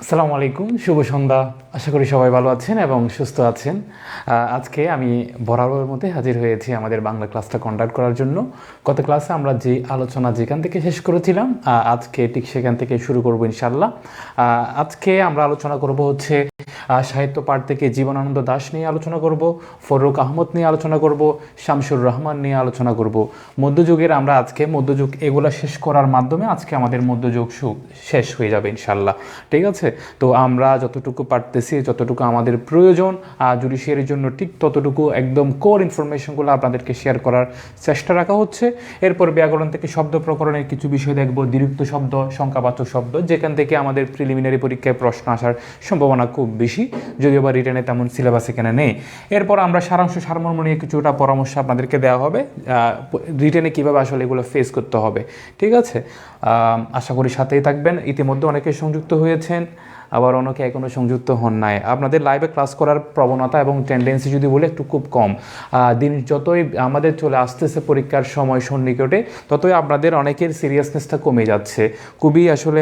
আসসালামু আলাইকুম, শুভ সন্ধ্যা। আশা করি সবাই ভালো আছেন এবং সুস্থ আছেন। আজকে আমি বরাবরের মধ্যে হাজির হয়েছি আমাদের বাংলা ক্লাসটা কন্ডাক্ট করার জন্য। গত ক্লাসে আমরা যে আলোচনা যেখান থেকে শেষ করেছিলাম, আজকে ঠিক সেখান থেকে শুরু করব ইনশাল্লাহ। আজকে আমরা আলোচনা করব হচ্ছে সাহিত্য পাঠ থেকে জীবনানন্দ দাশ নিয়ে আলোচনা করব, ফররুখ আহমদ নিয়ে আলোচনা করব, শামসুর রহমান নিয়ে আলোচনা করব। মধ্যযুগের আমরা আজকে মধ্যযুগ এগুলা শেষ করার মাধ্যমে আজকে আমাদের মধ্যযুগ শেষ হয়ে যাবে ইনশাল্লাহ। ঠিক আছে, তো আমরা যতটুকু পারতেছি, যতটুকু আমাদের প্রয়োজন জুডিশিয়ারির জন্য, ঠিক ততটুকু একদম কোর ইনফরমেশনগুলো আপনাদেরকে শেয়ার করার চেষ্টা রাখা হচ্ছে। এরপর ব্যাকরণ থেকে শব্দ প্রকরণের কিছু বিষয় দেখব, দ্বিরুক্ত শব্দ, সংখ্যাবাচক শব্দ, যেখান থেকে আমাদের প্রিলিমিনারি পরীক্ষায় প্রশ্ন আসার সম্ভাবনা খুব বেশি, যদিও বা রিটেনে তেমন সিলেবাস এখানে নেই। এরপর আমরা সারাংশ সারমর্ম নিয়ে কিছুটা পরামর্শ আপনাদেরকে দেওয়া হবে, রিটেনে কীভাবে আসলে এগুলো ফেস করতে হবে। ঠিক আছে, আশা করি সাথেই থাকবেন। ইতিমধ্যে অনেকে সংযুক্ত হয়েছেন, আবার অনেকে এখনও সংযুক্ত হন নাই। আপনাদের লাইভে ক্লাস করার প্রবণতা এবং টেন্ডেন্সি যদি বলে একটু খুব কম। দিন যতই আমাদের চলে আসতেছে পরীক্ষার সময় সন্নিকটে, ততই আপনাদের অনেকের সিরিয়াসনেসটা কমে যাচ্ছে। খুবই আসলে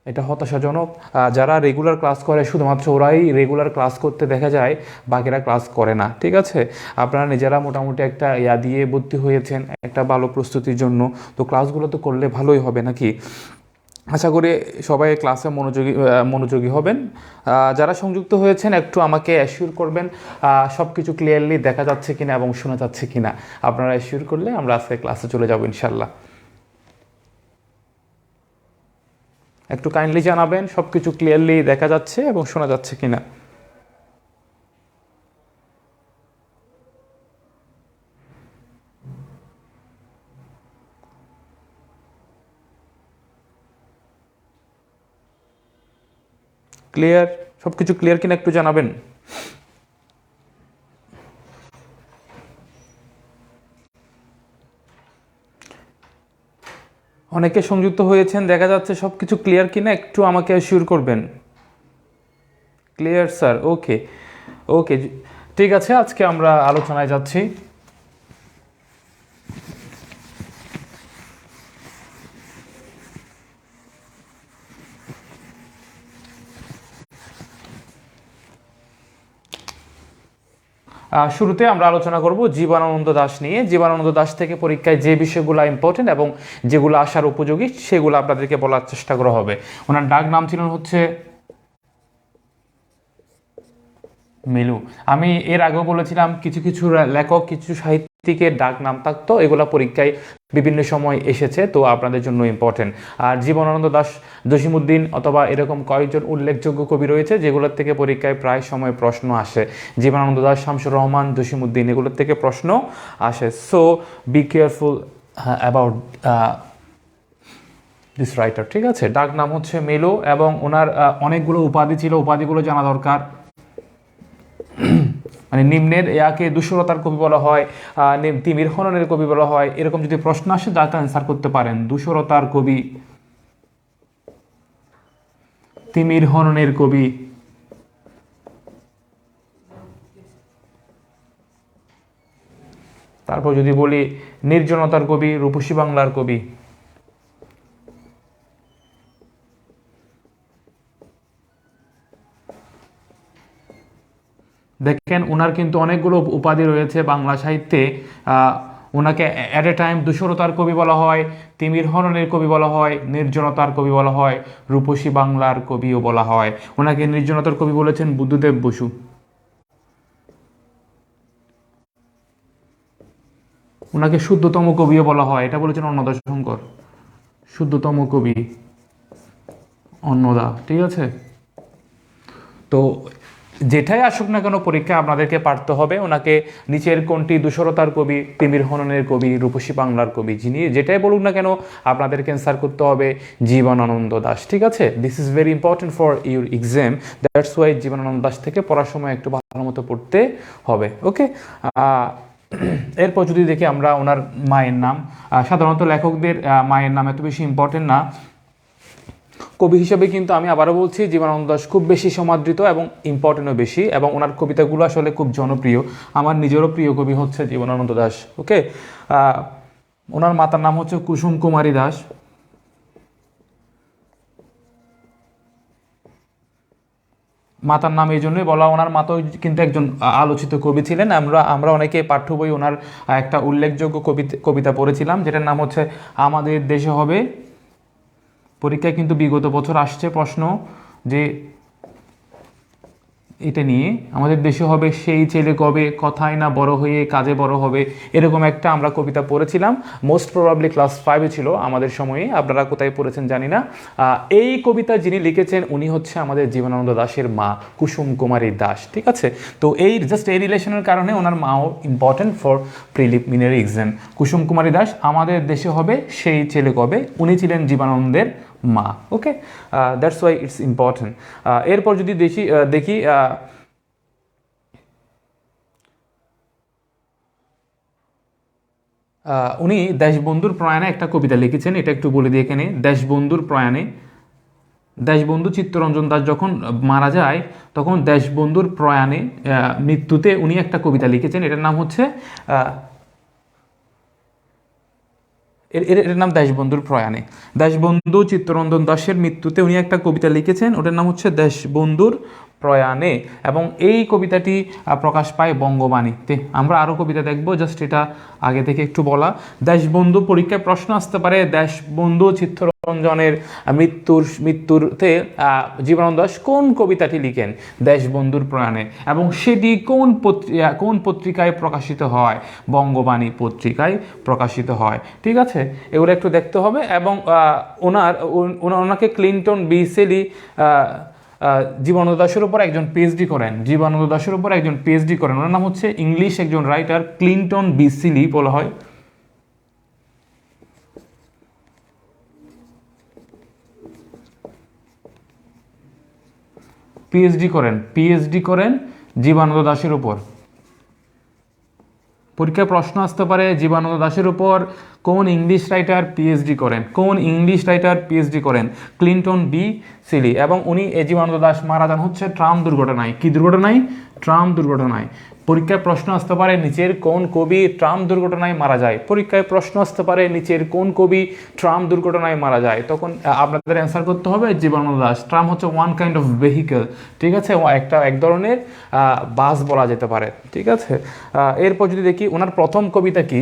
এটা হতাশাজনক। যারা রেগুলার ক্লাস করে শুধুমাত্র ওরাই রেগুলার ক্লাস করতে দেখা যায়, বাকিরা ক্লাস করে না। ঠিক আছে, আপনারা নিজেরা মোটামুটি একটা দিয়ে ভর্তি হয়েছেন একটা ভালো প্রস্তুতির জন্য, তো ক্লাসগুলো তো করলে ভালোই হবে নাকি। আশা করি সবাই ক্লাসে মনোযোগী হবেন। যারা সংযুক্ত হয়েছেন একটু আমাকে অ্যাসিওর করবেন সব কিছু ক্লিয়ারলি দেখা যাচ্ছে কিনা এবং শোনা যাচ্ছে কিনা। আপনারা অ্যাসিওর করলে আমরা আজকে ক্লাসে চলে যাব ইনশাল্লাহ। একটু কাইন্ডলি জানাবেন সব কিছু ক্লিয়ারলি দেখা যাচ্ছে এবং শোনা যাচ্ছে কিনা। ক্লিয়ার, সব কিছু ক্লিয়ার কিনা একটু জানাবেন। অনেকে সংযুক্ত হয়েছেন, দেখা যাচ্ছে সব কিছু ক্লিয়ার কিনা একটু আমাকে অ্যাসিওর করবেন। ক্লিয়ার স্যার, ওকে ওকে, ঠিক আছে। আজকে আমরা আলোচনায় যাচ্ছি। শুরুতে আমরা আলোচনা করব জীবনানন্দ দাশ নিয়ে। জীবনানন্দ দাশ থেকে পরীক্ষায় যে বিষয়গুলো ইম্পর্টেন্ট এবং যেগুলো আসার উপযোগী সেগুলো আপনাদেরকে বলার চেষ্টা করা হবে। ওনার ডাক নাম ছিল হচ্ছে মিলু। আমি এর আগেও বলেছিলাম কিছু কিছু লেখক, কিছু সাহিত্যিকের ডাক নাম থাকতো, এগুলো পরীক্ষায় বিভিন্ন সময় এসেছে, তো আপনাদের জন্য ইম্পর্টেন্ট। আর জীবনানন্দ দাশ, জসিমউদ্দিন অথবা এরকম কয়েকজন উল্লেখযোগ্য কবি রয়েছে যেগুলোর থেকে পরীক্ষায় প্রায় সময় প্রশ্ন আসে। জীবনানন্দ দাশ, শামসুর রহমান, জসিমউদ্দিন, এগুলোর থেকে প্রশ্ন আসে। So be careful about this writer. ঠিক আছে, ডাক নাম হচ্ছে মেলো এবং ওনার অনেকগুলো উপাধি ছিল, উপাধিগুলো জানা দরকার। মানে নিম্নের ইয়াকে দুশরতার কবি বলা হয়, তিমির হননের কবি বলা হয়। এরকম যদি প্রশ্ন আসে যাতে অ্যান্সার করতে পারেন, দুশরতার কবি, তিমির হননের কবি। তারপর যদি বলি নির্জনতার কবি, রূপসী বাংলার কবি। দেখেন ওনার কিন্তু অনেকগুলো উপাধি রয়েছে বাংলা সাহিত্যে। ওনাকে অ্যাট এ টাইম দুশরতার কবি বলা হয়, তিমির হননের কবি বলা হয়, নির্জনতার কবি বলা হয়, রূপসী বাংলার কবিও বলা হয়। ওনাকে নির্জনতার কবি বলেছেন বুদ্ধদেব বসু। ওনাকে শুদ্ধতম কবিও বলা হয়, এটা বলেছেন অন্নদা শঙ্কর। শুদ্ধতম কবি অন্নদা। ঠিক আছে, তো যেটাই আসুক না কেন পরীক্ষা আপনাদেরকে পারতে হবে ওনাকে নিচের কোনটি দুশরতার কবি, তিমির হননের কবি, রূপসী বাংলার কবি, যিনি যেটাই বলুক না কেন আপনাদেরকে অ্যান্সার করতে হবে জীবনানন্দ দাশ। ঠিক আছে, this is very important for your exam, that's why Jibanananda Das থেকে পড়ার সময় একটু ভালো মতো পড়তে হবে। ওকে, এরপর যদি দেখি আমরা ওনার মায়ের নাম, সাধারণত লেখকদের মায়ের নাম এত বেশি ইম্পর্টেন্ট না। কবি হিসেবে কিন্তু আমি আবারও বলছি জীবনানন্দ দাশ খুব বেশি সমাদৃত এবং ইম্পর্টেন্টও বেশি, এবং ওনার কবিতাগুলো আসলে খুব জনপ্রিয়। আমার নিজেরও প্রিয় কবি হচ্ছে জীবনানন্দ দাশ। ওকে, ওনার মাতার নাম হচ্ছে কুসুম কুমারী দাস। মাতার নাম এই জন্যই বলা, ওনার মাতাও কিন্তু একজন আলোচিত কবি ছিলেন। আমরা আমরা অনেকে পাঠ্য বই ওনার একটা উল্লেখযোগ্য কবিতা পড়েছিলাম, যেটার নাম হচ্ছে আমাদের দেশে হবে। পরীক্ষায় কিন্তু বিগত বছর আসছে প্রশ্ন যে এটা নিয়ে, আমাদের দেশে হবে সেই ছেলে কবে, কথায় না বড় হয়ে কাজে বড় হবে, এরকম একটা আমরা কবিতা পড়েছিলাম। মোস্ট প্রবাবলি ক্লাস 5-এ ছিল আমাদের সময়ে, আপনারা কোথায় পড়েছেন জানি না। এই কবিতা যিনি লিখেছেন উনি হচ্ছে আমাদের জীবনানন্দ দাশের মা, কুসুম কুমারী দাস। ঠিক আছে, তো এই জাস্ট এই রিলেশনের কারণে ওনার মাও ইম্পর্টেন্ট ফর প্রিলিমিনারি এক্সাম। কুসুম কুমারী দাস, আমাদের দেশে হবে সেই ছেলে কবে, উনি ছিলেন জীবনানন্দের মা। ওকে, দ্যাটস ওয়াই ইটস ইম্পর্টেন্ট। এরপর যদি দেখি উনি দেশবন্ধুর প্রয়াণে একটা কবিতা লিখেছেন, এটা একটু বলে দিই এখানে। দেশবন্ধুর প্রয়াণে, দেশবন্ধু চিত্তরঞ্জন দাস যখন মারা যায় তখন দেশবন্ধুর প্রয়াণে মৃত্যুতে উনি একটা কবিতা লিখেছেন, এটার নাম হচ্ছে এর নাম দেশবন্ধুর প্রয়াণে। দেশবন্ধু চিত্তরঞ্জন দাসের মৃত্যুতে উনি একটা কবিতা লিখেছেন, ওটার নাম হচ্ছে দেশবন্ধুর প্রয়াণে, এবং এই কবিতাটি প্রকাশ পায় বঙ্গবাণীতে। আমরা আরও কবিতা দেখব, জাস্ট এটা আগে থেকে একটু বলা। দেশবন্ধু, পরীক্ষায় প্রশ্ন আসতে পারে দেশবন্ধু চিত্তরঞ্জনের মৃত্যুতে জীবনানন্দ দাশ কোন কবিতাটি লিখেন দেশবন্ধুর প্রয়াণে, এবং সেটি কোন পত্রিকায় প্রকাশিত হয়, বঙ্গবাণী পত্রিকায় প্রকাশিত হয়। ঠিক আছে, এগুলো একটু দেখতে হবে। এবং ওনাকে ক্লিন্টন বি সেলি জীবনানন্দ দাশের উপর একজন পিএইচডি করেন, জীবনানন্দ দাশের উপর একজন পিএইচডি করেন, ওনার নাম হচ্ছে ইংলিশ একজন রাইটার ক্লিন্টন বি সিলি বলা হয়। পিএইচডি করেন জীবনানন্দ দাশের উপর। পরীক্ষায় প্রশ্ন আসতে পারে জীবনানন্দ দাশের উপর কোন ইংলিশ রাইটার পিএইচডি করেন, ক্লিন্টন বি সিলি। এবং উনি জীবনানন্দ দাশ মারা যান হচ্ছে ট্রাম দুর্ঘটনায়। কি দুর্ঘটনায়? ট্রাম দুর্ঘটনায়। পরীক্ষায় প্রশ্ন আসতে পারে নিচের কোন কবি ট্রাম দুর্ঘটনায় মারা যায়, পরীক্ষায় প্রশ্ন আসতে পারে নিচের কোন কবি ট্রাম দুর্ঘটনায় মারা যায়, তখন আপনাদের অ্যান্সার করতে হবে জীবনানন্দ দাশ। ট্রাম হচ্ছে ওয়ান কাইন্ড অফ ভেহিকেল, ঠিক আছে, এক ধরনের বাস বলা যেতে পারে। ঠিক আছে, এরপর যদি দেখি ওনার প্রথম কবিতা কি,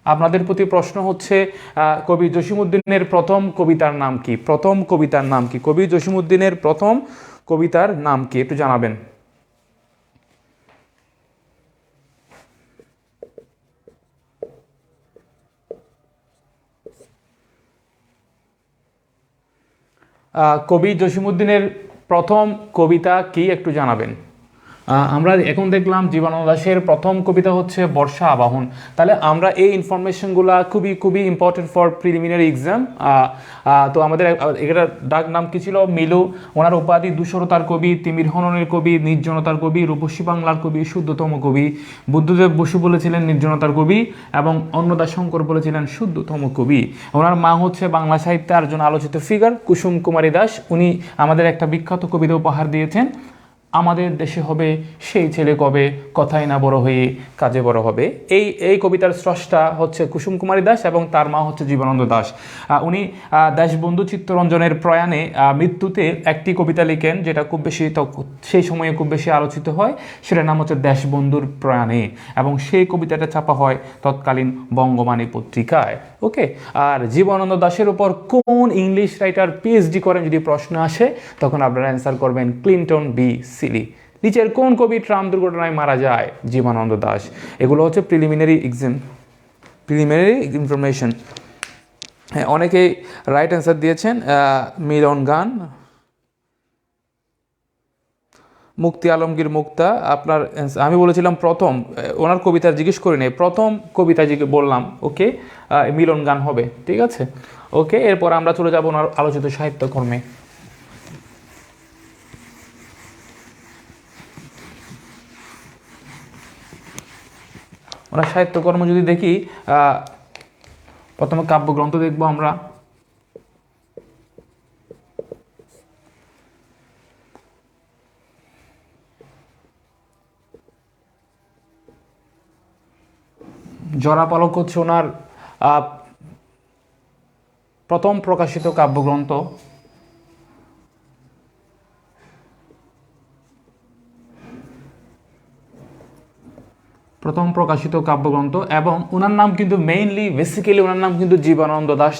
আপনাদের প্রতি প্রশ্ন হচ্ছে কবি জসিমউদ্দিনের প্রথম কবিতার নাম কি? কবি জসিমউদ্দিনের প্রথম কবিতার নাম কি একটু জানাবেন। কবি জসিমউদ্দিনের প্রথম কবিতা কি একটু জানাবেন। আমরা এখন দেখলাম জীবনানন্দ দাশের প্রথম কবিতা হচ্ছে বর্ষা আবাহন। তাহলে আমরা এই ইনফরমেশনগুলো খুবই ইম্পর্টেন্ট ফর প্রিলিমিনারি এক্সাম। তো আমাদের এটার ডাক নাম কি ছিল? মিলু। ওনার উপাধি ধূসরতার কবি, তিমির হননের কবি, নির্জনতার কবি, রূপসী বাংলার কবি, শুদ্ধতম কবি। বুদ্ধদেব বসু বলেছিলেন নির্জনতার কবি এবং অন্নদাশঙ্কর বলেছিলেন শুদ্ধতম কবি। ওনার মা হচ্ছে বাংলা সাহিত্যের একজন আলোচিত ফিগার কুসুম কুমারী দাস। উনি আমাদের একটা বিখ্যাত কবিতা উপহার দিয়েছেন, আমাদের দেশে হবে সেই ছেলে কবে, কথায় না বড় হয়ে কাজে বড় হবে। এই কবিতার স্রষ্টা হচ্ছে কুসুম কুমারী দাস এবং তার মা হচ্ছে জীবনানন্দ দাশ। উনি দেশবন্ধু চিত্তরঞ্জনের প্রয়াণে মৃত্যুতে একটি কবিতা লিখেন, যেটা সেই সময়ে খুব বেশি আলোচিত হয়, সেটার নাম হচ্ছে দেশবন্ধুর প্রয়াণে, এবং সেই কবিতাটা ছাপা হয় তৎকালীন বঙ্গবাণী পত্রিকায়। ওকে, আর জীবনানন্দ দাশের উপর কোন ইংলিশ রাইটার পিএইচডি করেন যদি প্রশ্ন আসে, তখন আপনারা অ্যান্সার করবেন ক্লিন্টন বি সিলি। নিচের কোন কবি ট্রাম দুর্ঘটনায় মারা যায়? জীবনানন্দ দাশ। এগুলো হচ্ছে প্রিলিমিনারি ইনফরমেশন। হ্যাঁ, অনেকেই রাইট অ্যান্সার দিয়েছেন। মিলন গান, মুক্তি আলমগীর মুক্তা। আপনার আমি বলেছিলাম প্রথম, ওনার কবিতা জিজ্ঞেস করি নাই, প্রথম কবিতা বললাম। ওকে, মিলন গান হবে। ঠিক আছে, ওকে, এরপর আমরা চলে যাব ওনার আলোচিত সাহিত্যকর্মে। ওনার সাহিত্যকর্ম যদি দেখি, প্রথমে কাব্যগ্রন্থ দেখব আমরা। জরাপালক হচ্ছে ওনার প্রথম প্রকাশিত কাব্যগ্রন্থ। প্রথম প্রকাশিত কাব্যগ্রন্থ, এবং ওনার নাম কিন্তু মেইনলি বেসিক্যালি ওনার নাম কিন্তু জীবনানন্দ দাশ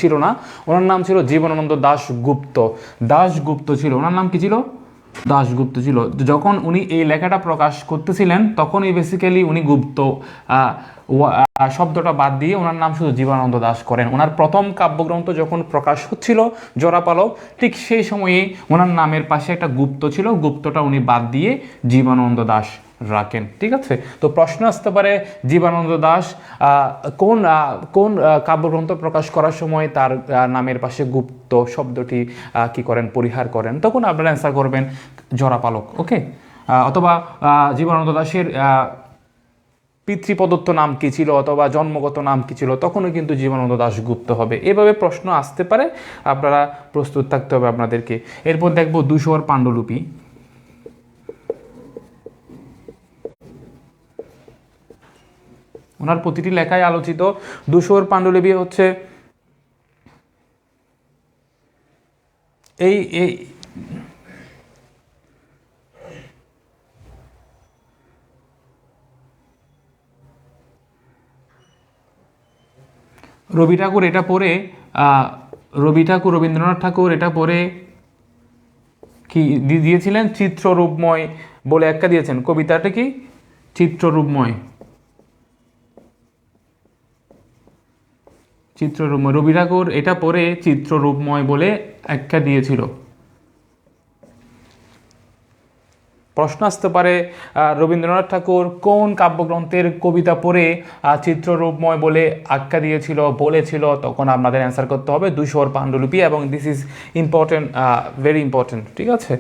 ছিল না, ওনার নাম ছিল জীবনানন্দ দাশগুপ্ত। দাশগুপ্ত ছিল, ওনার নাম কি ছিল? দাশগুপ্ত ছিল। যখন উনি এই লেখাটা প্রকাশ করতেছিলেন তখনই বেসিক্যালি উনি গুপ্ত শব্দটা বাদ দিয়ে ওনার নাম শুধু জীবনানন্দ দাশ করেন। ওনার প্রথম কাব্যগ্রন্থ যখন প্রকাশ হচ্ছিল জোড়াপালক, ঠিক সেই সময়ে ওনার নামের পাশে একটা গুপ্ত ছিল, গুপ্তটা উনি বাদ দিয়ে জীবনানন্দ দাশ রাখেন। ঠিক আছে, তো প্রশ্ন আসতে পারে জীবনানন্দ দাশ কোন কোন কাব্যগ্রন্থ প্রকাশ করার সময় তার নামের পাশে গুপ্ত শব্দটি কি করেন, পরিহার করেন, তখন আপনারা অ্যান্সার করবেন জোড়াপালক। ওকে, অথবা জীবনানন্দ দাশের পিতৃপ্রদত্ত নাম কি ছিল অথবা জন্মগত নাম কি ছিল, তখনও কিন্তু জীবনানন্দ দাশগুপ্ত হবে। এভাবে প্রশ্ন আসতে পারে, আপনারা প্রস্তুত থাকতে হবে আপনাদেরকে। এরপর দেখব ধূসর পাণ্ডুলিপি। ওনার প্রতিটি লেখায় আলোচিত ধূসর পাণ্ডুলিপি হচ্ছে এই এই রবি ঠাকুর এটা পড়ে রবীন্দ্রনাথ ঠাকুর এটা পড়ে কি দিয়েছিলেন? চিত্ররূপময় বলে একটা দিয়েছেন। কবিতাটা কি? চিত্ররূপময়। রবি ঠাকুর এটা পড়ে চিত্ররূপময় বলে আখ্যা দিয়েছিল। প্রশ্ন আসতে পারে রবীন্দ্রনাথ ঠাকুর কোন কাব্যগ্রন্থের কবিতা পড়ে চিত্ররূপময় বলে আখ্যা দিয়েছিল, বলেছিল, তখন আপনাদের অ্যান্সার করতে হবে ধূসর পাণ্ডুলিপি, এবং this is important, very important. ঠিক আছে,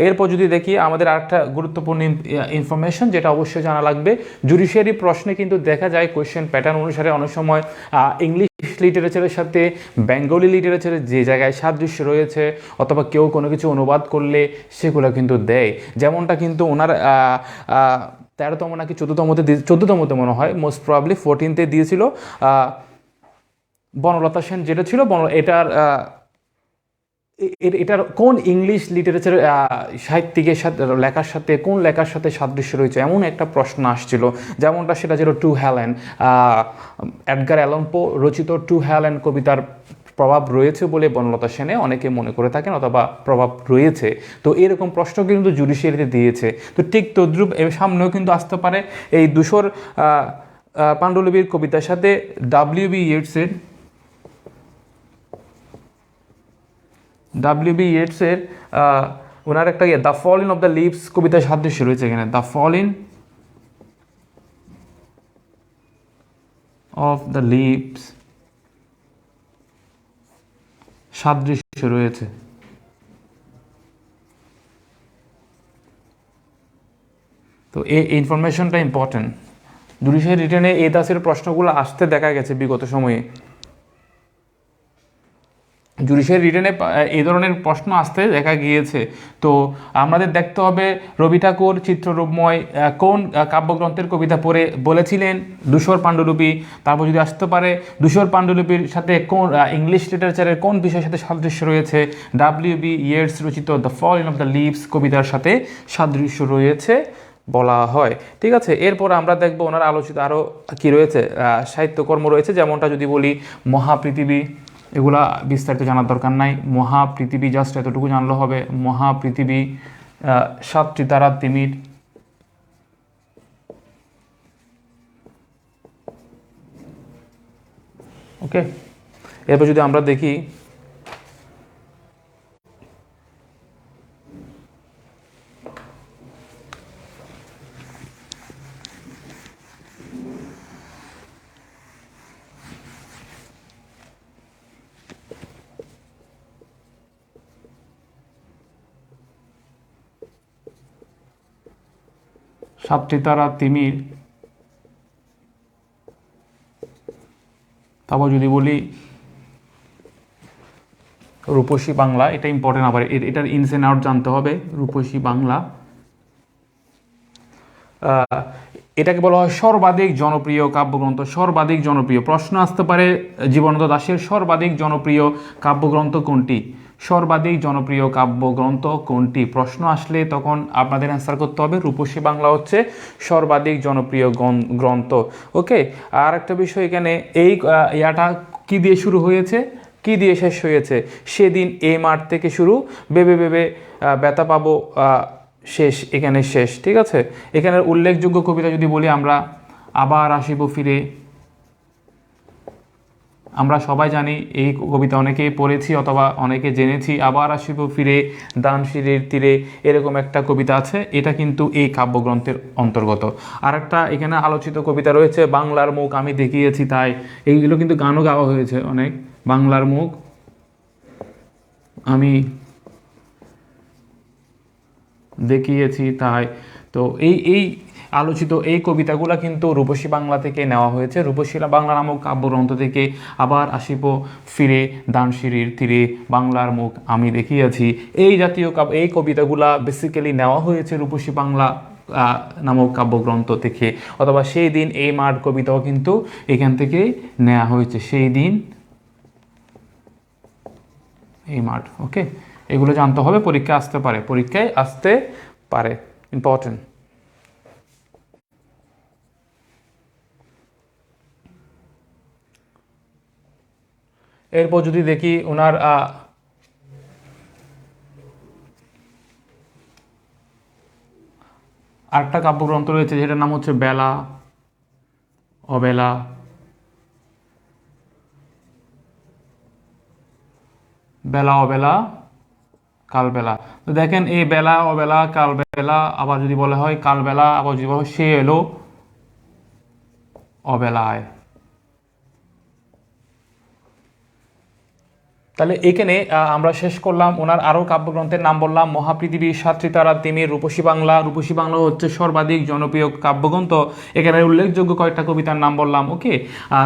এরপর যদি দেখি আমাদের আরেকটা গুরুত্বপূর্ণ ইনফরমেশন যেটা অবশ্যই জানা লাগবে, জুডিশিয়ারি প্রশ্নে কিন্তু দেখা যায় কোয়েশ্চেন প্যাটার্ন অনুসারে অনেক সময় ইংলিশ লিটারেচারের সাথে বেঙ্গলি লিটারেচারের যে জায়গায় সাদৃশ্য রয়েছে অথবা কেউ কোনো কিছু অনুবাদ করলে সেগুলো কিন্তু দেয়। যেমনটা কিন্তু ওনার 13তম নাকি 14তমতে মনে হয়, মোস্ট প্রবাবলি 14তে দিয়েছিল বনলতা সেন, যেটা ছিল এটার কোন ইংলিশ লিটারেচার সাহিত্যিকের সাথে লেখার সাথে কোন লেখার সাথে সাদৃশ্য রয়েছে, এমন একটা প্রশ্ন আসছিল। যেমনটা সেটা ছিল টু হ্যালেন, এডগার অ্যালান পো রচিত টু হ্যালেন কবিতার প্রভাব রয়েছে বলে বনলতা সেনে অনেকে মনে করে থাকেন, অথবা প্রভাব রয়েছে। তো এরকম প্রশ্ন কিন্তু জুডিশিয়ারিতে দিয়েছে। তো ঠিক তদ্রুপ এর সামনেও কিন্তু আসতে পারে এই ধূসর পাণ্ডুলিপির কবিতার সাথে ডব্লিউ.বি. ইয়েটসের ওনার একটা the falling of the leaves কবিতার সাদৃশ্য রয়েছে এখানে। The falling of the leaves সাদৃশ্য রয়েছে। তো এই ইনফরমেশনটা ইম্পর্টেন্ট। জুডিশিয়ারি রিটেনে এই দাসের প্রশ্নগুলো আসতে দেখা গেছে বিগত সময়ে। জুডিশিয়ারি রিটেনে এই ধরনের প্রশ্ন আসতে দেখা গিয়েছে। তো আমাদের দেখতে হবে রবি ঠাকুর চিত্ররূপময় কোন কাব্যগ্রন্থের কবিতা পড়ে বলেছিলেন ধূসর পাণ্ডুলিপি। তারপর যদি আসতে পারে ধূসর পাণ্ডুলিপির সাথে কোন ইংলিশ লিটারেচারের কোন বিষয়ের সাথে সাদৃশ্য রয়েছে, ডব্লিউ.বি. ইয়েটস রচিত the falling of the leaves কবিতার সাথে সাদৃশ্য রয়েছে বলা হয়। ঠিক আছে, এরপর আমরা দেখব ওনার আলোচিত আরও কি রয়েছে, সাহিত্যকর্ম রয়েছে। যেমনটা যদি বলি মহাপৃথিবী, এগুলা বিস্তারিত জানার দরকার নাই। মহাপৃথিবী জাস্ট এতটুকু জানলে হবে। মহাপৃথিবী, সাতটি তারা তিমির, ওকে। এরপর যদি আমরা দেখি সাতটি তারা তিমির, তারপর যদি বলি রূপসী বাংলা, এটা ইম্পর্টেন্ট, আবার এটার ইনস এন্ড আউট জানতে হবে। রূপসী বাংলা, এটাকে বলা হয় সর্বাধিক জনপ্রিয় কাব্যগ্রন্থ। সর্বাধিক জনপ্রিয় প্রশ্ন আসতে পারে জীবনানন্দ দাশের সর্বাধিক জনপ্রিয় কাব্যগ্রন্থ কোনটি? সর্বাধিক জনপ্রিয় কাব্যগ্রন্থ কোনটি? প্রশ্ন আসলে তখন আপনাদের অ্যান্সার করতে হবে রূপসী বাংলা হচ্ছে সর্বাধিক জনপ্রিয় গ্রন্থ। ওকে, আর একটা বিষয় এখানে এই ইয়াটা কি দিয়ে শুরু হয়েছে, কি দিয়ে শেষ হয়েছে? সেদিন এই মাঠ থেকে শুরু, বেবে বেবে ব্যথা পাবো শেষ, এখানে শেষ। ঠিক আছে, এখানের উল্লেখযোগ্য কবিতা যদি বলি আমরা, আবার আসিব ফিরে, আমরা সবাই জানি এই কবিতা অনেকেই পড়েছি অথবা অনেকে জেনেছি। আবার আসিব ফিরে, দানশিরির তীরে, এরকম একটা কবিতা আছে, এটা কিন্তু এই কাব্যগ্রন্থের অন্তর্গত। আর একটা এখানে আলোচিত কবিতা রয়েছে বাংলার মুখ আমি দেখিয়েছি তাই, এইগুলো কিন্তু গানও গাওয়া হয়েছে অনেক। বাংলার মুখ আমি দেখিয়েছি তাই। তো এই আলোচিত এই কবিতাগুলো কিন্তু রূপসী বাংলা থেকে নেওয়া হয়েছে, রূপসী বাংলা নামক কাব্যগ্রন্থ থেকে। আবার আসিব ফিরে, দানশিরির তীরে, বাংলার মুখ আমি দেখিয়েছি, এই জাতীয় এই কবিতাগুলা বেসিক্যালি নেওয়া হয়েছে রূপসী বাংলা নামক কাব্যগ্রন্থ থেকে। অথবা সেই দিন এই মাঠ কবিতাও কিন্তু এখান থেকে নেওয়া হয়েছে, সেই দিন এই মাঠ। ওকে, এগুলো জানতে হবে, পরীক্ষায় আসতে পারে, পরীক্ষায় আসতে পারে, ইম্পর্টেন্ট। এরপর যদি দেখি ওনার আরেকটা কাব্যগ্রন্থ রয়েছে যেটার নাম হচ্ছে বেলা অবেলা। বেলা অবেলা কালবেলা। তো দেখেন এই বেলা অবেলা কালবেলা, আবার যদি বলা হয় কালবেলা, আবার যদি বলা হয় সে এলো অবেলায়। তাহলে এখানে আমরা শেষ করলাম। ওনার আরও কাব্যগ্রন্থের নাম বললাম, মহাপৃথিবী, সাতৃতারা, তিমির, রূপসী বাংলা। রূপসী বাংলা হচ্ছে সর্বাধিক জনপ্রিয় কাব্যগ্রন্থ। এখানে উল্লেখযোগ্য কয়েকটা কবিতার নাম বললাম। ওকে,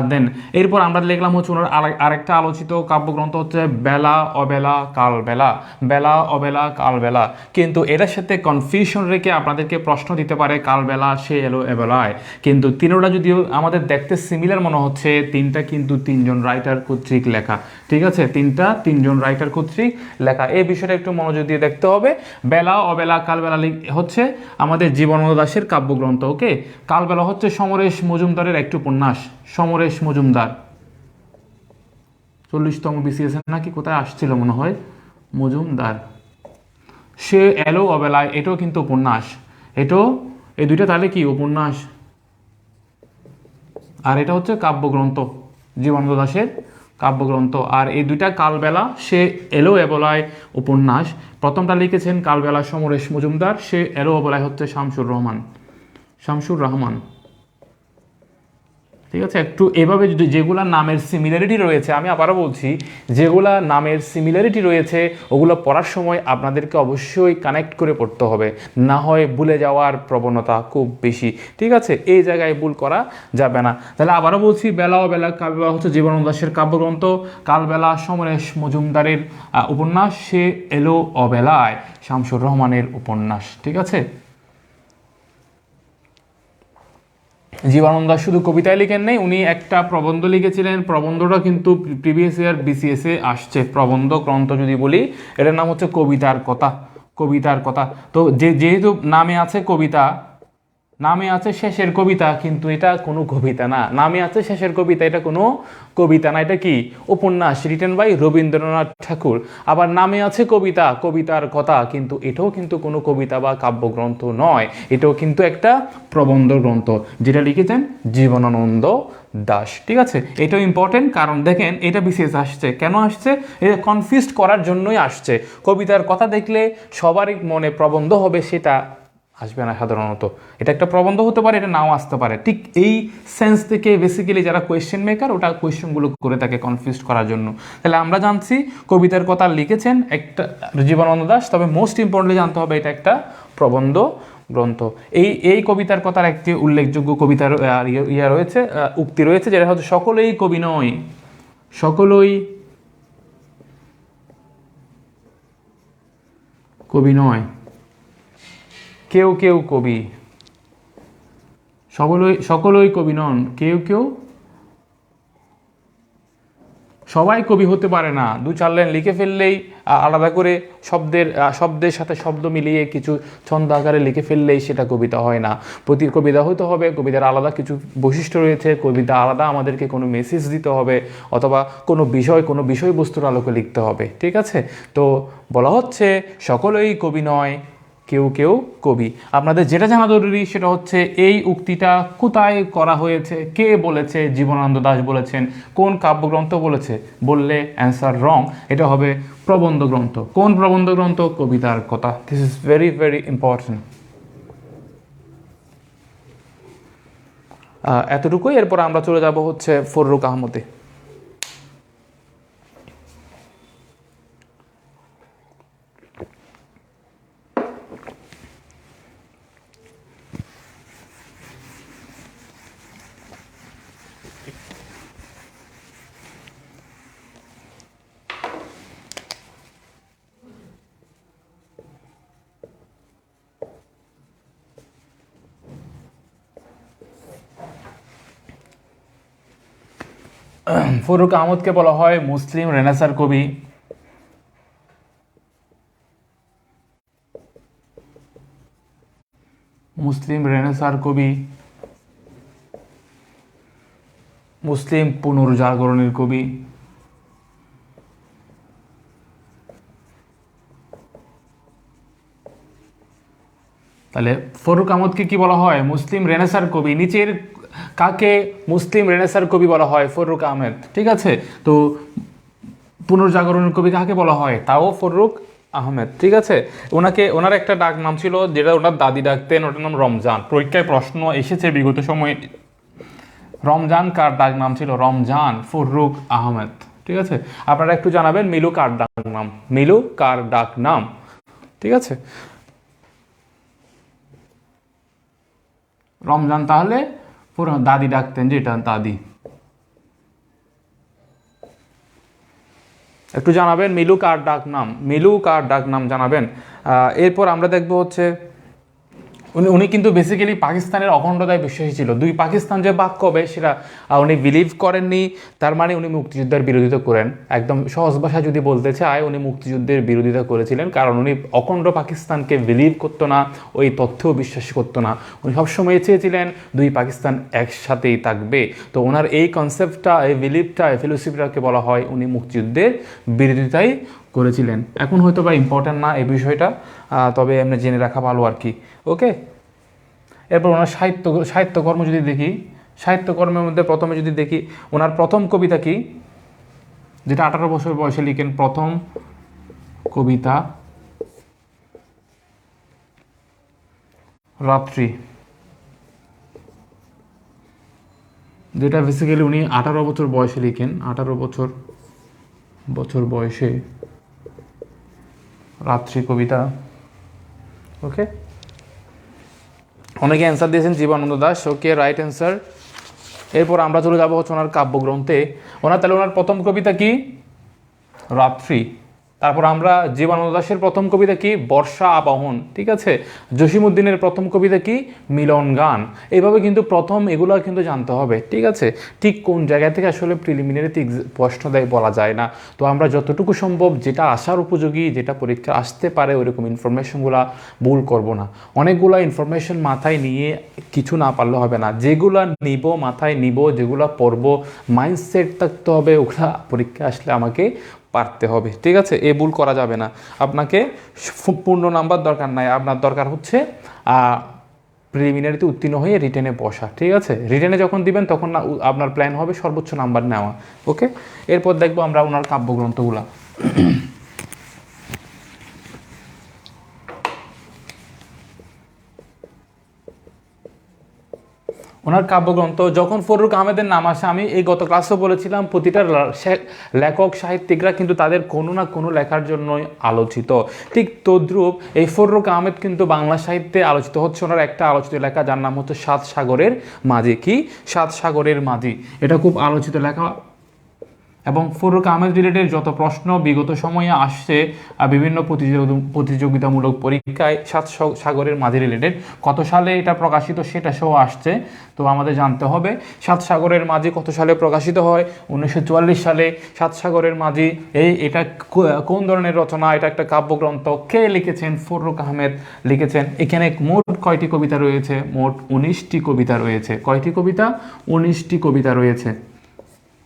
দেন এরপর আমরা লিখলাম হচ্ছে ওনার আরেকটা আলোচিত কাব্যগ্রন্থ হচ্ছে বেলা অবেলা কালবেলা। বেলা অবেলা কালবেলা, কিন্তু এটার সাথে কনফিউশন রেখে আপনাদেরকে প্রশ্ন দিতে পারে কালবেলা সে এলো এবেলায়, কিন্তু তিনটা যদিও আমাদের দেখতে সিমিলার মনে হচ্ছে, তিনটা কিন্তু তিনজন রাইটার কর্তৃক লেখা। ঠিক আছে, তিনজন রাইটার কর্তৃক লেখা, এই বিষয়টা একটু মনোযোগ দিয়ে দেখতে হবে। বেলা অবেলা কালবেলা হচ্ছে আমাদের জীবনানন্দ দাশের কাব্যগ্রন্থ। ওকে, কালবেলা হচ্ছে সমরেশ মজুমদারের একটি উপন্যাস। সমরেশ মজুমদার 40তম বিসিএস নাকি কোথায় আসছিল মনে হয়, মজুমদার। সে এলো অবেলায়, এটাও কিন্তু উপন্যাস। এটাও, এই দুইটা তাহলে কি উপন্যাস, আর এটা হচ্ছে কাব্যগ্রন্থ, জীবনানন্দ দাশের কাব্যগ্রন্থ। আর এই দুইটা কালবেলা সে এলো অবেলায় উপন্যাস। প্রথমটা লিখেছেন কালবেলা সমরেশ মজুমদার, সে এলো অবেলায় হচ্ছে শামসুর রহমান। ঠিক আছে, একটু এভাবে যদি যেগুলা নামের সিমিলারিটি রয়েছে, আমি আবারও বলছি, যেগুলা নামের সিমিলারিটি রয়েছে ওগুলো পড়ার সময় আপনাদেরকে অবশ্যই কানেক্ট করে পড়তে হবে, না হয় ভুলে যাওয়ার প্রবণতা খুব বেশি। ঠিক আছে, এই জায়গায় ভুল করা যাবে না। তাহলে আবারও বলছি, বেলা অবেলা কালবেলা হচ্ছে জীবনানন্দ দাশের কাব্যগ্রন্থ, কালবেলা সমরেশ মজুমদারের উপন্যাস, সে এলো অবেলায় শামসুর রহমানের উপন্যাস। ঠিক আছে, জীবনানন্দ দাশ শুধু কবিতায় লিখেন নেই, উনি একটা প্রবন্ধ লিখেছিলেন। প্রবন্ধটা কিন্তু প্রিভিয়াস ইয়ার বিসিএসে আসছে। প্রবন্ধ গ্রন্থ যদি বলি, এটার নাম হচ্ছে কবিতার কথা। কবিতার কথা, তো যেহেতু নামে আছে কবিতা, নামে আছে শেষের কবিতা, কিন্তু এটা কোনো কবিতা না। নামে আছে শেষের কবিতা, এটা কোনো কবিতা না, এটা কি উপন্যাস, রিটেন বাই রবীন্দ্রনাথ ঠাকুর। আবার নামে আছে কবিতা, কবিতার কথা, কিন্তু এটাও কিন্তু কোনো কবিতা বা কাব্যগ্রন্থ নয়, এটাও কিন্তু একটা প্রবন্ধ গ্রন্থ, যেটা লিখেছেন জীবনানন্দ দাশ। ঠিক আছে, এটাও ইম্পর্টেন্ট, কারণ দেখেন এটা বিশেষ আসছে, কেন আসছে, এটা কনফিউজ করার জন্যই আসছে। কবিতার কথা দেখলে সবারই মনে প্রবন্ধ হবে, সেটা আসবে না সাধারণত। এটা একটা প্রবন্ধ হতে পারে, এটা নাও আসতে পারে। ঠিক এই সেন্স থেকে বেসিক্যালি যারা কোয়েশ্চেন মেকার, ওটা কোয়েশ্চেনগুলো করে থাকে কনফিউজ করার জন্য। তাহলে আমরা জানছি কবিতার কথা লিখেছেন একটা জীবনানন্দ দাশ, তবে মোস্ট ইম্পর্টেন্টলি জানতে হবে এটা একটা প্রবন্ধ গ্রন্থ। এই কবিতার কথার একটি উল্লেখযোগ্য কবিতার ইয়া রয়েছে, উক্তি রয়েছে, যেটা হচ্ছে সকলেই কবি নয়, সকলেই কবি নয়, কেউ কেউ কবি। সকলেই কবি নন, কেউ কেউ সবাই কবি হতে পারে না। 2-4 লাইন লিখে ফেললেই আলাদা করে শব্দের সাথে শব্দ মিলিয়ে কিছু ছন্দ আকারে লিখে ফেললেই সেটা কবিতা হয় না। প্রতি কবিতা হতে হবে, কবিতার আলাদা কিছু বৈশিষ্ট্য রয়েছে, কবিতা আলাদা আমাদেরকে কোনো মেসেজ দিতে হবে, অথবা কোনো বিষয়বস্তুর আলোকে লিখতে হবে। ঠিক আছে, তো বলা হচ্ছে সকলেই কবি নয়, কেউ কেউ কবি। আপনাদের যেটা জানা জরুরি সেটা হচ্ছে এই উক্তিটা কোথায় করা হয়েছে, কে বলেছে? জীবনানন্দ দাশ বলেছেন। কোন কাব্যগ্রন্থ বলেছে? বললে অ্যান্সার রং, এটা হবে প্রবন্ধ গ্রন্থ। কোন প্রবন্ধ গ্রন্থ? কবিতার কথা। This is very very important. এতটুকুই। এরপর আমরা চলে যাব হচ্ছে ফররুক আহমদে। ফররুক আহমদকে বলা হয় মুসলিম রেনেসার কবি। মুসলিম রেনেসার কবি, মুসলিম পুনর্জাগরণের কবি। তাহলে ফররুক আহমদকে কি বলা হয়? মুসলিম রেনেসার কবি। নিচের কাকে মুসলিম রেনেসার কবি বলা হয়? ফররুক আহমেদ। ঠিক আছে, তো পুনর্জাগরণের কবি কাকে বলা হয়? তাও ফররুক আহমেদ। ঠিক আছে, ওনার একটা ডাক নাম ছিল যেটা ওনার দাদি ডাকতেন, ওটার নাম রমজান। পরীক্ষায় প্রশ্ন এসেছে বিগত সময়ে, রমজান কার ডাক নাম ছিল? রমজান ফররুক আহমেদ। ঠিক আছে, আপনারা একটু জানাবেন মিলু কার ডাক নাম? মিলু কার ডাক নাম? ঠিক আছে, রমজান তাহলে পুরো দাদি ডাকতেন, যেটা দাদি। একটু জানাবেন মিলু কার ডাক নাম? মিলু কার ডাক নাম জানাবেন। এরপর আমরা দেখব হচ্ছে উনি কিন্তু বেসিক্যালি পাকিস্তানের অখণ্ডতায় বিশ্বাসী ছিল। দুই পাকিস্তান যে বাক্য হবে সেটা উনি বিলিভ করেননি, তার মানে উনি মুক্তিযুদ্ধের বিরোধিতা করেন। একদম সহজ ভাষায় যদি বলতে চায়, উনি মুক্তিযুদ্ধের বিরোধিতা করেছিলেন, কারণ উনি অখণ্ড পাকিস্তানকে বিলিভ করতো না, ওই তথ্যও বিশ্বাস করতো না। উনি সবসময় চেয়েছিলেন দুই পাকিস্তান একসাথেই থাকবে। তো ওনার এই কনসেপ্টটা, এই বিলিভটা, এই ফিলোসফিটাকে বলা হয় উনি মুক্তিযুদ্ধের বিরোধিতাই করেছিলেন। এখন হয়তো বা ইম্পর্ট্যান্ট না এই বিষয়টা, তবে এমনি জেনে রাখা ভালো আর কি। ওকে, এরপর ওনার সাহিত্যকর্ম যদি দেখি, সাহিত্যকর্মের মধ্যে প্রথমে যদি দেখি ওনার প্রথম কবিতা কি, যেটা 18 বছর বয়সে লিখেন, প্রথম কবিতা রাত্রি, যেটা বেসিক্যালি উনি 18 বছর বয়সে লিখেন। 18 বছর বয়সে রাত্রি কবিতা। ওকে, অনেকে অ্যান্সার দিয়েছেন জীবনানন্দ দাশ। ওকে, রাইট অ্যান্সার। এরপর আমরা চলে যাবো হচ্ছে ওনার কাব্যগ্রন্থে। তাহলে ওনার প্রথম কবিতা কি? রাত্রি। তারপর আমরা জীবনানন্দ দাশের প্রথম কবিতা কি? বর্ষা আবাহন। ঠিক আছে, জসিমউদ্দিনের প্রথম কবিতা কি? মিলন গান। এইভাবে কিন্তু প্রথম এগুলো কিন্তু জানতে হবে। ঠিক আছে, ঠিক কোন জায়গা থেকে আসলে প্রিলিমিনারিতে প্রশ্ন দেয় বলা যায় না। তো আমরা যতটুকু সম্ভব যেটা আসার উপযোগী, যেটা পরীক্ষা আসতে পারে ওইরকম ইনফরমেশনগুলো ভুল করব না। অনেকগুলো ইনফরমেশন মাথায় নিয়ে কিছু না পারলে হবে না। যেগুলো নিব মাথায় নিব, যেগুলো পড়বো মাইন্ডসেট থাকতে হবে, ওগুলা পরীক্ষা আসলে আমাকে পারতে হবে। ঠিক আছে, এ ভুল করা যাবে না। আপনাকে পূর্ণ নাম্বার দরকার নাই, আপনার দরকার হচ্ছে প্রিলিমিনারিতে উত্তীর্ণ হয়ে রিটেনে বসা। ঠিক আছে, রিটেনে যখন দিবেন তখন আপনার প্ল্যান হবে সর্বোচ্চ নাম্বার নেওয়া। ওকে, এরপর দেখবো আমরা ওনার কাব্যগ্রন্থগুলা। ওনার কাব্যগ্রন্থ যখন ফররুক আহমেদের নাম আসে, আমি এই গত ক্লাসেও বলেছিলাম প্রতিটা লেখক সাহিত্যিকরা কিন্তু তাদের কোনো না কোনো লেখার জন্যই আলোচিত। ঠিক তদ্রূপ এই ফররুক আহমেদ কিন্তু বাংলা সাহিত্যে আলোচিত হচ্ছে ওনার একটা আলোচিত লেখা, যার নাম হচ্ছে সাত সাগরের মাঝি। কি? সাত সাগরের মাঝি। এটা খুব আলোচিত লেখা। এবং ফররুক আহমেদ রিলেটেড যত প্রশ্ন বিগত সময়ে আসছে বিভিন্ন প্রতিযোগিতামূলক পরীক্ষায় সাত সাগরের মাঝি রিলেটেড কত সালে এটা প্রকাশিত সেটা সহ আসছে। তো আমাদের জানতে হবে সাত সাগরের মাঝি কত সালে প্রকাশিত হয়, 1944 সালে। সাত সাগরের মাঝি এটা কোন ধরনের রচনা, এটা একটা কাব্যগ্রন্থ, কে লিখেছেন? ফররুক আহমেদ লিখেছেন। এখানে মোট কয়টি কবিতা রয়েছে? মোট 19টি কবিতা রয়েছে। কয়টি কবিতা? 19টি কবিতা রয়েছে।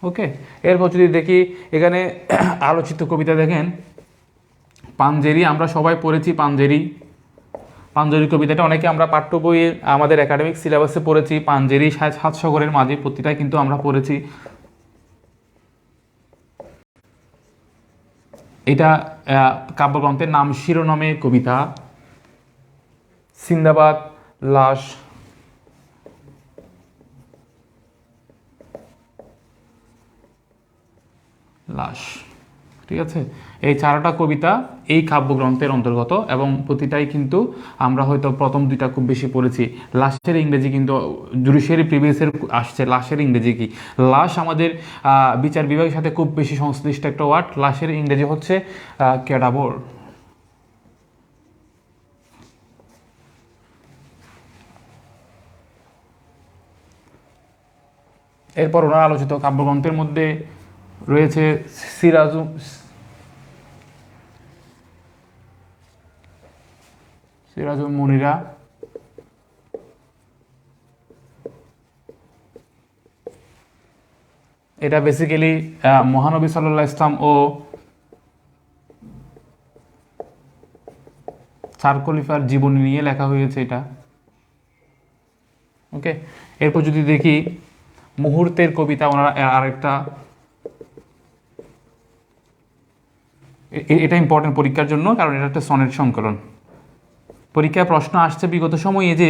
ওকে, এরপর যদি দেখি এখানে আলোচিত কবিতা দেখেন, পাঞ্জেরি আমরা সবাই পড়েছি। পাঞ্জেরি কবিতাটা অনেকে আমরা পাঠ্য বইয়ে আমাদের একাডেমিক সিলেবাসে পড়েছি। পাঞ্জেরি, সাত সাগরের মাঝি প্রতিটাই কিন্তু আমরা পড়েছি। এটা কাব্যগ্রন্থের নাম শিরোনামে কবিতা। সিন্দাবাদ, লাশ, ঠিক আছে। এই চারটা কবিতা এই কাব্যগ্রন্থের অন্তর্গত এবং প্রতিটাই কিন্তু আমরা হয়তো প্রথম দুইটা খুব বেশি পড়েছি। লাশের ইংরেজি কিন্তু জুডিশিয়ারি প্রিভিয়াসের আসছে। লাশের ইংরেজি কি? লাশ আমাদের বিচার বিভাগের সাথে খুব বেশি সংশ্লিষ্ট একটা ওয়ার্ড। লাশের ইংরেজি হচ্ছে ক্যাডাবর। এরপর ওনার আলোচিত কাব্যগ্রন্থের মধ্যে রয়েছে সিরাজুল মুনিরা, এটা বেসিক্যালি মহানবী সাল্লাল্লাহু আলাইহি ওয়াসাল্লাম ও চার খলিফার জীবনী নিয়ে লেখা হয়েছে এটা। ওকে, এরপর যদি দেখি মুহূর্তের কবিতা, ওনার আরেকটা, এটা ইম্পর্টেন্ট পরীক্ষার জন্য, কারণ এটা একটা সনেট সংকলন। পরীক্ষায় প্রশ্ন আসছে বিগত সময়ে যে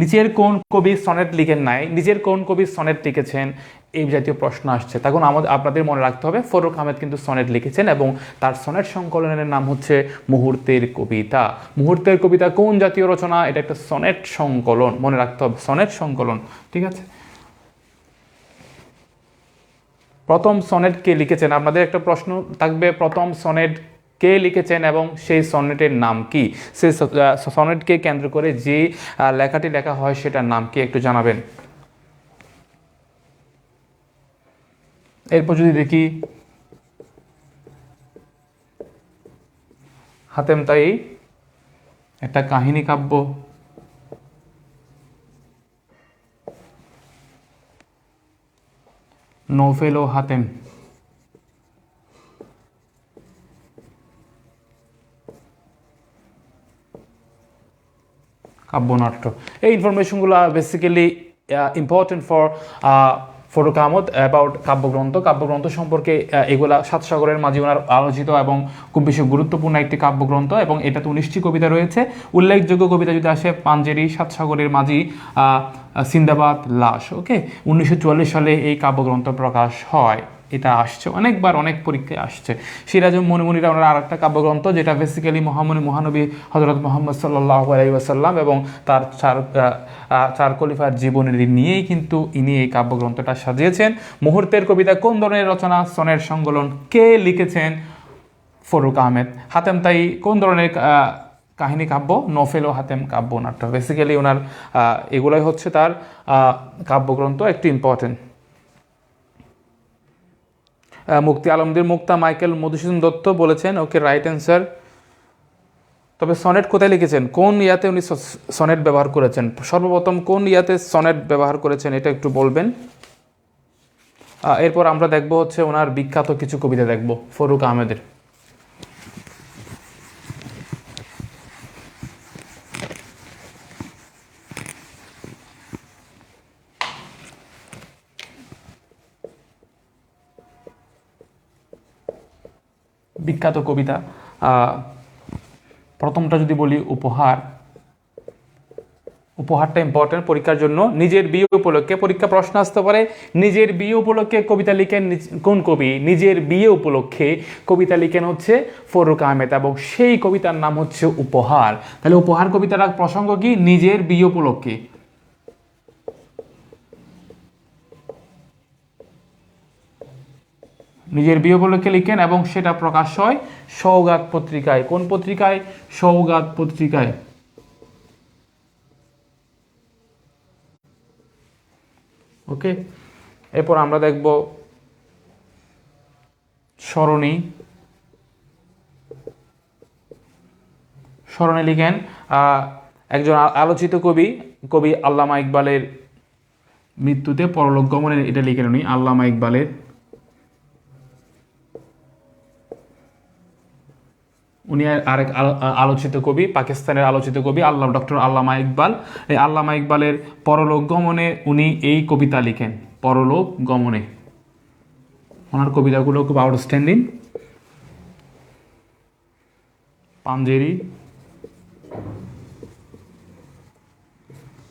নিচের কোন কবি সনেট লিখেন নাই, নিজের কোন কবি সনেট লিখেছেন, এই জাতীয় প্রশ্ন আসছে। তখন আপনাদের মনে রাখতে হবে ফররুক আহমেদ কিন্তু সনেট লিখেছেন এবং তার সনেট সংকলনের নাম হচ্ছে মুহূর্তের কবিতা। মুহূর্তের কবিতা কোন জাতীয় রচনা? এটা একটা সনেট সংকলন, মনে রাখতে হবে, সনেট সংকলন। ঠিক আছে, প্রথম সনেট কে লিখেছেন? আপনাদের একটা প্রশ্ন থাকবে, প্রথম সনেট কে লিখেছেন এবং সেই সনেটের নাম কি? সেই সনেটকে কেন্দ্র করে যে লেখাটি লেখা হয় সেটার নাম কি? একটু জানাবেন। এরপর যদি দেখি হাতেম তাই, একটা কাহিনী কাব্য। নৌফেল ও হাতেম, কাব্যনাট্য। এই ইনফরমেশনগুলো basically important for Farrukh Ahmad about কাব্যগ্রন্থ সম্পর্কে। এগুলা সাত সাগরের মাঝি ওনার আলোচিত এবং খুব বেশি গুরুত্বপূর্ণ একটি কাব্যগ্রন্থ এবং এটাতে 19টি কবিতা রয়েছে। উল্লেখযোগ্য কবিতা যদি আসে, পাঞ্জেরি, সাত সাগরের মাঝি, সিন্দাবাদ, লাশ। ওকে, 1944 সালে এই কাব্যগ্রন্থ প্রকাশ হয়। এটা আসছে অনেকবার, অনেক পরীক্ষায় আসছে। সিরাজুল মুনিরা ওনার আর একটা কাব্যগ্রন্থ, যেটা বেসিক্যালি মহানবী হযরত মুহাম্মদ সাল্লাল্লাহু আলাইহি ওয়াসাল্লাম এবং তার চার খলিফার জীবনী নিয়েই কিন্তু ইনি এই কাব্যগ্রন্থটা সাজিয়েছেন। মুহূর্তের কবিতা কোন ধরনের রচনা? সনেট সংকলন। কে লিখেছেন? ফররুক আহমেদ। হাতেম তাই কোন ধরনের কাহিনী কাব্য? নফেল ও হাতেম কাব্যনাট্য। বেসিক্যালি ওনার এগুলোই হচ্ছে তার কাব্যগ্রন্থ, একটু ইম্পর্টেন্ট। মুক্তি আলমদের মুক্তা মাইকেল মধুসূদন দত্ত বলেছেন। ওকে, রাইট অ্যান্সার। তবে সনেট কোথায় লিখেছেন, কোন ইয়াতে উনি সনেট ব্যবহার করেছেন? সর্বপ্রথম কোন ইয়াতে সনেট ব্যবহার করেছেন এটা একটু বলবেন। এরপর আমরা দেখব হচ্ছে ওনার বিখ্যাত কিছু কবিতা দেখব ফররুক আহমেদের। বিখ্যাত কবিতা, প্রথমটা যদি বলি উপহারটা ইম্পর্টেন্ট পরীক্ষার জন্য। নিজের বিয়ে উপলক্ষে, পরীক্ষা প্রশ্ন আসতে পারে, নিজের বিয়ে উপলক্ষে কবিতা লিখেন কোন কবি? নিজের বিয়ে উপলক্ষে কবিতা লিখেন হচ্ছে ফররুক আহমেদ এবং সেই কবিতার নাম হচ্ছে উপহার। তাহলে উপহার কবিতার প্রসঙ্গ কি? নিজের বিয়ে উপলক্ষে। নিজের বিয়োপলকে লিখেন এবং সেটা প্রকাশ হয় সওগাত পত্রিকায়। কোন পত্রিকায়? সওগাত পত্রিকায়। ওকে, এরপর আমরা দেখব সরণি। সরণি লিখেন একজন আলোচিত কবি আল্লামা ইকবালের মৃত্যুতে পরলোক গমনের, এটা লিখেন উনি, আল্লামা ইকবালের। উনি আরেক আলোচিত কবি, পাকিস্তানের আলোচিত কবি ডক্টর আল্লামা ইকবাল। এই আল্লামা ইকবালের পরলোক গমনে উনি এই কবিতা লিখেন, পরলোক গমনে। ওনার কবিতাগুলো খুব আউটস্ট্যান্ডিং। পাঞ্জেরি।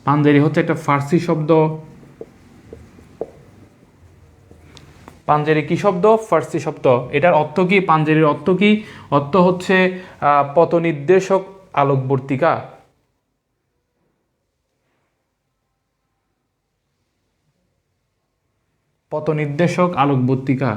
পাঞ্জেরি হচ্ছে একটা ফার্সি শব্দ। পাঞ্জেরি কি শব্দ? ফার্সি শব্দ। এটার অর্থ কি? পাঞ্জেরির অর্থ কি? অর্থ হচ্ছে পথনির্দেশক আলোকবর্তিকা। পথনির্দেশক আলোকবর্তিকা।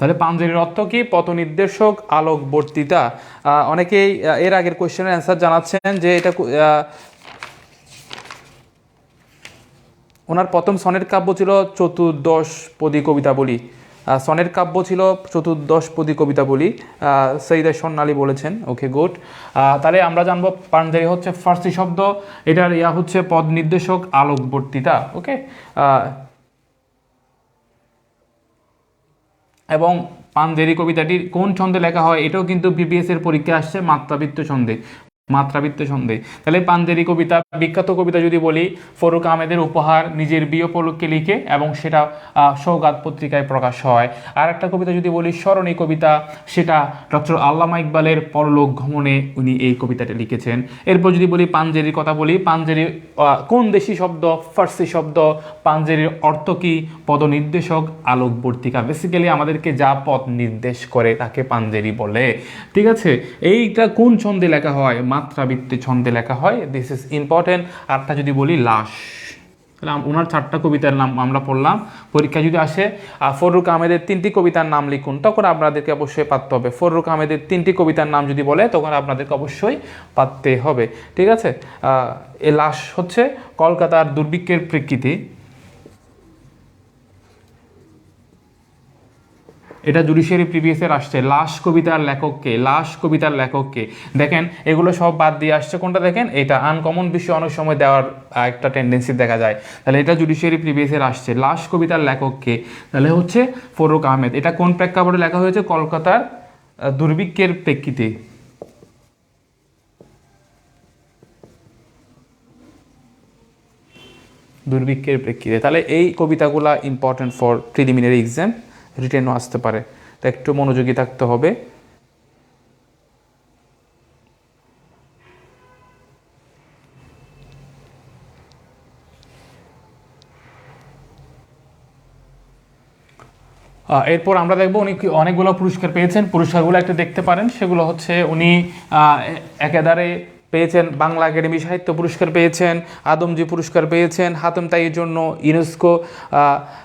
তাহলে পাঞ্জেরির অর্থ কি? পথনির্দেশক আলোকবর্তিতা। অনেকেই এর আগের কোশ্চেনের অ্যান্সার জানাচ্ছেন যে এটা ওনার প্রথম সনেট কাব্য ছিল চতুর্দশপদী কবিতাবলী। সনেট কাব্য ছিল চতুর্দশপদী কবিতাবলী, সৈয়দ স্বর্ণালী বলেছেন। ওকে, গুড। তাহলে আমরা জানবো পাঞ্জেরি হচ্ছে ফার্সি শব্দ, এটার হচ্ছে পদ নির্দেশক আলোকবর্তিতা। ওকে, এবং পাঞ্জেরি কবিতাটি কোন ছন্দে লেখা হয় এটাও কিন্তু বিবিএস এর পরীক্ষায় আসছে, মাত্রাবৃত্ত ছন্দে। মাত্রাবৃত্ত ছন্দে। তাহলে পাঞ্জেরি কবিতা, বিখ্যাত কবিতা যদি বলি, ফরুক আহমেদের উপহার, নিজের বিয়োপলকে লিখে এবং সেটা সওগাত পত্রিকায় প্রকাশ হয়। আর একটা কবিতা যদি বলি সরণি কবিতা, সেটা ডক্টর আল্লামা ইকবালের পরলোক গমনে উনি এই কবিতাটা লিখেছেন। এরপর যদি বলি পাঞ্জেরির কথা বলি, পাঞ্জেরি কোন দেশি শব্দ? ফার্সি শব্দ। পাঞ্জেরির অর্থ কি? পদনির্দেশক আলোকবর্তিকা। বেসিক্যালি আমাদেরকে যা পথ নির্দেশ করে তাকে পাঞ্জেরি বলে। ঠিক আছে, এইটা কোন ছন্দে লেখা হয়? মাত্রাবৃত্তি ছন্দে লেখা হয়। This is important. আরটা যদি বলি লাশ, তাহলে ওনার 4টা কবিতার নাম আমরা পড়লাম। পরীক্ষা যদি আসে ফররুখ আহমেদের 3টি কবিতার নাম লিখুন, তখন আপনাদেরকে অবশ্যই পারতে হবে। ফররুখ আহমেদের 3টি কবিতার নাম যদি বলে তখন আপনাদেরকে অবশ্যই পারতে হবে। ঠিক আছে, এ লাশ হচ্ছে কলকাতার দুর্ভিক্ষের প্রেক্ষিতে, এটা জুডিশিয়ারি প্রিভিয়াসের আসছে। লাশ কবিতার লেখককে, লাশ কবিতার লেখককে দেখেন, এগুলো সব বাদ দিয়ে আসছে কোনটা দেখেন, এটা আনকমন বিষয় অনেক সময় দেওয়ার একটা টেন্ডেন্সি দেখা যায়। তাহলে এটা জুডিশিয়ারি প্রিভিয়াসের আসছে, লাশ কবিতার লেখককে, তাহলে হচ্ছে ফররুখ আহমেদ। এটা কোন প্রেক্ষাপটে লেখা হয়েছে? কলকাতার দুর্ভিক্ষের প্রেক্ষিতে। দুর্ভিক্ষের প্রেক্ষিতে। তাহলে এই কবিতাগুলা ইম্পর্টেন্ট ফর প্রিলিমিনারি এক্সাম, রিটেনও আসতে পারে, তো একটু মনোযোগী থাকতে হবে। এরপর আমরা দেখব উনি অনেকগুলো পুরস্কার পেয়েছেন। পুরস্কারগুলো একটু দেখতে পারেন। সেগুলো হচ্ছে উনি একেবারে পেয়েছেন বাংলা একাডেমি সাহিত্য পুরস্কার পেয়েছেন, আদমজি পুরস্কার পেয়েছেন, হাতেম তাইয়ের জন্য ইউনেস্কো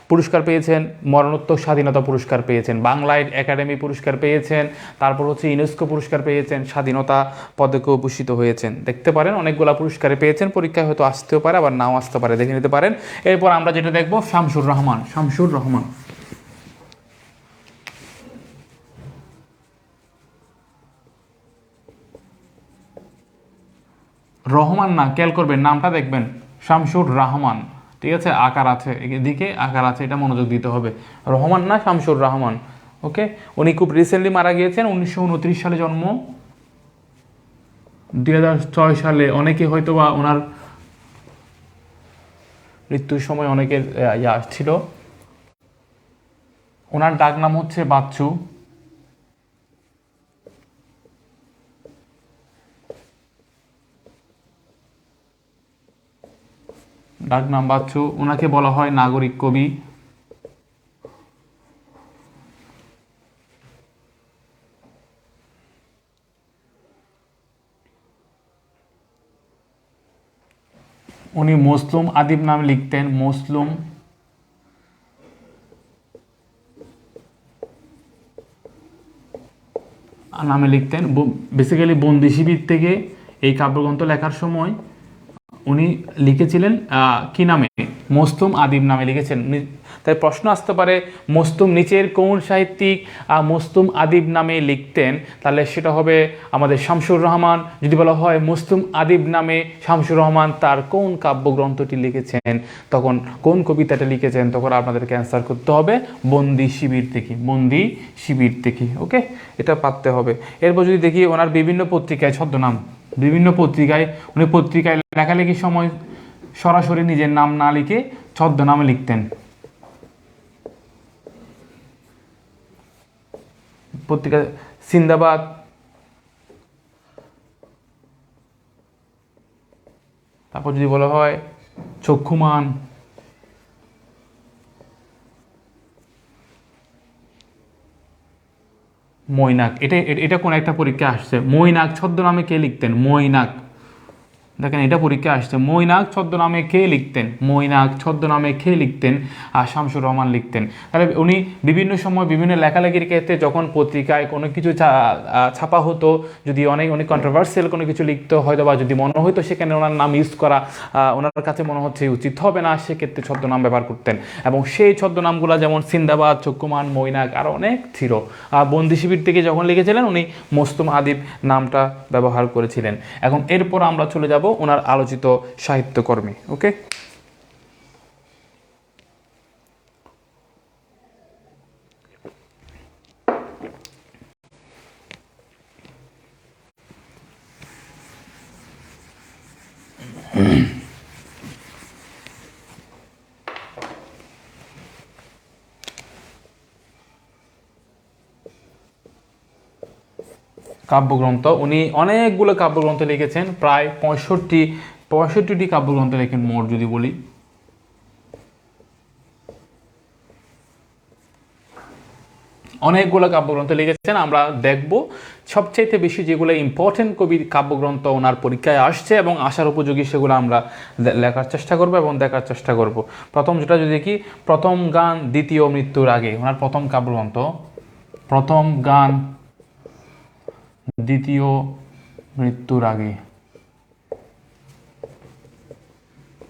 পুরস্কার পেয়েছেন, মরণোত্তর স্বাধীনতা পুরস্কার পেয়েছেন, বাংলা একাডেমি পুরস্কার পেয়েছেন, তারপর হচ্ছে ইউনেস্কো পুরস্কার পেয়েছেন, স্বাধীনতা পদকে ভূষিত হয়েছেন। দেখতে পারেন অনেকগুলো পুরস্কারে পেয়েছেন। পরীক্ষায় হয়তো আসতেও পারে, আবার নাও আসতে পারে, দেখে নিতে পারেন। এরপর আমরা যেটা দেখব শামসুর রহমান। শামসুর রহমান, রহমান না, খেয়াল করবেন নামটা দেখবেন, শামসুর রহমান। ঠিক আছে, আকার আছে এদিকে, আকার আছে, এটা মনোযোগ দিতে হবে। রহমান না, শামসুর রহমান। ওকে, উনি খুব রিসেন্টলি মারা গিয়েছেন, 1929 সালে জন্ম, 2006 সালে। অনেকে হয়তো বা ওনার মৃত্যুর সময় অনেকের ছিল। ওনার ডাক নাম হচ্ছে বাচ্চু। ডাক নাম বাচ্চু। ওনাকে বলা হয় নাগরিক কবি। উনি মজলুম আদিব নামে লিখতেন, মজলুম নামে লিখতেন। বেসিক্যালি বন্দি শিবির থেকে এই কাব্যগ্রন্থ লেখার সময় উনি লিখেছিলেন কি নামে? মজলুম আদিব নামে লিখেছেন। তাই প্রশ্ন আসতে পারে মজলুম নিচের কোন সাহিত্যিক মজলুম আদিব নামে লিখতেন? তাহলে সেটা হবে আমাদের শামসুর রহমান। যদি বলা হয় মজলুম আদিব নামে শামসুর রহমান তার কোন কাব্যগ্রন্থটি লিখেছেন, তখন কোন কবিতাটা লিখেছেন, তখন আপনাদেরকে অ্যান্সার করতে হবে বন্দি শিবির থেকে, বন্দি শিবির থেকে। ওকে, এটা পারতে হবে। এরপর যদি দেখি ওনার বিভিন্ন পত্রিকায় ছদ্মনাম, বিভিন্ন পত্রিকায় উনি পত্রিকায় লেখালেখির সময় সরাসরি নিজের নাম না লিখে ছদ্মনামে লিখতেন। পত্রিকা সিন্দাবাদ, তারপর যদি বলা হয় চক্ষুমান, মৈনাক। এটা কোন একটা পরীক্ষা আসছে। মৈনাক ছদ্মনামে কে লিখতেন? মৈনাক, দেখেন এটা পরীক্ষা আসছে। মৈনাক ছদ্মনামে কে লিখতেন? মৈনাক ছদ্মনামে কে লিখতেন? আর শামসুর রহমান লিখতেন। তাহলে উনি বিভিন্ন সময় বিভিন্ন লেখালেখির ক্ষেত্রে যখন পত্রিকায় কোনো কিছু ছাপা হতো, যদি অনেক কন্ট্রোভার্সিয়াল কোনো কিছু লিখতে হয়তো, বা যদি মনে হয়তো সেখানে ওনার নাম ইউজ করা ওনার কাছে মনে হচ্ছে উচিত হবে না, সেক্ষেত্রে ছদ্মনাম ব্যবহার করতেন। এবং সেই ছদ্মনামগুলো যেমন সিন্দাবাদ, চক্ষুমান, মৈনাক আরও অনেক ছিল। বন্দি শিবির থেকে যখন লিখেছিলেন উনি মজলুম আদিব নামটা ব্যবহার করেছিলেন। এখন এরপর আমরা চলে যাব ওনার আলোচিত সাহিত্যকর্মে। ওকে, কাব্যগ্রন্থ, উনি অনেকগুলো কাব্যগ্রন্থ লিখেছেন, প্রায় 65টি কাব্যগ্রন্থ লেখেন মোট যদি বলি। অনেকগুলো কাব্যগ্রন্থ লিখেছেন। আমরা দেখব সবচাইতে বেশি যেগুলো ইম্পর্টেন্ট কাব্যগ্রন্থ ওনার পরীক্ষায় আসছে এবং আসার উপযোগী, সেগুলো আমরা লেখার চেষ্টা করব এবং দেখার চেষ্টা করব। প্রথম যেটা যদি দেখি, প্রথম গান দ্বিতীয় মৃত্যুর আগে, ওনার প্রথম কাব্যগ্রন্থ প্রথম গান দ্বিতীয় মৃত্যুর আগে।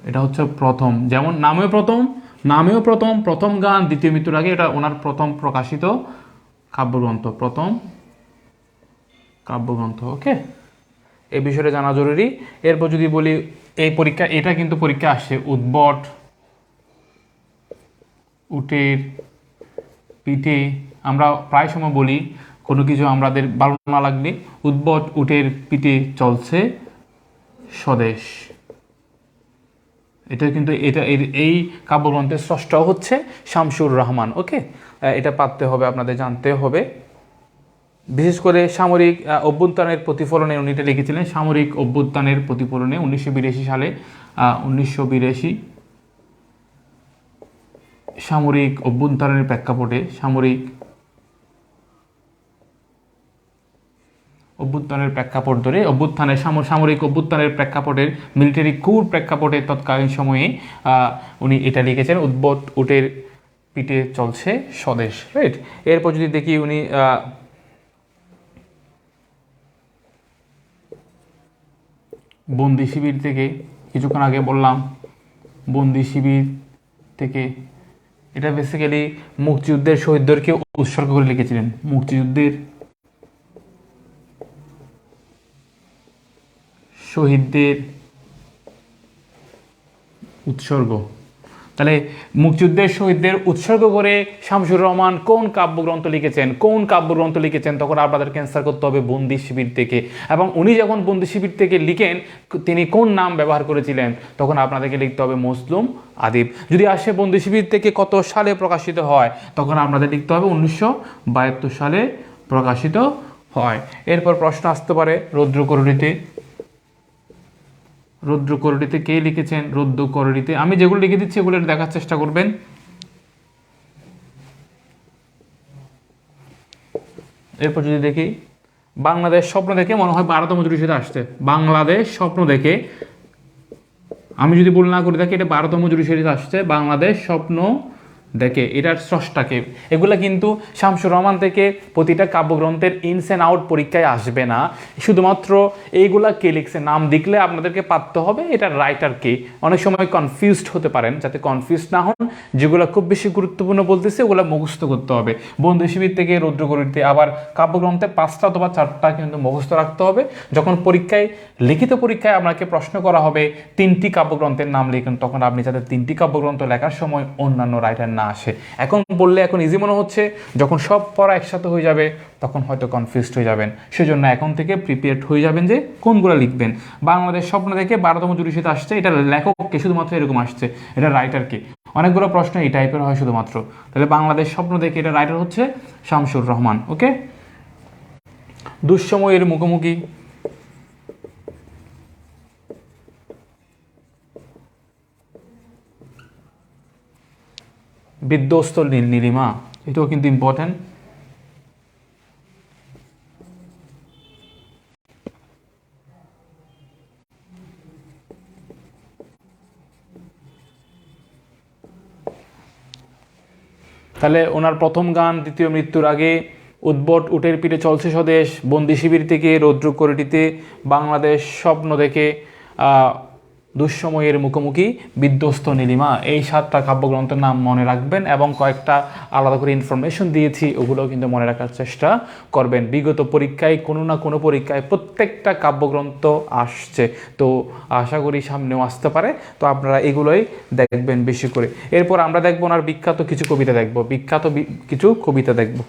এটা হচ্ছে প্রথম, যেমন নামেও প্রথম গান দ্বিতীয় মৃত্যুর আগে, এটা ওনার প্রথম প্রকাশিত কাব্যগ্রন্থ, প্রথম কাব্যগ্রন্থ। ওকে, এই বিষয়টা জানা জরুরি। এরপর যদি বলি এই পরীক্ষা, এটা কিন্তু পরীক্ষা আসছে, উদ্ভট উটের পিঠে। আমরা প্রায় সময় বলি কোনো কিছু আমাদের ভালো না লাগলে, উদ্ভট উটের পিঠে চলছে স্বদেশ। এটা কিন্তু এই কাব্যগ্রন্থের স্রষ্টা হচ্ছে শামসুর রহমান। ওকে, এটা পারতে হবে, আপনাদের জানতে হবে। বিশেষ করে সামরিক অভ্যুত্থানের প্রতিফলনে উনি এটা লিখেছিলেন, সামরিক অভ্যুত্থানের প্রতিফলনে 1982 সালে, 1982 সামরিক অভ্যুত্থানের প্রেক্ষাপটে, সামরিক অভ্যুত্থানের প্রেক্ষাপটের, মিলিটারি কুর প্রেক্ষাপটে তৎকালীন সময়ে উনি এটা লিখেছেন, উদ্ভট উটের পিঠে চলছে স্বদেশ। রাইট। এরপর যদি দেখি উনি বন্দি শিবির থেকে, কিছুক্ষণ আগে বললাম বন্দি শিবির থেকে, এটা বেসিক্যালি মুক্তিযুদ্ধের শহীদদেরকে উৎসর্গ করে লিখেছিলেন, মুক্তিযুদ্ধের শহীদদের উৎসর্গ। তাহলে মুক্তিযুদ্ধের শহীদদের উৎসর্গ করে শামসুর রহমান কোন কাব্যগ্রন্থ লিখেছেন, তখন আপনাদের অ্যান্সার করতে হবে বন্দি শিবির থেকে। এবং উনি যখন বন্দি শিবির থেকে লিখেন, তিনি কোন নাম ব্যবহার করেছিলেন, তখন আপনাদেরকে লিখতে হবে মজলুম আদিব। যদি আসে বন্দি শিবির থেকে কত সালে প্রকাশিত হয়, তখন আপনাদের লিখতে হবে 1972 সালে প্রকাশিত হয়। এরপর প্রশ্ন আসতে পারে রৌদ্রকরণীতে কে লিখেছেন? রৌদ্রকরণীতে আমি যেগুলো লিখে দিচ্ছি এগুলো দেখার চেষ্টা করবেন। এরপর যদি দেখি বাংলাদেশ স্বপ্ন দেখে, মনে হয় 12তম জুড়ি সেটা আসছে, বাংলাদেশ স্বপ্ন দেখে আমি যদি ভুল না করে থাকি এটা 12তম জুডিশিয়ারিতে আসছে, বাংলাদেশ স্বপ্ন দেখে, এটার স্রষ্টাকে। এগুলা কিন্তু শামসুর রহমান থেকে প্রতিটা কাব্যগ্রন্থের ইনস অ্যান্ড আউট পরীক্ষায় আসবে না, শুধুমাত্র এইগুলা কে লিখছে নাম দেখলে আপনাদেরকে পারতে হবে এটা রাইটার কে। অনেক সময় কনফিউজড হতে পারেন, যাতে কনফিউজ না হন, যেগুলো খুব বেশি গুরুত্বপূর্ণ বলতেছে ওগুলো মুখস্থ করতে হবে। বন্ধু শিবির থেকে রৌদ্রগরীতে আবার কাব্যগ্রন্থে 5টা অথবা 4টা কিন্তু মুখস্থ রাখতে হবে। যখন পরীক্ষায় লিখিত পরীক্ষায় আপনাকে প্রশ্ন করা হবে 3টি কাব্যগ্রন্থের নাম লিখুন, তখন আপনি যাতে 3টি কাব্যগ্রন্থ লেখার সময় অন্যান্য রাইটার না আসে। এখন বললে এখন ইজি মনে হচ্ছে, যখন সব পড়া একসাথে হয়ে যাবে তখন হয়তো কনফিউজড হয়ে যাবেন। সেজন্য এখন থেকে প্রিপেয়ার্ড হয়ে যাবেন যে কোনগুলো লিখবেন। বাংলাদেশ স্বপ্ন থেকে 12তম জুডিশিয়ারিতে আসছে, এটা লেখককে শুধুমাত্র এরকম আসছে, এটা রাইটারকে। অনেকগুলো প্রশ্ন এই টাইপের হয় শুধুমাত্র। তাহলে বাংলাদেশ স্বপ্ন দেখে এটা রাইটার হচ্ছে শামসুর রহমান। ওকে, দুঃসময়ের মুখোমুখি, বিধ্বস্ত নীলিমা, এটাও কিন্তু ইম্পর্টেন্ট। তাহলে ওনার প্রথম গান দ্বিতীয় মৃত্যুর আগে, উদ্ভট উটের পিঠে চলছে স্বদেশ, বন্দি শিবির থেকে রৌদ্রকরিটিতে, বাংলাদেশ স্বপ্ন দেখে, দুঃসময়ের মুখোমুখি, বিধ্বস্ত নীলিমা, এই 7টা কাব্যগ্রন্থের নাম মনে রাখবেন এবং কয়েকটা আলাদা করে ইনফরমেশন দিয়েছি ওগুলোও কিন্তু মনে রাখার চেষ্টা করবেন। বিগত পরীক্ষায় কোনো না কোনো পরীক্ষায় প্রত্যেকটা কাব্যগ্রন্থ আসছে, তো আশা করি সামনেও আসতে পারে, তো আপনারা এগুলোই দেখবেন বেশি করে। এরপর আমরা দেখবো ওনার বিখ্যাত কিছু কবিতা দেখবো, কিছু কবিতা দেখবো।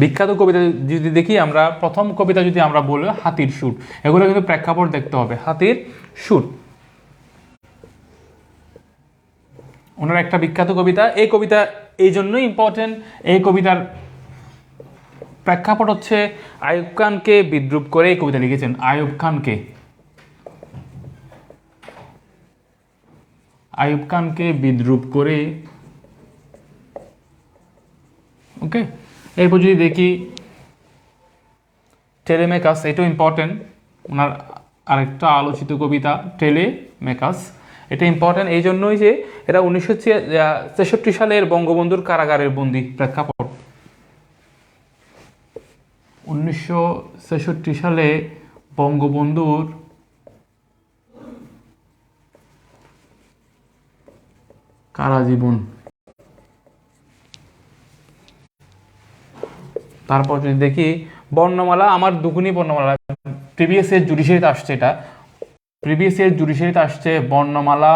বিখ্যাত কবিতা যদি দেখি আমরা, প্রথম কবিতা যদি আমরা বলি হাতির সুর, এগুলো কিন্তু প্রেক্ষাপট দেখতে হবে। হাতির সুর ওনার একটা বিখ্যাত কবিতা। এই কবিতা এই জন্যই ইম্পর্টেন্ট, এই কবিতার প্রেক্ষাপট হচ্ছে আইয়ুব খানকে বিদ্রুপ করে এই কবিতা লিখেছেন। আইয়ুব খানকে বিদ্রুপ করে। ওকে, এরপর যদি দেখি টেলেমেকাস, এটাও ইম্পর্টেন্ট, ওনার আরেকটা আলোচিত কবিতা টেলেমেকাস। এটা ইম্পর্টেন্ট এই জন্যই যে এটা 1963 সালের বঙ্গবন্ধুর কারাগারের বন্দি প্রেক্ষাপট। 1963 সালে বঙ্গবন্ধুর কারাজীবন। তারপর যদি দেখি বর্ণমালা, আমার দুগুনি বর্ণমালা, প্রিভিয়াস ইয়ার জুডিশিয়ারিতে আসছে, এটা প্রিভিয়াস ইয়ার জুডিশিয়ারিতে আসছে বর্ণমালা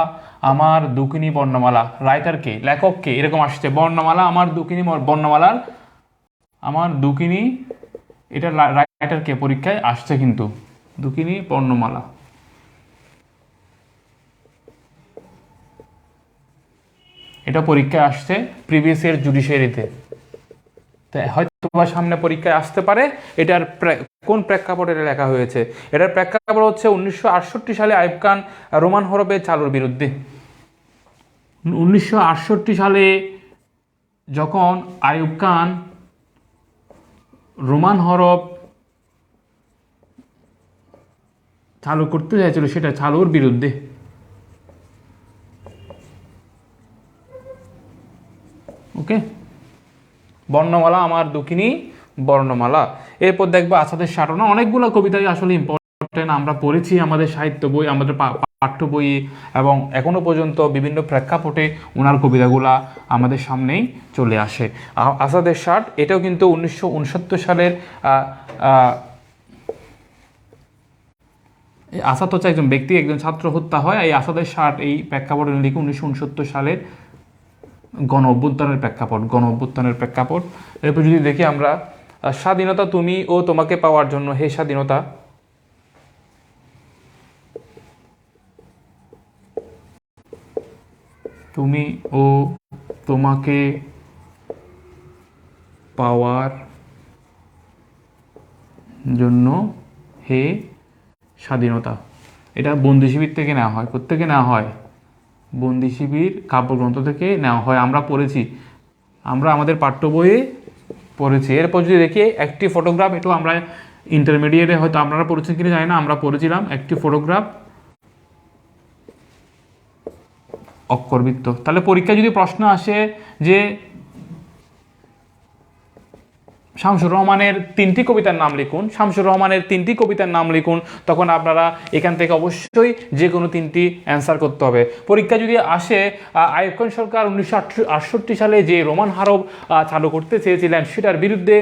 আমার দুকিনি বর্ণমালা, রাইটারকে, লেখককে, এরকম আসছে বর্ণমালা আমার দুকিনি বর্ণমালার আমার দুকিনি, এটা রাইটারকে পরীক্ষায় আসছে কিন্তু দুকিনি বর্ণমালা। এটা পরীক্ষায় আসছে প্রিভিয়াস ইয়ার জুডিশিয়ারিতে, হয়তো সামনে পরীক্ষায় আসতে পারে। এটার কোন প্রেক্ষাপটে লেখা হয়েছে? এটার প্রেক্ষাপট হচ্ছে 1968 সালে আইয়ুব খান রোমান হরফে চালুর বিরুদ্ধে। 1968 সালে যখন আইয়ুব খান রোমান হরফ চালু করতে চাইছিল, সেটা চালুর বিরুদ্ধে। ওকে, বর্ণমালা আমার দুকিনি বর্ণমালা। এরপর দেখবো আসাদের সাটনা, অনেকগুলো কবিতাই আসলে ইম্পর্টেন্ট, আমরা পড়েছি আমাদের সাহিত্য বই, আমাদের পাঠ্য বই, এবং এখনো পর্যন্ত বিভিন্ন প্রেক্ষাপটে ওনার কবিতাগুলা আমাদের সামনেই চলে আসে। আসাদের ষাট, এটাও কিন্তু 1969 সালের আসাদ হচ্ছে একজন ব্যক্তি, একজন ছাত্র হত্যা হয়, এই আসাদের ষাট এই প্রেক্ষাপটে লিখে 1969 সালের গণ অভ্যুত্থানের প্রেক্ষাপট। এরপর যদি দেখি আমরা স্বাধীনতা তুমি ও তোমাকে পাওয়ার জন্য, হে স্বাধীনতা, তুমি ও তোমাকে পাওয়ার জন্য হে স্বাধীনতা। এটা বন্দি শিবির থেকে নেওয়া হয়, কোত্থেকে নেওয়া হয়? বন্দি শিবির কাব্যগ্রন্থ থেকে নেওয়া হয়, আমরা পড়েছি, আমরা আমাদের পাঠ্য বইয়ে পড়েছি। এরপর যদি দেখি একটি ফটোগ্রাফ, এটাও আমরা ইন্টারমিডিয়েটে হয়তো আপনারা পড়েছেন কিনা জানি না, আমরা পড়েছিলাম একটি ফটোগ্রাফ অক্ষরবৃত্ত। তাহলে পরীক্ষায় যদি প্রশ্ন আসে যে শামসুর রহমানের 3টি কবিতার নাম লিখুন, শামসুর রহমানের 3টি কবিতার নাম লিখুন, তখন আপনারা এখান থেকে অবশ্যই যে কোনো 3টি অ্যান্সার করতে হবে। পরীক্ষা যদি আসে আইয়ুব খান সরকার 1968 সালে যে রোমান হরফ চালু করতে চেয়েছিলেন, সেটার বিরুদ্ধে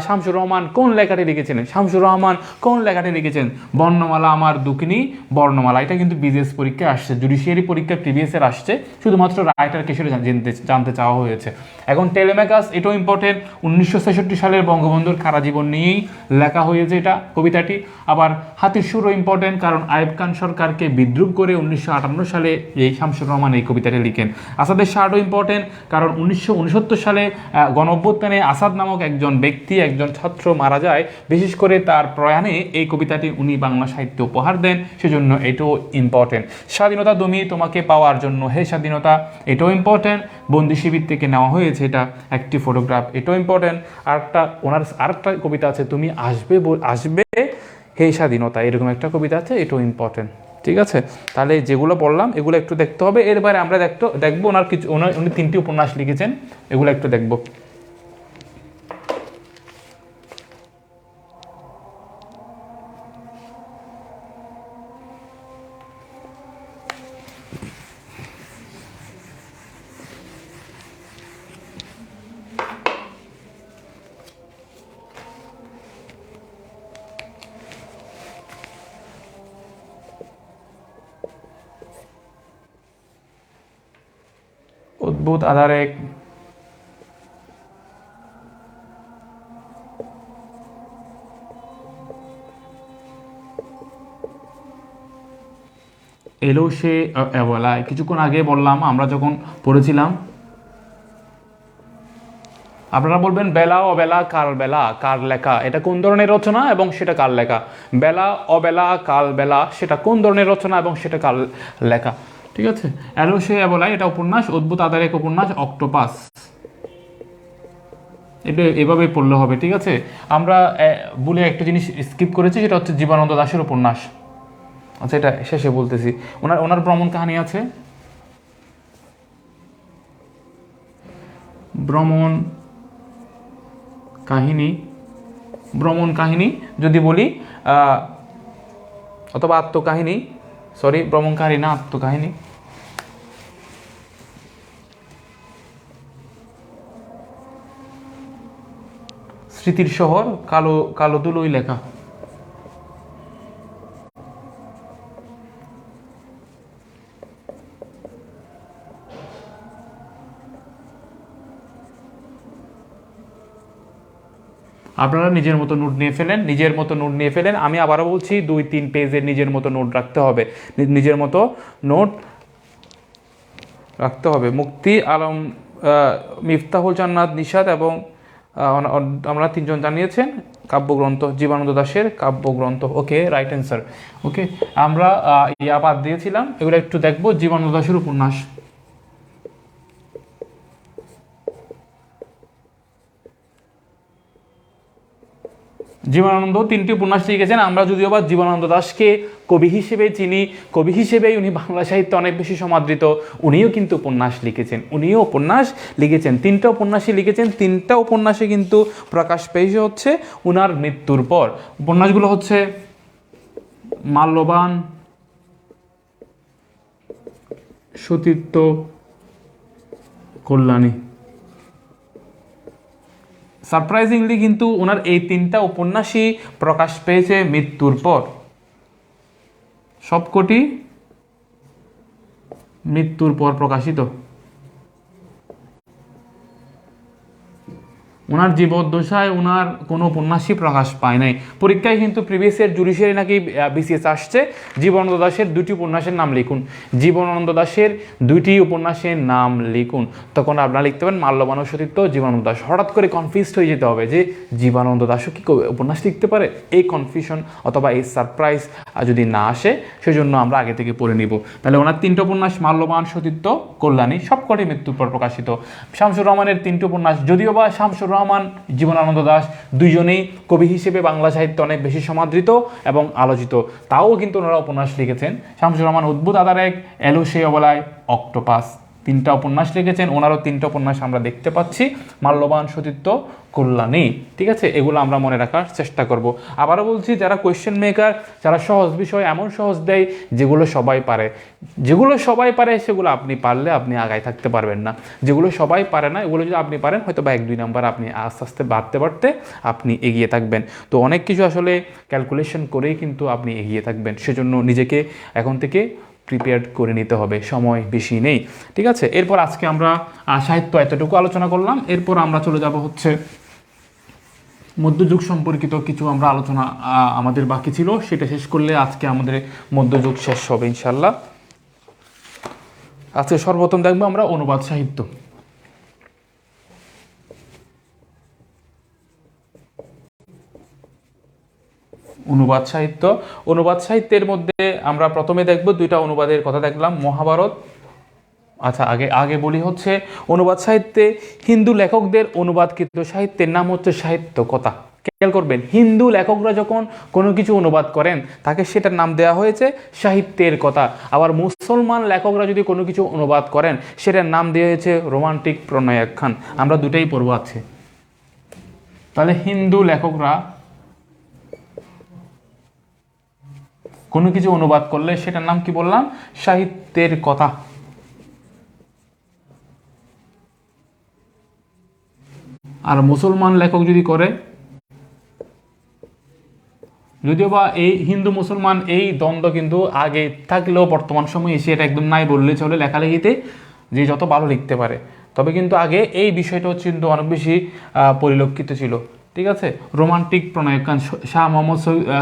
শামসুর রহমান কোন লেখাটি লিখেছিলেন? শামসুর রহমান কোন লেখাটি লিখেছেন? বর্ণমালা আমার দুঃখিনী বর্ণমালা। এটা কিন্তু বিজেএস পরীক্ষায় আসছে, জুডিশিয়ারি পরীক্ষা প্রিভিয়াসের আসছে, শুধুমাত্র রাইটারকে সেটা জানতে চাওয়া হয়েছে। এখন টেলেমেকাস, এটাও ইম্পর্টেন্ট, 1966 সালের বঙ্গবন্ধুর কারাজীবন নিয়েই লেখা হয়েছে এটা কবিতাটি। আবার হাতির সুরও ইম্পর্টেন্ট, কারণ আইয়ুব খান সরকারকে বিদ্রুপ করে 1958 সালে এই শামসুর রহমান এই কবিতাটি লিখেন। আসাদের শাহও ইম্পর্টেন্ট, কারণ 1969 সালে গণঅভ্যুত্থানে আসাদ নামক একজন ব্যক্তি, একজন ছাত্র মারা যায়, বিশেষ করে তার প্রয়াণে এই কবিতাটি উনি বাংলা সাহিত্য উপহার দেন, সেজন্য এটাও ইম্পর্টেন্ট। স্বাধীনতা তুমি তোমাকে পাওয়ার জন্য হে স্বাধীনতা, এটাও ইম্পর্টেন্ট, বন্দি শিবির থেকে নেওয়া হয়েছে এটা একটি ফটোগ্রাফ, এটাও ইম্পর্টেন্ট। আরেকটা কবিতা আছে, তুমি আসবে আসবে হে স্বাধীনতা, এরকম একটা কবিতা আছে, এটাও ইম্পর্টেন্ট। ঠিক আছে, তাহলে যেগুলো বললাম এগুলো একটু দেখতে হবে। এরপরে আমরা দেখবো উনি 3টি উপন্যাস লিখেছেন, এগুলো একটু দেখবো। অদ্ভুত আধারে এলো সে অবলায়, কিছুক্ষণ আগে বললাম আমরা যখন পড়েছিলাম। আপনারা বলবেন বেলা অবেলা কাল বেলা কার লেখা, এটা কোন ধরনের রচনা এবং সেটা কার লেখা? বেলা অবেলা কাল বেলা, সেটা কোন ধরনের রচনা এবং সেটা কার লেখা? ঠিক আছে, এলো সে অবলায় এটা উপন্যাস, অদ্ভুত আধারে এক উপন্যাস অক্টোপাস, এটা এভাবে পড়লে হবে। ঠিক আছে, আমরা বলে একটা জিনিস স্কিপ করেছি, সেটা হচ্ছে জীবনানন্দ দাশের উপন্যাস। আচ্ছা, এটা শেষে বলতেছি। ওনার ভ্রমণ কাহিনী আছে, ভ্রমণ কাহিনী যদি বলি, অথবা আত্মকাহিনী, ভ্রমণ কাহিনী না, আত্মকাহিনী। স্মৃতির শহর, কালো দুলোই লেখা। আপনারা নিজের মতো নোট নিয়ে ফেলেন, আমি আবারও বলছি 2-3 পেজের নিজের মতো নোট রাখতে হবে, নিজের মতো নোট রাখতে হবে। মুক্তি আলম, মিফতাহুল জান্নাত নিশাত এবং আমরা 3জন জানিয়েছেন কাব্যগ্রন্থ, জীবনানন্দ দাশের কাব্যগ্রন্থ। ওকে, রাইট অ্যান্সার। ওকে, আমরা বাদ দিয়েছিলাম, এগুলো একটু দেখবো। জীবনানন্দ দাশের উপন্যাস, জীবনানন্দ 3টি উপন্যাস লিখেছেন। আমরা যদিও বা জীবনানন্দ দাশকে কবি হিসেবে চিনি, কবি হিসেবেই উনি বাংলা সাহিত্যে অনেক বেশি সমাদৃত, উনিও কিন্তু উপন্যাস লিখেছেন, 3টা উপন্যাসই লিখেছেন। 3টা উপন্যাসে কিন্তু প্রকাশ পেয়েছে হচ্ছে উনার মৃত্যুর পর। উপন্যাসগুলো হচ্ছে মাল্যবান, সতীর্থ, কল্যাণী। সারপ্রাইজিংলি কিন্তু ওনার এই 3টা উপন্যাসই প্রকাশ পেয়েছে মৃত্যুর পর, সবকটি মৃত্যুর পর প্রকাশিত। ওনার জীবদ্দশায় ওনার কোনো উপন্যাসই প্রকাশ পায় নাই। পরীক্ষায় কিন্তু প্রিভিয়াস ইয়ার জুডিশিয়ারি নাকি বিসিএস আসছে জীবনানন্দ দাশের 2টি উপন্যাসের নাম লিখুন, জীবনানন্দ দাশের 2টি উপন্যাসের নাম লিখুন। তখন আপনারা লিখতে পারেন মাল্যবান ও সতীর্থ, জীবনানন্দ দাশ। হঠাৎ করে কনফিউজড হয়ে যেতে হবে যে জীবনানন্দ দাশও কি উপন্যাস লিখতে পারে, এই কনফিউশন অথবা এই সারপ্রাইজ যদি না আসে, সেজন্য আমরা আগে থেকে পড়ে নিব। তাহলে ওনার 3টি উপন্যাস মাল্যবান, সতীর্থ, কল্যাণী, সবকটি মৃত্যুর পর প্রকাশিত। শামসুর রহমানের 3টি উপন্যাস, যদিও বা শামসুর রহমান, জীবনানন্দ দাশ দুইজনেই কবি হিসেবে বাংলা সাহিত্যে অনেক বেশি সমাদৃত এবং আলোচিত, তাও কিন্তু ওনারা উপন্যাস লিখেছেন। শামসুর রহমান অদ্ভুত আদার এক, এলো সেই অবলায়, অক্টোপাস, 3টা উপন্যাস লিখেছেন। ওনারও 3টা উপন্যাস আমরা দেখতে পাচ্ছি, মাল্যবান, সতীর্থ, কল্যাণী। ঠিক আছে, এগুলো আমরা মনে রাখার চেষ্টা করব। আবারও বলছি, যারা কোয়েশ্চেন মেকার, যারা সহজ বিষয় এমন সহজ দেয় যেগুলো সবাই পারে, যেগুলো সবাই পারে সেগুলো আপনি পারলে আপনি আগায় থাকতে পারবেন না। যেগুলো সবাই পারে না এগুলো যদি আপনি পারেন, হয়তো বা 1-2 নাম্বার আপনি আস্তে আস্তে বাড়তে বাড়তে আপনি এগিয়ে থাকবেন। তো অনেক কিছু আসলে ক্যালকুলেশন করেই কিন্তু আপনি এগিয়ে থাকবেন। সেজন্য নিজেকে এখন থেকে প্রিপেয়ার করে নিতে হবে, সময় বেশি নেই। ঠিক আছে, এরপর আজকে আমরা সাহিত্য এতটুকু আলোচনা করলাম। এরপর আমরা চলে যাব হচ্ছে মধ্যযুগ সম্পর্কিত কিছু আমরা আলোচনা আমাদের বাকি ছিল, সেটা শেষ করলে আজকে আমাদের মধ্যযুগ শেষ হবে ইনশাল্লাহ। আজকে সর্বপ্রথম দেখবো আমরা অনুবাদ সাহিত্য। অনুবাদ সাহিত্য, অনুবাদ সাহিত্যের মধ্যে আমরা প্রথমে দেখব 2টা অনুবাদের কথা দেখলাম, মহাভারত। আচ্ছা, আগে বলি হচ্ছে অনুবাদ সাহিত্যে হিন্দু লেখকদের অনুবাদকৃত সাহিত্যের নাম হচ্ছে সাহিত্য কথা। খেয়াল করবেন, হিন্দু লেখকরা যখন কোনো কিছু অনুবাদ করেন তাকে সেটার নাম দেওয়া হয়েছে সাহিত্যের কথা। আবার মুসলমান লেখকরা যদি কোনো কিছু অনুবাদ করেন সেটার নাম দেওয়া হয়েছে রোমান্টিক প্রণয়াখ্যান। আমরা দুটাই পড়ব আছে। তাহলে হিন্দু লেখকরা কোনো কিছু অনুবাদ করলে সেটার নাম কি বললাম? সাহিত্যের কথা। আর মুসলমান লেখক যদি করে, যদিও বা এই হিন্দু মুসলমান এই দ্বন্দ্ব কিন্তু আগে থাকলেও বর্তমান সময়ে এসে এটা একদম নাই বললে চলে লেখালেখিতে, যে যত ভালো লিখতে পারে। তবে কিন্তু আগে এই বিষয়টা হচ্ছে কিন্তু অনেক বেশি পরিলক্ষিত ছিল। ঠিক আছে, রোমান্টিক প্রণয়কান শাহ মোহাম্মদ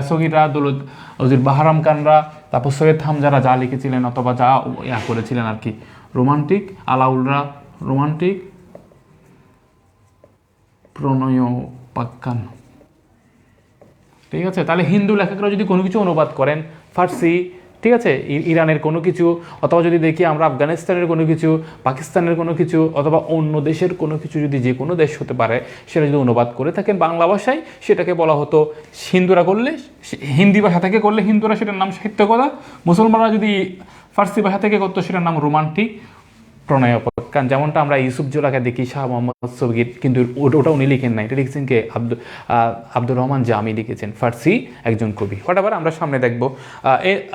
সগিররা, দৌলত ওজির বাহারাম খানরা, তারপর সৈয়দ হামজারা যা লিখেছিলেন অথবা যা করেছিলেন আর কি, রোমান্টিক আলাউলরা, রোমান্টিক প্রণয়োপাখ্যান। ঠিক আছে, তাহলে হিন্দু লেখকরা যদি কোনো কিছু অনুবাদ করেন, ফার্সি, ঠিক আছে, ইরানের কোনো কিছু, অথবা যদি দেখি আমরা আফগানিস্তানের কোনো কিছু, পাকিস্তানের কোনো কিছু, অথবা অন্য দেশের কোনো কিছু, যদি যে কোনো দেশ হতে পারে, সেটা যদি অনুবাদ করে থাকেন বাংলা ভাষায়, সেটাকে বলা হতো, হিন্দুরা করলে, হিন্দি ভাষা থেকে করলে হিন্দুরা সেটার নাম সাহিত্য কথা, মুসলমানরা যদি ফার্সি ভাষা থেকে করতো সেটার নাম রোমান্টিক প্রণয়োপাখ্যান। যেমনটা আমরা ইউসুফ জোলাকে দেখি, শাহ মোহাম্মদ সগির, কিন্তু ওটা উনি লিখেন না, এটা লিখেছেন কে? আব্দুর রহমান জামি লিখেছেন, ফার্সি একজন কবি। হোয়াটএভার, আমরা সামনে দেখবো।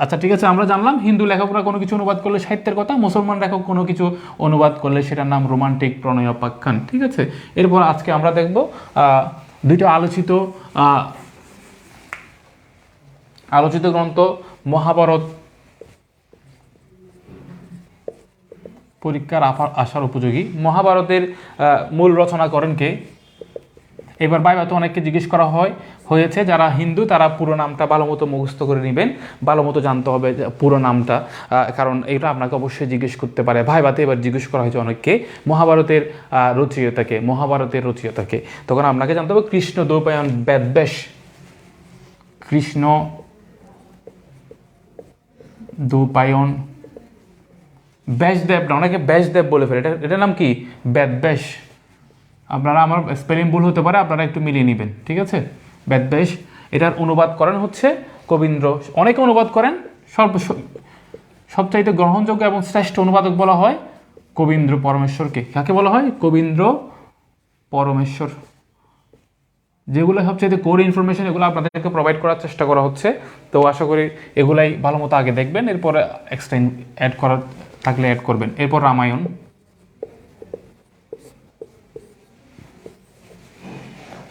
আচ্ছা ঠিক আছে, আমরা জানলাম হিন্দু লেখকরা কোনো কিছু অনুবাদ করলে সাহিত্যের কথা, মুসলমান লেখক কোনো কিছু অনুবাদ করলে সেটার নাম রোমান্টিক প্রণয়োপাখ্যান। ঠিক আছে, এরপর আজকে আমরা দেখব 2টা আলোচিত গ্রন্থ, মহাভারত পরীক্ষার আসার উপযোগী। মহাভারতের মূল রচনা করেন কে? এবার বাইবাতে অনেককে জিজ্ঞেস করা হয়েছে, যারা হিন্দু তারা পুরো নামটা ভালো মতো মুখস্থ করে নেবেন, ভালো মতো জানতে হবে পুরো নামটা, কারণ এটা আপনাকে অবশ্যই জিজ্ঞেস করতে পারে। ভাইবাতে এবার জিজ্ঞেস করা হয়েছে অনেককে মহাভারতের রচয়িতাকে, তখন আপনাকে জানতে হবে কৃষ্ণ দ্বৈপায়ন বেদব্যাস, কৃষ্ণ দ্বৈপায়ন ব্যাসদেব, না অনেকে ব্যাসদেব বলে ফেলে, এটার নাম কি? বেদব্যাস। আপনারা, আমার স্পেলিং ভুল হতে পারে, আপনারা একটু মিলিয়ে নেবেন। ঠিক আছে, বেদব্যাস। এটার অনুবাদ করেন হচ্ছে কবীন্দ্র। অনেকে অনুবাদ করেন, সবচাইতে গ্রহণযোগ্য এবং শ্রেষ্ঠ অনুবাদক বলা হয় কবীন্দ্র পরমেশ্বরকে। কাকে বলা হয়? কবীন্দ্র পরমেশ্বর। যেগুলো সবচাইতে কোর ইনফরমেশন, এগুলো আপনাদেরকে প্রোভাইড করার চেষ্টা করা হচ্ছে। তো আশা করি এগুলাই ভালো মতো আগে দেখবেন, এরপরে এক্সট্রা অ্যাড করার থাকলে অ্যাড করবেন। এরপর রামায়ণ।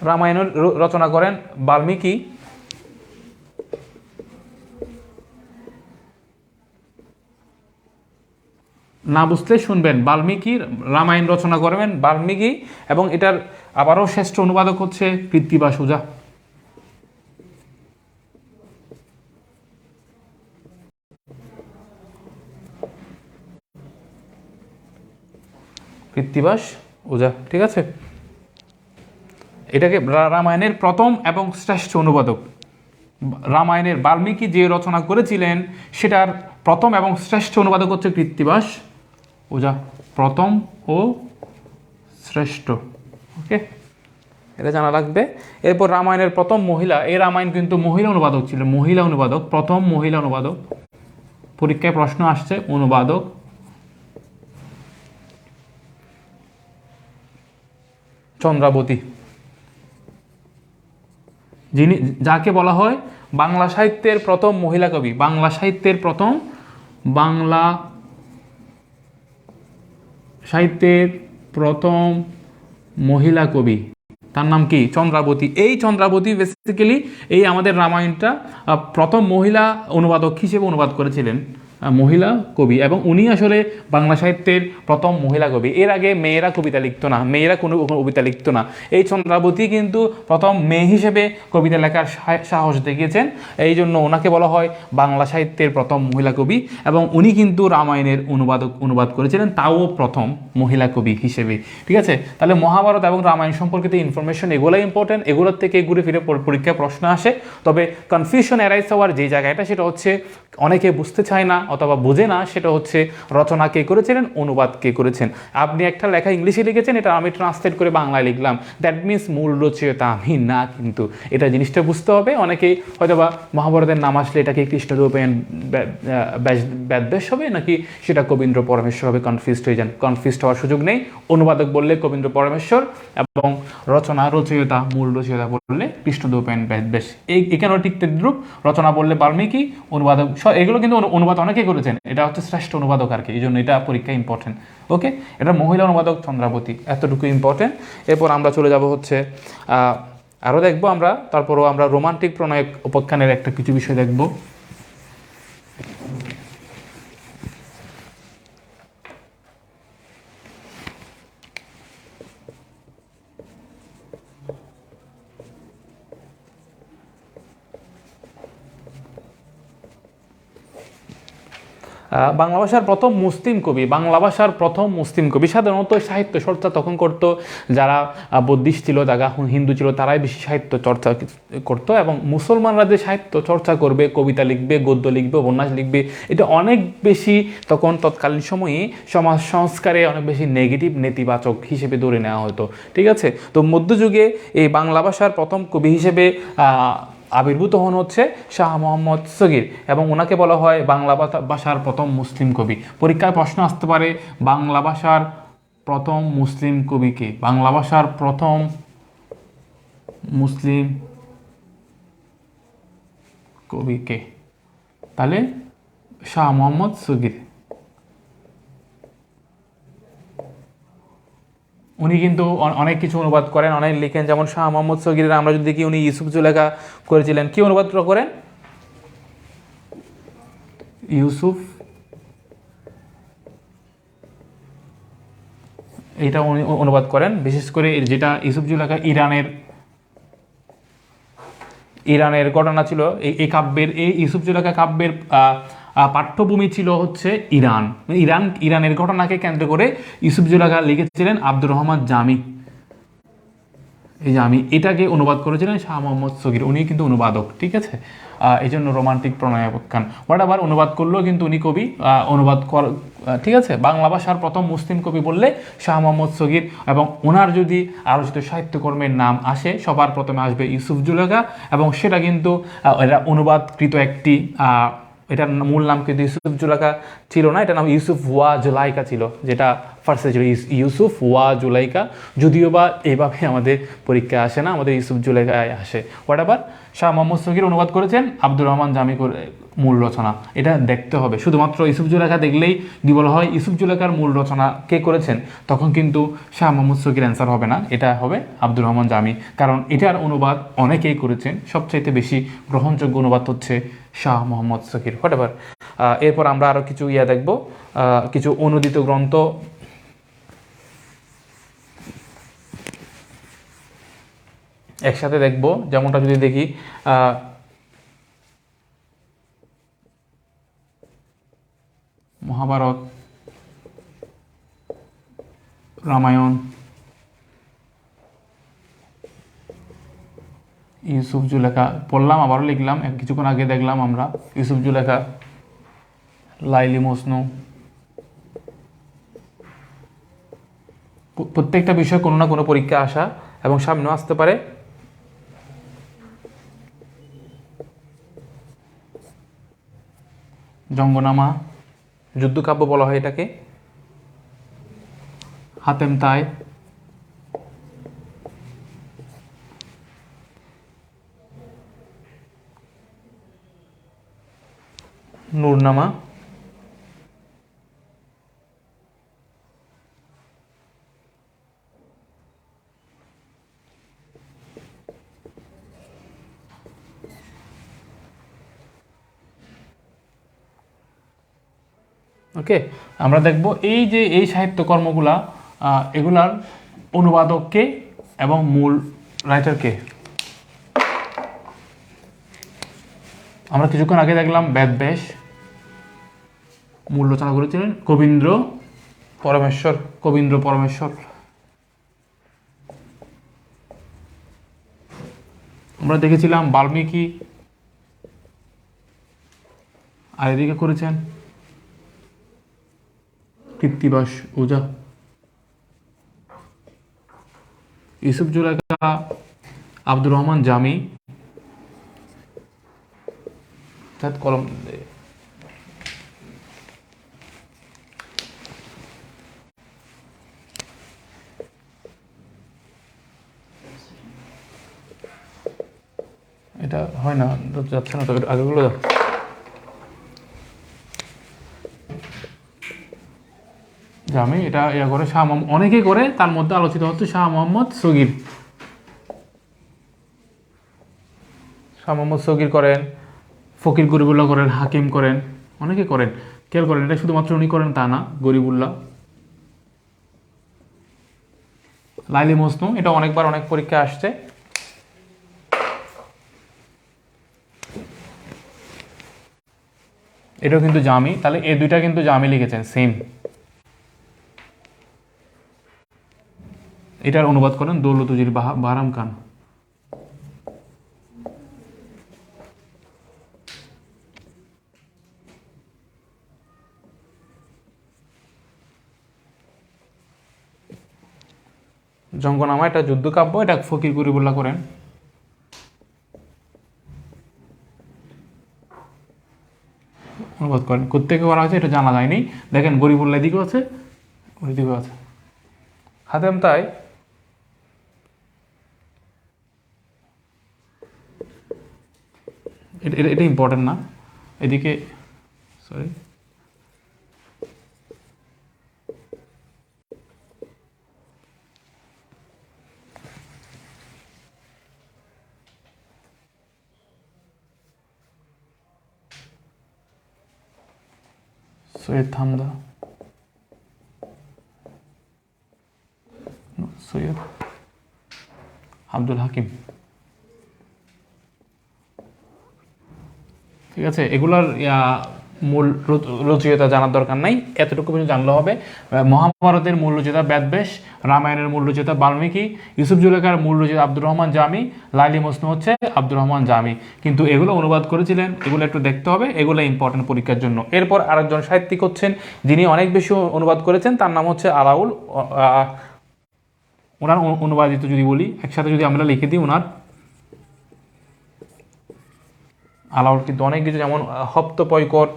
রামায়ণের রচনা করেন বাল্মীকি। না বুঝলে শুনবেন, বাল্মীকি রামায়ণ রচনা করবেন বাল্মীকি, এবং এটার আবারও শ্রেষ্ঠ অনুবাদক হচ্ছে কৃত্তিবাস ওঝা। কৃত্তিবাস ওঝা, ঠিক আছে। এটাকে রামায়ণের প্রথম এবং শ্রেষ্ঠ অনুবাদক, রামায়ণের বাল্মীকি যে রচনা করেছিলেন সেটার প্রথম এবং শ্রেষ্ঠ অনুবাদক হচ্ছে কৃত্তিবাস ওঝা, প্রথম ও শ্রেষ্ঠ। ওকে, এটা জানা লাগবে। এরপর রামায়ণের প্রথম মহিলা, এই রামায়ণ কিন্তু মহিলা অনুবাদক ছিল, মহিলা অনুবাদক, প্রথম মহিলা অনুবাদক। পরীক্ষায় প্রশ্ন আসছে অনুবাদক, চন্দ্রাবতী, যিনি, যাকে বলা হয় বাংলা সাহিত্যের প্রথম মহিলা কবি, বাংলা সাহিত্যের প্রথম, বাংলা সাহিত্যের প্রথম মহিলা কবি, তার নাম কি? চন্দ্রাবতী। এই চন্দ্রাবতী বেসিক্যালি এই আমাদের রামায়ণটা প্রথম মহিলা অনুবাদক হিসেবে অনুবাদ করেছিলেন, মহিলা কবি, এবং উনি আসলে বাংলা সাহিত্যের প্রথম মহিলা কবি। এর আগে মেয়েরা কবিতা লিখতো না, মেয়েরা কোনো কবিতা লিখতো না। এই চন্দ্রাবতী কিন্তু প্রথম মেয়ে হিসেবে কবিতা লেখার সাহস দেখিয়েছেন, এই জন্য ওনাকে বলা হয় বাংলা সাহিত্যের প্রথম মহিলা কবি, এবং উনি কিন্তু রামায়ণের অনুবাদ করেছিলেন, তাও প্রথম মহিলা কবি হিসেবে, ঠিক আছে। তাহলে মহাভারত এবং রামায়ণ সম্পর্কিত ইনফরমেশন এগুলো ইম্পর্টেন্ট, এগুলোর থেকে ঘুরে ফিরে পরীক্ষায় প্রশ্ন আসে। তবে কনফিউশন এরাইজ হওয়ার যে জায়গাটা সেটা হচ্ছে অনেকে বুঝতে চায় না অথবা বোঝে না, সেটা হচ্ছে রচনা কে করেছিলেন, অনুবাদ কে করেছেন। আপনি একটা লেখা ইংলিশে লিখেছেন, এটা আমি ট্রান্সলেট করে বাংলায় লিখলাম, দ্যাট মিনস মূল রচয়িতা আমি না, কিন্তু এটা জিনিসটা বুঝতে হবে। অনেকেই হয়তোবা মহাভারতের নাম আসলে এটাকে কৃষ্ণদেবরায় ব্যাস হবে নাকি সেটা কবীন্দ্র পরমেশ্বর হবে, কনফিউজড হয়ে যান। কনফিউজড হওয়ার সুযোগ নেই, অনুবাদক বললে কবীন্দ্র পরমেশ্বর, এবং রচয়িতা মূল রচয়িতা বললে কৃষ্ণদেবরায় ব্যাস। এখানেও ঠিক তদ্রূপ, রচনা বললে বাল্মীকি, অনুবাদক, এগুলো কিন্তু অনুবাদ অনেকেই করেছেন, এটা হচ্ছে শ্রেষ্ঠ অনুবাদক আর কি, এই জন্য এটা পরীক্ষা ইম্পর্টেন্ট। ওকে, এটা মহিলা অনুবাদক চন্দ্রাবতী, এতটুকু ইম্পর্টেন্ট। এরপর আমরা চলে যাব হচ্ছে আরও দেখবো আমরা, তারপরও আমরা রোমান্টিক প্রণয় উপাখ্যানের একটা কিছু বিষয় দেখবো। বাংলা ভাষার প্রথম মুসলিম কবি, বাংলা ভাষার প্রথম মুসলিম কবি। সাধারণত সাহিত্য চর্চা তখন করতো যারা বৌদ্ধিস্ট ছিল, যারা হিন্দু ছিল, তারাই বেশি সাহিত্য চর্চা করতো, এবং মুসলমানরা যে সাহিত্য চর্চা করবে, কবিতা লিখবে, গদ্য লিখবে, উপন্যাস লিখবে, এটা অনেক বেশি তখন তৎকালীন সময়ে সমাজ সংস্কারে অনেক বেশি নেগেটিভ, নেতিবাচক হিসেবে ধরে নেওয়া হতো, ঠিক আছে। তো মধ্যযুগে এই বাংলা ভাষার প্রথম কবি হিসেবে আবির্ভূত হন হচ্ছে শাহ মোহাম্মদ সগীর, এবং ওনাকে বলা হয় বাংলা ভাষার প্রথম মুসলিম কবি। পরীক্ষায় প্রশ্ন আসতে পারে বাংলা ভাষার প্রথম মুসলিম কবিকে, বাংলা ভাষার প্রথম মুসলিম কবিকে, তাহলে শাহ মোহাম্মদ সগীর। উনি কিন্তু অনেক কিছু অনুবাদ করেন, অনেক লিখেন, যেমন শাহ মোহাম্মদ সগীরের আমরা যদি দেখি উনি ইউসুফ জুলেখা করেছিলেন। কি অনুবাদ করেন? ইউসুফ, এটা উনি অনুবাদ করেন, বিশেষ করে যেটা ইউসুফ জুলেখা ইরানের ঘটনা ছিল। এই কাব্যের, এই ইউসুফ জুলেখা কাব্যের পাঠ্যভূমি ছিল হচ্ছে ইরানের ঘটনাকে কেন্দ্র করে ইউসুফ জুলেখা লিখেছিলেন আব্দুর রহমান জামি। এই যে আমি এটাকে অনুবাদ করেছিলেন শাহ মোহাম্মদ সগীর, উনি কিন্তু অনুবাদক, ঠিক আছে। এই জন্য রোমান্টিক প্রণয় উপাখ্যান হোয়াটএভার অনুবাদ করলেও কিন্তু উনি কবি, ঠিক আছে। বাংলা ভাষার প্রথম মুসলিম কবি বললে শাহ মোহাম্মদ সগীর, এবং ওনার যদি আলোচিত সাহিত্যকর্মের নাম আসে সবার প্রথমে আসবে ইউসুফ জুলেখা, এবং সেটা কিন্তু এটা অনুবাদকৃত একটি, এটার মূল নাম কিন্তু ইউসুফ জুলেখা ছিল না, এটার নাম ইউসুফ ওয়া জুলাইকা ছিল, যেটা ফার্স্টে ছিল ইউসুফ ওয়া জুলাইকা। যদিও বা এইভাবে আমাদের পরীক্ষা আসে না, আমাদের ইউসুফ জুলেখায় আসে। হোয়াটএভার, শাহ মোহাম্মদ সগীর অনুবাদ করেছেন, আব্দুর রহমান জামি মূল রচনা, এটা দেখতে হবে। শুধুমাত্র ইউসুফ জুলেখা দেখলেই যদি বলা হয় ইউসুফ জুলেখার মূল রচনা কে করেছেন, তখন কিন্তু শাহ মোহাম্মদ শৌকির অ্যান্সার হবে না, এটা হবে আব্দুর রহমান জামি। কারণ এটার অনুবাদ অনেকেই করেছেন, সবচাইতে বেশি গ্রহণযোগ্য অনুবাদ হচ্ছে শাহ মোহাম্মদ শৌকির। হোয়াটএভার। এরপর আমরা আরও কিছু দেখব, কিছু অনুদিত গ্রন্থ একসাথে দেখব। যেমনটা যদি দেখি, মহাভারত, রামায়ণ, ইউসুফ জুলেখা পড়লাম, আবারও লিখলাম, কিছুক্ষণ আগে দেখলাম আমরা ইউসুফ জুলেখা, লাইলি মজনু। প্রত্যেকটা বিষয় কোনো না কোনো পরীক্ষা আসা এবং সামনেও আসতে পারে। জঙ্গনামা, যুদ্ধকাব্য বলা হয় এটাকে। হাতেম তাই, নূরনামা, ওকে। আমরা দেখব এই যে এই সাহিত্যকর্মগুলা, এগুলার অনুবাদককে এবং মূল রাইটারকে। আমরা কিছুক্ষণ আগে দেখলাম বেদব্যাস, মূল রচনা করেছিলেন কবীন্দ্র পরমেশ্বর। আমরা দেখেছিলাম বাল্মীকি, আর এদিকে করেছেন কৃত্তিবাস ওঝা। ইউসুফ জুলেখা আব্দুর রহমান জামি, কলম। এটা হয় না, যাচ্ছে না তো, আগেগুলো দাও। জামি এটা করে শাহ অনেকেই করে, তার মধ্যে আলোচিত হচ্ছে শাহ মোহাম্মদ শৌকির। শাহ মোহাম্মদ শৌকির করেন, ফকির গরিবুল্লাহ করেন, হাকিম করেন, অনেকে করেন। খেয়াল করেন, এটা শুধুমাত্র উনি করেন তা না, গরিবুল্লাহ। লাইলি মজনু, এটা অনেকবার অনেক পরীক্ষা আসছে। এটাও কিন্তু জামি, তাহলে এই দুইটা কিন্তু জামি লিখেছেন সেম। এটার অনুবাদ করেন দৌলত উজির বাহরাম খান। জঙ্গনামা এটা যুদ্ধকাব্য, এটা ফকির গরিবুল্লাহ করেন। অনুবাদ করেন, কোত্থেকে করা হয়েছে এটা জানা যায়নি। দেখেন গরিবুল্লাহ এদিকেও আছে, ওইদিকেও আছে। হাতেম তাই এটা ইম্পর্টেন্ট না, এদিকে সরি, সৈয়দ হামদা, সৈয়দ আব্দুল হাকিম। ঠিক আছে, এগুলার মূল রচয়িতা জানার দরকার নাই, এতটুকু পর্যন্ত জানলে হবে। মহাভারতের মূল রচয়িতা বেদব্যাস, রামায়ণের মূল রচয়িতা বাল্মীকি, ইউসুফ জুলেখার মূল রচয়িতা আব্দুর রহমান জামি, লাইলি মজনু হচ্ছে আব্দুর রহমান জামি। কিন্তু এগুলো অনুবাদ করেছিলেন, এগুলো একটু দেখতে হবে, এগুলো ইম্পর্টেন্ট পরীক্ষার জন্য। এরপর আরেকজন সাহিত্যিক হচ্ছেন যিনি অনেক বেশি অনুবাদ করেছেন, তার নাম হচ্ছে আলাউল। ওনার অনুবাদিত যদি বলি, একসাথে যদি আমরা লিখে দিই, ওনার আলাউল কিন্তু অনেক কিছু, যেমন হপ্তপয়কর,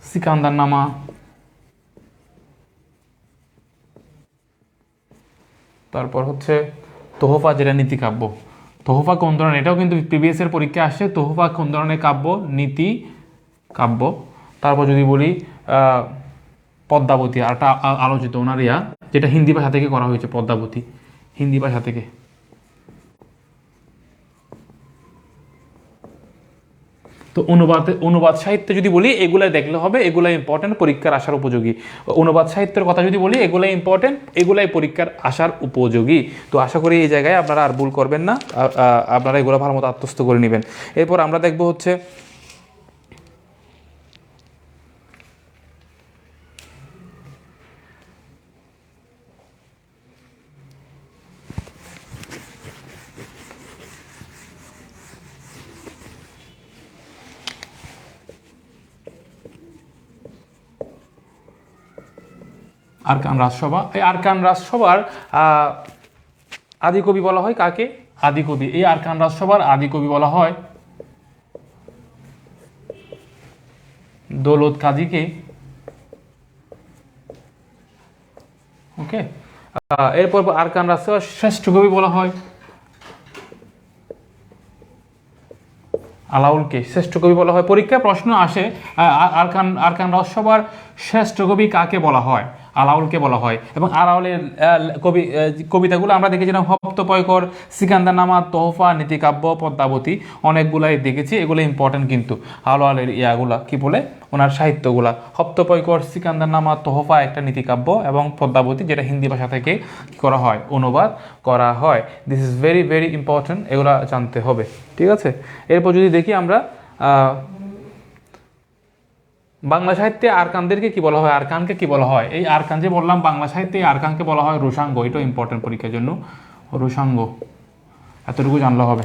সিকান্দার নামা, তারপর হচ্ছে তোহফা, যেটা নীতিকাব্য। তোহফা কোন ধরনের, এটাও কিন্তু প্রিভিয়াস এর পরীক্ষা আসছে। তোহফা কোন ধরনের কাব্য? নীতি কাব্য। তারপর যদি বলি পদ্মাবতী, আরটা আলোচিত ওনার যেটা হিন্দি ভাষা থেকে করা হয়েছে, পদ্মাবতী হিন্দি ভাষা থেকে। তো অনুবাদ সাহিত্য যদি বলি, এগুলাই দেখলে হবে, এগুলাই ইম্পর্টেন্ট, পরীক্ষার আসার উপযোগী। অনুবাদ সাহিত্যের কথা যদি বলি, এগুলাই ইম্পর্টেন্ট, এগুলাই পরীক্ষার আসার উপযোগী। তো আশা করি এই জায়গায় আপনারা আর ভুল করবেন না, আপনারা এগুলো ভালো মতো আত্মস্থ করে নেবেন। এরপর আমরা দেখবো হচ্ছে আরকান রাজসভা। এই আরকান রাজসভার আদিকবি বলা হয় কাকে? আদিকবি। এই আরকান রাজসভার আদিকবি বলা হয় দৌলত কাজীকে। ওকে, এরপর আরকান রাজসভার শ্রেষ্ঠ কবি বলা হয় আলাউলকে। শ্রেষ্ঠ কবি বলা হয়, পরীক্ষায় প্রশ্ন আসে আরকান রাজসভার শ্রেষ্ঠ কবি কাকে বলা হয়? আলাউলকে বলা হয়। এবং আলাউলের কবিতাগুলো আমরা দেখেছিলাম হপ্তপয়কর, সিকান্দারনামা, তোহফা, নীতিকাব্য, পদ্মাবতী, অনেকগুলাই দেখেছি। এগুলো ইম্পর্টেন্ট কিন্তু আলাউলের ইয়াগুলা কি বলে, ওনার সাহিত্যগুলা। হপ্তপয়কর, সিকান্দারনামা, তোহফা একটা নীতিকাব্য, এবং পদ্মাবতী যেটা হিন্দি ভাষা থেকে কি করা হয়, অনুবাদ করা হয়। This is very very important, এগুলা জানতে হবে। ঠিক আছে, এরপর যদি দেখি আমরা বাংলা সাহিত্যে আরকানদেরকে কি বলা হয়, আরকানকে কি বলা হয়? এই আরকান যে বললাম, বাংলা সাহিত্যে আরকানকে বলা হয় রুশাঙ্গ। এটাও ইম্পর্টেন্ট পরীক্ষার জন্য, রুশাঙ্গ, এতটুকু জানলে হবে।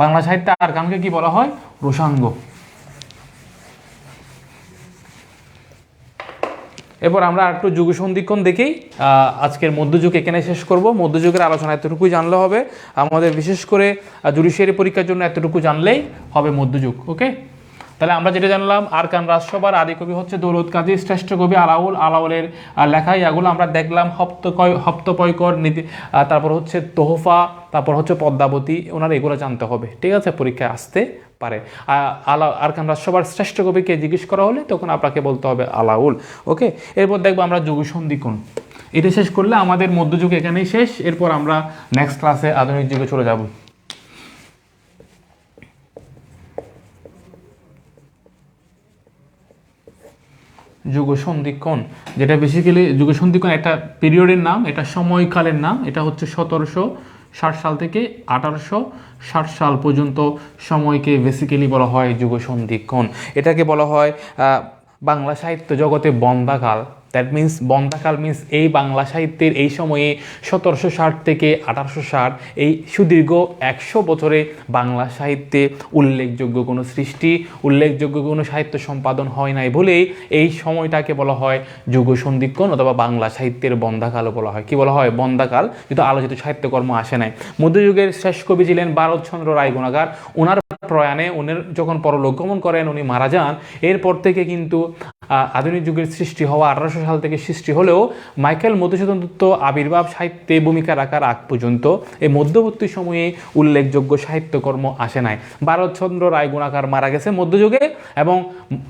বাংলা সাহিত্যে আরকানকে কি বলা হয়? রুশাঙ্গ। এরপর আমরা একটু যুগ সন্ধিক্ষণ দেখেই আজকের মধ্যযুগ এখানে শেষ করব। মধ্যযুগের আলোচনা এতটুকুই জানলে হবে আমাদের, বিশেষ করে জুডিশিয়ারি পরীক্ষার জন্য এতটুকু জানলেই হবে মধ্যযুগ। ওকে, তাহলে আমরা যেটা জানলাম, আরকান রাজসভার আদিকবি হচ্ছে দৌলত কাজী, শ্রেষ্ঠ কবি আলাউল, আলাউলের লেখা এগুলো আমরা দেখলাম। হপ্তপয়কর নীতি, তারপর হচ্ছে তোহফা, তারপর হচ্ছে পদ্মাবতী, ওনার এগুলো জানতে হবে। ঠিক আছে, পরীক্ষায় আসতে পারে। আরকান রাজসভার শ্রেষ্ঠ কবিকে জিজ্ঞেস করা হলে তখন আপনাকে বলতে হবে আলাউল। ওকে, এরপর দেখবো আমরা যুগ সন্ধিক্ষণ। এটা শেষ করলে আমাদের মধ্যযুগ এখানেই শেষ। এরপর আমরা নেক্সট ক্লাসে আধুনিক যুগে চলে যাব। যুগ সন্ধিক্ষণ, যেটা বেসিক্যালি যুগ সন্ধিক্ষণ একটা পিরিয়ডের নাম, এটা সময়কালের নাম। এটা হচ্ছে 1760 সাল থেকে 1860 সাল পর্যন্ত সময়কে বেসিক্যালি বলা হয় যুগ সন্ধিক্ষণ। এটাকে বলা হয় বাংলা সাহিত্য জগতে বন্দাকাল। দ্যাট মিন্স বন্দাকাল মিন্স এই বাংলা সাহিত্যের এই সময়ে 1760 থেকে 1860, এই সুদীর্ঘ 100 বছরে বাংলা সাহিত্যে উল্লেখযোগ্য কোনো সৃষ্টি, উল্লেখযোগ্য কোনো সাহিত্য সম্পাদন হয় নাই বলেই এই সময়টাকে বলা হয় যুগ সন্ধিক্ষণ, অথবা বাংলা সাহিত্যের বন্দাকালও বলা হয়। কি বলা হয়? বন্দাকাল, যেহেতু আলোচিত সাহিত্যকর্ম আসে নাই। মধ্যযুগের শেষ কবি ছিলেন ভারতচন্দ্র রায়গুণাকার। ওনার প্রয়াণে, উনি যখন পরলোক গমন করেন, উনি মারা যান। এরপর থেকে কিন্তু আধুনিক যুগের সৃষ্টি হওয়া 1800 সাল থেকে সৃষ্টি হলেও মাইকেল মধুসূদন দত্ত আবির্ভাব সাহিত্যে ভূমিকা রাখার আগ পর্যন্ত এই মধ্যবর্তী সময়ে উল্লেখযোগ্য সাহিত্যকর্ম আসে নাই। ভারতচন্দ্র রায়গুণাকার মারা গেছে মধ্যযুগে, এবং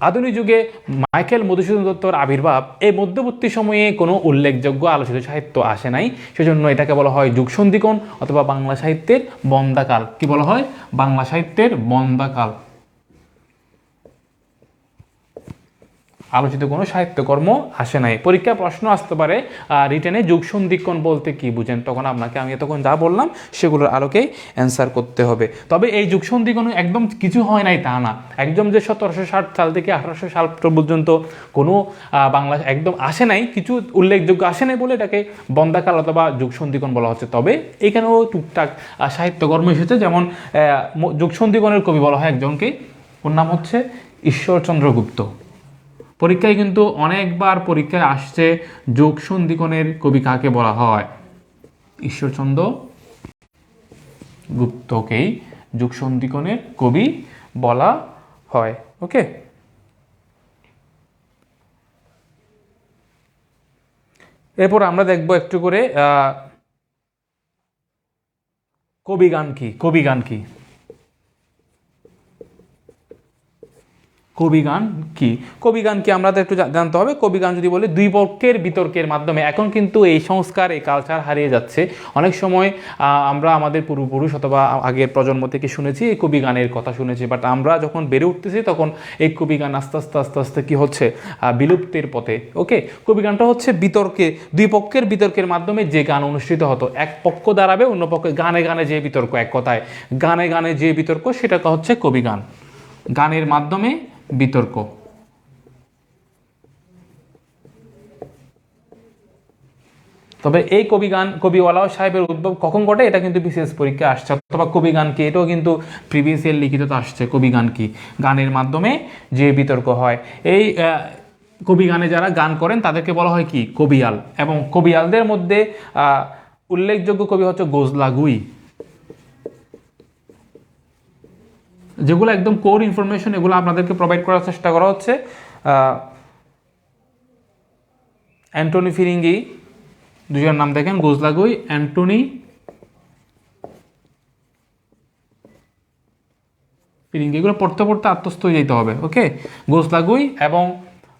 আধুনিক যুগে মাইকেল মধুসূদন দত্তর আবির্ভাব, এই মধ্যবর্তী সময়ে কোনো উল্লেখযোগ্য আলোচিত সাহিত্য আসে নাই। সেজন্য এটাকে বলা হয় যুগ সন্ধিক্ষণ, অথবা বাংলা সাহিত্যের বন্দাকাল। কি বলা হয়? বাংলা সাহিত্যের বন্দাকাল। আলোচিত কোনো সাহিত্যকর্ম আসে নাই। পরীক্ষায় প্রশ্ন আসতে পারে রিটেনে যুগ সন্ধিক্ষণ বলতে কি বুঝেন, তখন আপনাকে আমি তখন যা বললাম সেগুলোর আলোকেই অ্যান্সার করতে হবে। তবে এই যুগ সন্ধিক্ষণ একদম কিছু হয় নাই তা না। একদম যে 1760 সাল থেকে 1800 সাল পর্যন্ত কোনো বাংলা একদম আসে নাই, কিছু উল্লেখযোগ্য আসে নাই বলে এটাকে বন্দাকাল অথবা যুগ সন্ধিক্ষণ বলা হচ্ছে। তবে এখানেও টুকটাক সাহিত্যকর্ম এসেছে, যেমন যুগ সন্ধিক্ষণের কবি বলা হয় একজনকে, ওর নাম হচ্ছে ঈশ্বরচন্দ্র গুপ্ত। পরীক্ষায় কিন্তু অনেকবার পরীক্ষায় আসছে যুগ সন্ধিক্ষণের কবি কাকে বলা হয়? ঈশ্বরচন্দ্র গুপ্তকেই যুগ সন্ধিক্ষণের কবি বলা হয়। ওকে, এরপর আমরা দেখব একটু করে কবিগান কি? কবিগান কি? কবিগান কি? কবিগান কি আমাদের একটু জানতে হবে। কবিগান যদি বলে দুই পক্ষের বিতর্কের মাধ্যমে, এখন কিন্তু এই সংস্কার এই কালচার হারিয়ে যাচ্ছে। অনেক সময় আমরা আমাদের পূর্বপুরুষ অথবা আগের প্রজন্ম থেকে শুনেছি এই কবিগানের কথা শুনেছি, বাট আমরা যখন বেড়ে উঠতেছি তখন এই কবিগান আস্তে আস্তে আস্তে আস্তে কী হচ্ছে, বিলুপ্তির পথে। ওকে, কবিগানটা হচ্ছে বিতর্কে, দুই পক্ষের বিতর্কের মাধ্যমে যে গান অনুষ্ঠিত হতো, এক পক্ষ দাঁড়াবে অন্য পক্ষে, গানে গানে যে বিতর্ক, এক কথায় গানে গানে যে বিতর্ক, সেটা হচ্ছে কবিগান। গানের মাধ্যমে বিতর্ক। তবে এই কবিগান, কবিওয়ালাও সাহেবের উদ্ভব কখন ঘটে এটা কিন্তু বিশেষ পরীক্ষা আসছে, অথবা কবিগান কি এটাও কিন্তু প্রিভিয়াস ইয়ার লিখিত আসছে। কবিগান কি? গানের মাধ্যমে যে বিতর্ক হয়। এই কবিগানে যারা গান করেন তাদেরকে বলা হয় কি? কবিয়াল। এবং কবিয়ালদের মধ্যে উল্লেখযোগ্য কবি হচ্ছে গোজলাগুই। যেগুলো একদম কোর ইনফরমেশন, এগুলো আপনাদেরকে প্রোভাইড করার চেষ্টা করা হচ্ছে। অ্যান্টনি ফিরিঙ্গি, দুজনের নাম দেখেন, গোজলাগুই, অ্যান্টনি ফিরিঙ্গি। এগুলো পড়তে পড়তে আত্মস্থ হয়ে যেতে হবে। ওকে, গোজলাগুই এবং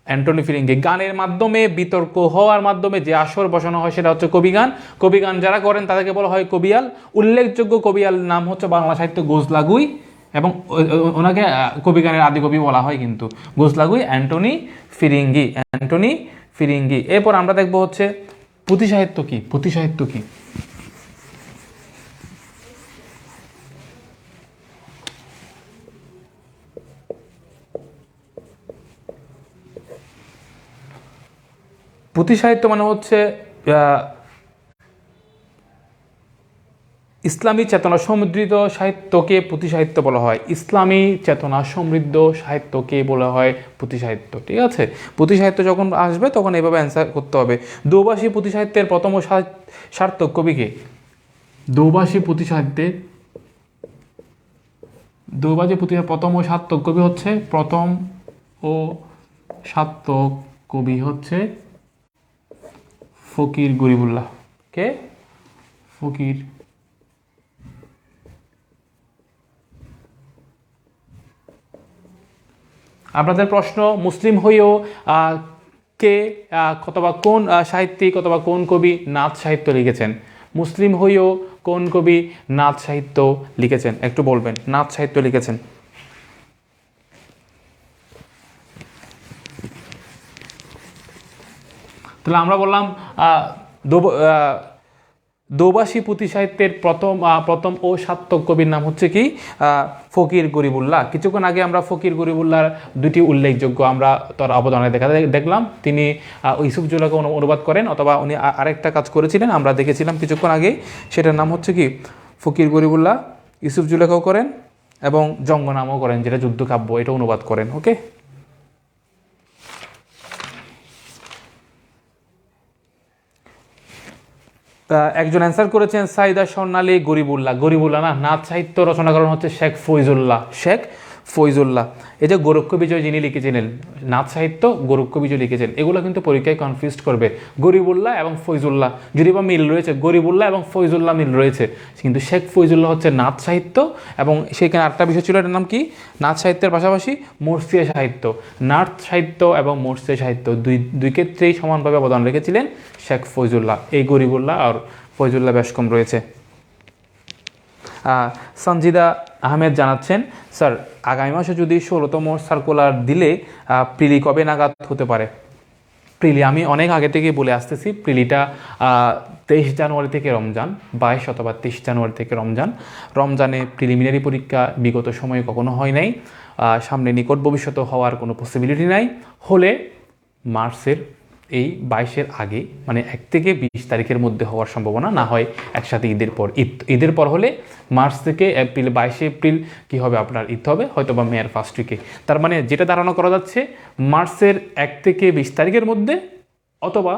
অ্যান্টনি ফিরিঙ্গি। গানের মাধ্যমে বিতর্ক হওয়ার মাধ্যমে যে আসর বসানো হয় সেটা হচ্ছে কবিগান। কবিগান যারা করেন তাদেরকে বলা হয় কবিয়াল। উল্লেখযোগ্য কবিয়াল নাম হচ্ছে বাংলা সাহিত্য গোজলাগুই, এবং ওনাকে কবিগানের আদিকবি বলা হয় কিন্তু। গোজলাগুই, অ্যান্টনি ফিরিঙ্গি, অ্যান্টনি ফিরিঙ্গি। এরপর আমরা দেখবো হচ্ছে পুঁথি সাহিত্য কি? পুঁথি সাহিত্য কি? পুঁথি সাহিত্য মানে হচ্ছে ইসলামী চেতনা সমৃদ্ধ সাহিত্যকে পুঁথি সাহিত্য বলা হয়। ইসলামী চেতনা সমৃদ্ধ সাহিত্যকে বলা হয় পুঁথি সাহিত্য। ঠিক আছে, পুঁথি সাহিত্য যখন আসবে তখন এভাবে অ্যান্সার করতে হবে। দোভাষী পুঁথি সাহিত্যের প্রথম ও সার্থক কবিকে? দোভাষী পুঁথি সাহিত্যের, দোভাষী পুঁথি প্রথম ও সার্থক কবি হচ্ছে, প্রথম ও সার্থক কবি হচ্ছে ফকির গরিবুল্লাহ। কে? ফকির। আপনাদের প্রশ্ন, মুসলিম হয়েও কে অথবা কোন সাহিত্যিক অথবা কোন কবি নাথ সাহিত্য লিখেছেন? মুসলিম হয়েও কোন কবি নাথ সাহিত্য লিখেছেন? একটু বলবেন, নাথ সাহিত্য লিখেছেন। তাহলে আমরা বললাম দোভাষী পুঁথি সাহিত্যের প্রথম ও সার্থক কবির নাম হচ্ছে কি? ফকির গরিবুল্লাহ। কিছুক্ষণ আগে আমরা ফকির গরিবুল্লাহর দুটি উল্লেখযোগ্য আমরা তার অবদানে দেখলাম। তিনি ইউসুফজুল্লাহকে অনুবাদ করেন, অথবা উনি আরেকটা কাজ করেছিলেন আমরা দেখেছিলাম কিছুক্ষণ আগে, সেটার নাম হচ্ছে কি? ফকির গরিবুল্লাহ। ইউসুফজুল্লাহকেও করেন এবং জঙ্গনামও করেন, যেটা যুদ্ধকাব্য, এটা অনুবাদ করেন। ওকে, একজন অ্যান্সার করেছেন সাইদা স্বর্ণালী গরিবুল্লাহ। গরিবুল্লাহ না, নাথ সাহিত্য রচনা করেন হচ্ছে শেখ ফৈজুল্লাহ। শেখ ফৈজুল্লাহ। এই যে গোরক্ষ বিজয় যিনি লিখেছিলেন নাথ সাহিত্য, গোরক্ষ বিজয় লিখেছেন, এগুলো কিন্তু পরীক্ষায় কনফিউজ করবে। গরিবুল্লাহ এবং ফৈজুল্লাহ যদি বা মিল রয়েছে, গরিবুল্লাহ এবং ফৈজুল্লাহ মিল রয়েছে, কিন্তু শেখ ফৈজুল্লাহ হচ্ছে নাথ সাহিত্য। এবং সেখানে আরেকটা বিষয় ছিল, এটার নাম কি? নাথ সাহিত্যের পাশাপাশি মর্সিয়া সাহিত্য। নাথ সাহিত্য এবং মর্সিয়া সাহিত্য দুই ক্ষেত্রেই সমানভাবে অবদান রেখেছিলেন শেখ ফৈজুল্লাহ। এই গরিবুল্লাহ আর ফৈজুল্লাহ বেশ কম রয়েছে। সঞ্জিদা আহমেদ জানাচ্ছেন, স্যার আগামী মাসে যদি 16তম সার্কুলার দিলে প্রিলি কবে নাগাদ হতে পারে? প্রিলি আমি অনেক আগে থেকে বলে আসতেছি, প্রিলিটা 23 জানুয়ারি থেকে রমজান, 22 অথবা 23 জানুয়ারি থেকে রমজান। রমজানে প্রিলিমিনারি পরীক্ষা বিগত সময়ে কখনো হয় নাই, সামনে নিকট ভবিষ্যতে হওয়ার কোনো পসিবিলিটি নাই। হলে মার্চের এই 22-এর আগে, মানে 1 থেকে 20 তারিখের মধ্যে হওয়ার সম্ভাবনা, না হয় একসাথে ঈদের পর। ঈদের পর হলে মার্চ থেকে এপ্রিল, 22 এপ্রিল কি হবে আপনার ঈদ হবে হয়তো বা মেয়ের ফার্স্ট উইকে। তার মানে যেটা ধারণা করা যাচ্ছে মার্চের 1 থেকে 20 তারিখের মধ্যে, অথবা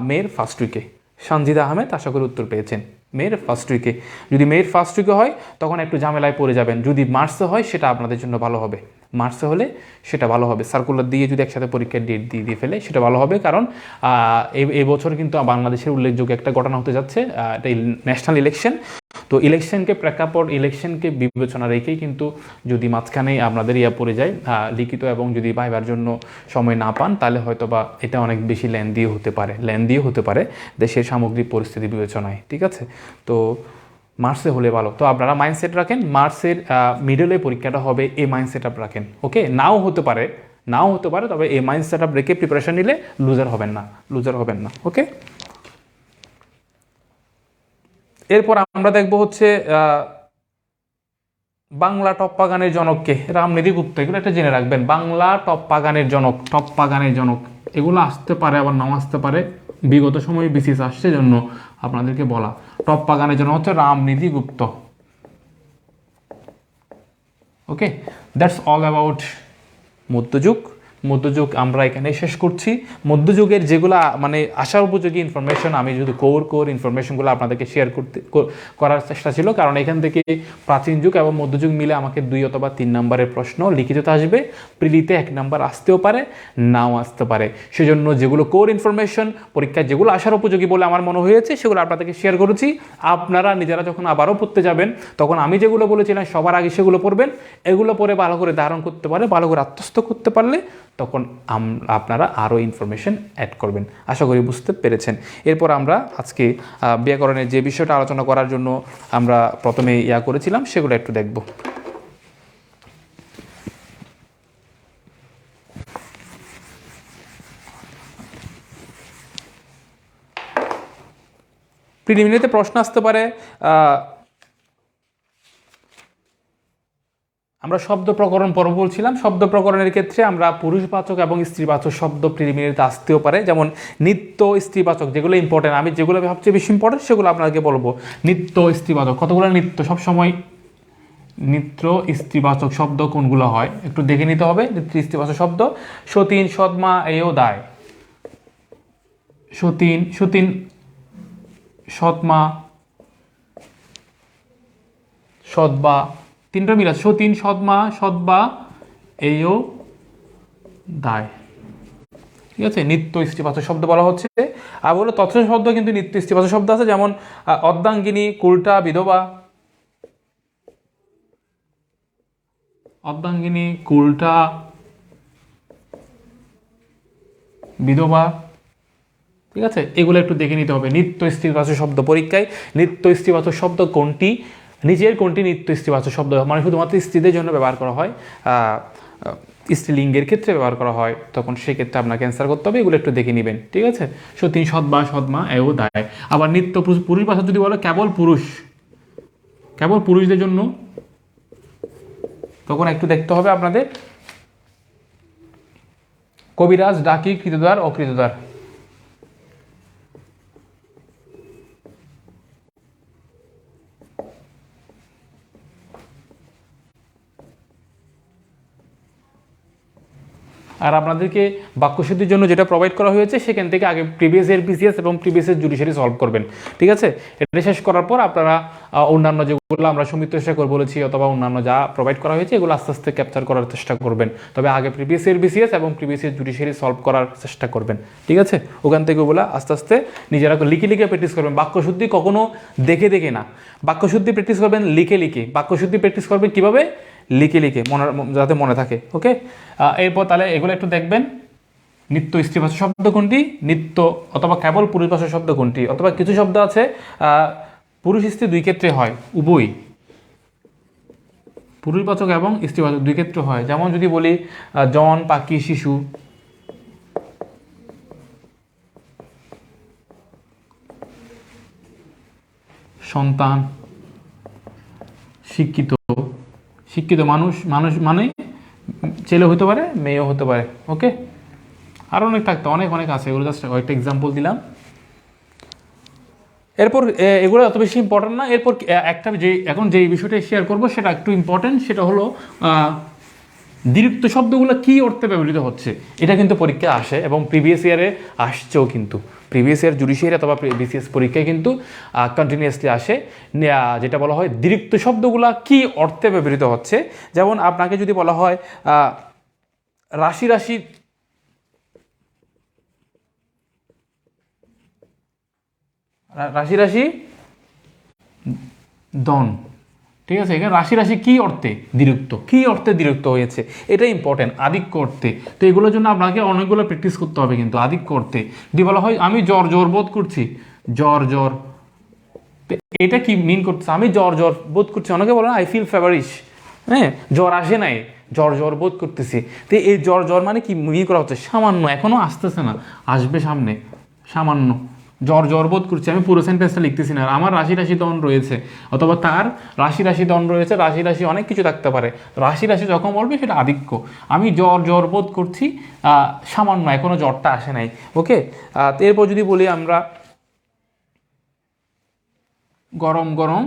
মেয়ের ফার্স্ট উইকে। সঞ্জিদা আহমেদ আশা করি উত্তর পেয়েছেন, মেয়ের ফার্স্ট উইকে। যদি মেয়ের ফার্স্ট উইকে হয় তখন একটু ঝামেলায় পড়ে যাবেন। যদি মার্চে হয় সেটা আপনাদের জন্য ভালো হবে, মার্চে হলে সেটা ভালো হবে। সার্কুলার দিয়ে যদি একসাথে পরীক্ষার ডেট দিয়ে ফেলে সেটা ভালো হবে, কারণ এই বছর কিন্তু বাংলাদেশের উল্লেখযোগ্য একটা ঘটনা হতে যাচ্ছে, এটা ন্যাশনাল ইলেকশন। তো তো ইলেকশনকে প্রেক্ষাপট, ইলেকশনকে বিবেচনা রেখেই কিন্তু যদি মাঝখানেই আপনাদের পড়ে যায় লিখিত এবং যদি ভাইবার জন্য সময় না পান, তাহলে হয়তো বা এটা অনেক বেশি লেন্দিও হতে পারে দেশের সামগ্রিক পরিস্থিতি বিবেচনায়। ঠিক আছে, তো মার্চে হলে ভালো। তো আপনারা মাইন্ডসেট রাখেন মার্চের মিডলে পরীক্ষাটা হবে, এই মাইন্ডসেট আপ রাখেন। ওকে, নাও হতে পারে, তবে এই মাইন্ডসেট আপ রেখে প্রিপারেশন নিলে লুজার হবেন না। ওকে, এরপর আমরা দেখব হচ্ছে বাংলা টপ্পা গানের জনককে, রামনিধি গুপ্ত। এগুলো একটা জেনে রাখবেন, বাংলা টপ্পা গানের জনক এগুলো আসতে পারে আবার নাও আসতে পারে, বিগত সময়ে বিসিএস আসছে জন্য আপনাদেরকে বলা। টপ্পা গানের জনক হচ্ছে রামনিধি গুপ্ত। ওকে, দ্যাটস অল অ্যাবাউট মধ্যযুগ আমরা এখানে শেষ করছি। মধ্যযুগের যেগুলো মানে আশার উপযোগী ইনফরমেশন, আমি যদি কোর ইনফরমেশনগুলো আপনাদেরকে শেয়ার করার চেষ্টা ছিল, কারণ এখান থেকে প্রাচীন যুগ এবং মধ্যযুগ মিলে আমাকে 2 অথবা 3 নম্বরের প্রশ্ন লিখিততে আসবে, প্রিলিতে 1 নাম্বার আসতেও পারে, নাও আসতে পারে। সেজন্য যেগুলো কোর ইনফরমেশন পরীক্ষায় যেগুলো আশার উপযোগী বলে আমার মনে হয়েছে সেগুলো আপনাদেরকে শেয়ার করেছি। আপনারা নিজেরা যখন আবারও পড়তে যাবেন তখন আমি যেগুলো বলেছিলাম সবার আগে সেগুলো পড়বেন। এগুলো পরে ভালো করে ধারণ করতে পারে, ভালো করে আত্মস্থ করতে পারলে তখন আপনারা আরও ইনফরমেশন অ্যাড করবেন। আশা করি বুঝতে পেরেছেন। এরপর আমরা আজকে ব্যাকরণের যে বিষয়টা আলোচনা করার জন্য আমরা প্রথমে করেছিলাম সেগুলো একটু দেখব। প্রিলিমিনারিতে প্রশ্ন আসতে পারে, আমরা শব্দ প্রকরণ পর্ব বলছিলাম। শব্দ প্রকরণের ক্ষেত্রে আমরা পুরুষবাচক এবং স্ত্রীবাচক শব্দ প্রিলিমিনারিতে আসতেও পারে, যেমন নিত্য স্ত্রীবাচক, যেগুলো ইম্পর্টেন্ট, আমি যেগুলো সবচেয়ে বেশি ইম্পর্টেন্ট সেগুলো আপনাকে বলবো। নিত্য স্ত্রীবাচক, কতগুলো নিত্য, সবসময় নিত্য স্ত্রীবাচক শব্দ কোনগুলো হয় একটু দেখে নিতে হবে। নিত্য স্ত্রীবাচক শব্দ সতীন, সৎমা, এও দায়। সতীন, সৎমা, সৎবা, 3টা মিল আছে। সতীন, সৎমা, সৎবা, এও দায়। ঠিক আছে, নিত্য স্ত্রীবাচক শব্দ বলা হচ্ছে। আর বলো তৎসম শব্দ কিন্তু নিত্য স্ত্রীবাচক শব্দ আছে, যেমন অর্ধাঙ্গিনী, কুলটা, বিধবা। অর্ধাঙ্গিনী, কুলটা, বিধবা। ঠিক আছে, এগুলো একটু দেখে নিতে হবে। নিত্য স্ত্রীবাচক শব্দ পরীক্ষায় নিত্য স্ত্রীবাচক শব্দ কোনটি, নিজের কোনটি নিত্য স্ত্রীবাচক শব্দ, মানে শুধুমাত্র স্ত্রীদের জন্য ব্যবহার করা হয়, স্ত্রীলিঙ্গের ক্ষেত্রে ব্যবহার করা হয়, তখন সেক্ষেত্রে আপনাকে অ্যান্সার করতে হবে। এগুলো একটু দেখে নেবেন। ঠিক আছে, সতীন, সৎবা, সৎমা, এও দায়। আবার নিত্য পুরুষ ভাষা যদি বলো কেবল পুরুষদের জন্য, তখন একটু দেখতে হবে আপনাদের কবিরাজ, ডাকি, কৃতদার, অকৃতদার। আর আপনাদেরকে বাক্যশুদ্ধির জন্য যেটা প্রোভাইড করা হয়েছে সেখান থেকে আগে প্রিভিয়াস ইয়ার বিসিএস এবং প্রিভিয়াস ইয়ার জুডিশিয়ারি সলভ করবেন। ঠিক আছে, এটা শেষ করার পর আপনারা অন্যান্য যেগুলো আমরা সমিত শেখর বলেছি অথবা অন্যান্য যা প্রোভাইড করা হয়েছে এগুলো আস্তে আস্তে ক্যাপচার করার চেষ্টা করবেন। তবে আগে প্রিভিয়াস ইয়ার বিসিএস এবং প্রিভিয়াস ইয়ার জুডিশিয়ারি সলভ করার চেষ্টা করবেন। ঠিক আছে, ওখান থেকে ওগুলো আস্তে আস্তে নিজেরা লিখে প্র্যাকটিস করবেন। বাক্যশুদ্ধি কখনো দেখে না, বাক্যশুদ্ধি প্র্যাকটিস করবেন লিখে। বাক্যশুদ্ধি প্র্যাকটিস করবেন কীভাবে? লিখে যাতে মনে থাকে। ওকে, এরপর তাহলে এগুলো একটু দেখবেন। নিত্য স্ত্রীবাচক শব্দ কোনটি, নিত্য অথবা কেবল পুরুষবাচক শব্দ কোনটি, অথবা কিছু শব্দ আছে পুরুষ স্ত্রী 2 ক্ষেত্রে হয়, উভয় পুরুষবাচক এবং স্ত্রীবাচক 2 ক্ষেত্রে হয়। যেমন যদি বলি জন, পাখি, শিশু, সন্তান, শিক্ষিত মানুষ মানে ছেলে হতে পারে, মেয়েও হতে পারে। ওকে, আরও অনেক থাকতে অনেক আছে, এগুলো জাস্ট কয়েকটা এক্সাম্পল দিলাম। এরপর এগুলো অত বেশি ইম্পর্টেন্ট না। এরপর একটা এখন যে বিষয়টা শেয়ার করবো সেটা একটু ইম্পর্টেন্ট, সেটা হলো দ্বিরুক্ত শব্দগুলো কী অর্থে ব্যবহৃত হচ্ছে। এটা কিন্তু পরীক্ষায় আসে এবং প্রিভিয়াস ইয়ারে আসছেও, কিন্তু প্রিভিয়াস ইয়ার জুডিশিয়ারি অথবা বিসিএস পরীক্ষায় কিন্তু কন্টিনিউয়াসলি আসে, যেটা বলা হয় দ্বিরুক্ত শব্দগুলো কী অর্থে ব্যবহৃত হচ্ছে। যেমন আপনাকে যদি বলা হয় রাশি দন, ঠিক আছে। এখানে রাশি রাশি কী অর্থে দ্বিরুক্ত, কী অর্থে দ্বিরুক্ত হয়েছে এটা ইম্পর্টেন্ট, আধিক্য অর্থে। তো এগুলোর জন্য আপনাকে অনেকগুলো প্র্যাকটিস করতে হবে কিন্তু আধিক্য অর্থে। যদি বলা হয় আমি জ্বর জ্বর বোধ করছি, জ্বর জ্বর, এটা কি মিন করতেছে? আমি জ্বর জ্বর বোধ করছি, অনেকে বলে আই ফিল ফেভারিশ, হ্যাঁ, জ্বর আসে নাই, জ্বর জ্বর বোধ করতেছি। তো এই জ্বর জ্বর মানে কি মিন করা হচ্ছে? সামান্য, এখনো আসতেছে না, আসবে সামনে, সামান্য জ্বর জ্বর বোধ করছি। আমি পুরো সেন্টেন্সটা লিখতেছি না, আমার রাশি রাশি দন রয়েছে, অথবা তার রাশি রাশি দন রয়েছে, রাশি রাশি অনেক কিছু থাকতে পারে, রাশি রাশি যখন বলবে সেটা আধিক্য। আমি জ্বর জ্বর বোধ করছি, সামান্য, এখনো জ্বরটা আসে নাই। ওকে, এরপর যদি বলি আমরা গরম গরম,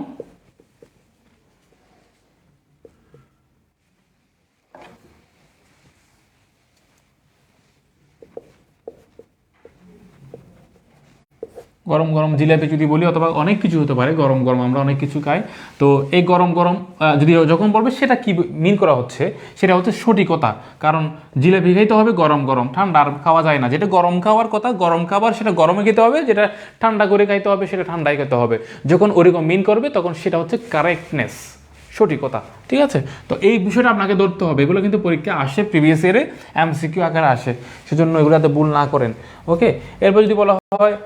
গরম গরম জিলাপি যদি বলি, অথবা অনেক কিছু হতে পারে, গরম গরম আমরা অনেক কিছু খাই। তো এই গরম গরম যদি যখন বলবে সেটা কি মিন করা হচ্ছে, সেটা হচ্ছে সঠিকতা। কারণ জিলাপি খাইতে হবে গরম গরম, ঠান্ডা আর খাওয়া যায় না। যেটা গরম খাওয়ার কথা, গরম খাবার সেটা গরমে খেতে হবে, যেটা ঠান্ডা করে খাইতে হবে সেটা ঠান্ডায় খেতে হবে। যখন ওরকম মিন করবে তখন সেটা হচ্ছে কারেক্টনেস, সঠিকতা, ঠিক আছে। তো এই বিষয়টা আপনাকে ধরতে হবে, এগুলো কিন্তু পরীক্ষা আসে, প্রিভিয়াস ইয়ারে এমসিকিউ আকারে আসে, সেজন্য এগুলোতে ভুল না করেন। ওকে, এরপর যদি বলা হয়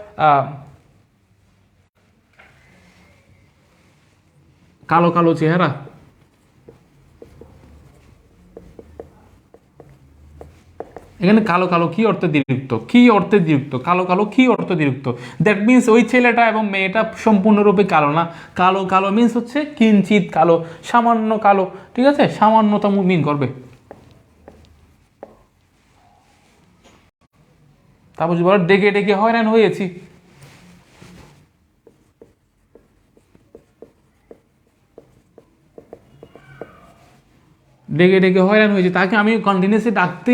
কালো কালো চেহারা, এখানে কালো কালো কি অর্থে দ্বিরুক্ত, কি অর্থে দ্বিরুক্ত, কালো কালো কি অর্থে দ্বিরুক্ত? দ্যাট মিনস ওই ছেলেটা এবং মেয়েটা সম্পূর্ণরূপে কালো না। কালো কালো মিনস হচ্ছে কিঞ্চিত কালো, সামান্য কালো, ঠিক আছে, সামান্যতম মিন করবে। তারপর যদি বলো ডেকে ডেকে হয়রান হয়েছি, ডেকে ডেকে হয়রান হয়েছে, তাকে আমি কন্টিনিউসলি ডাকতে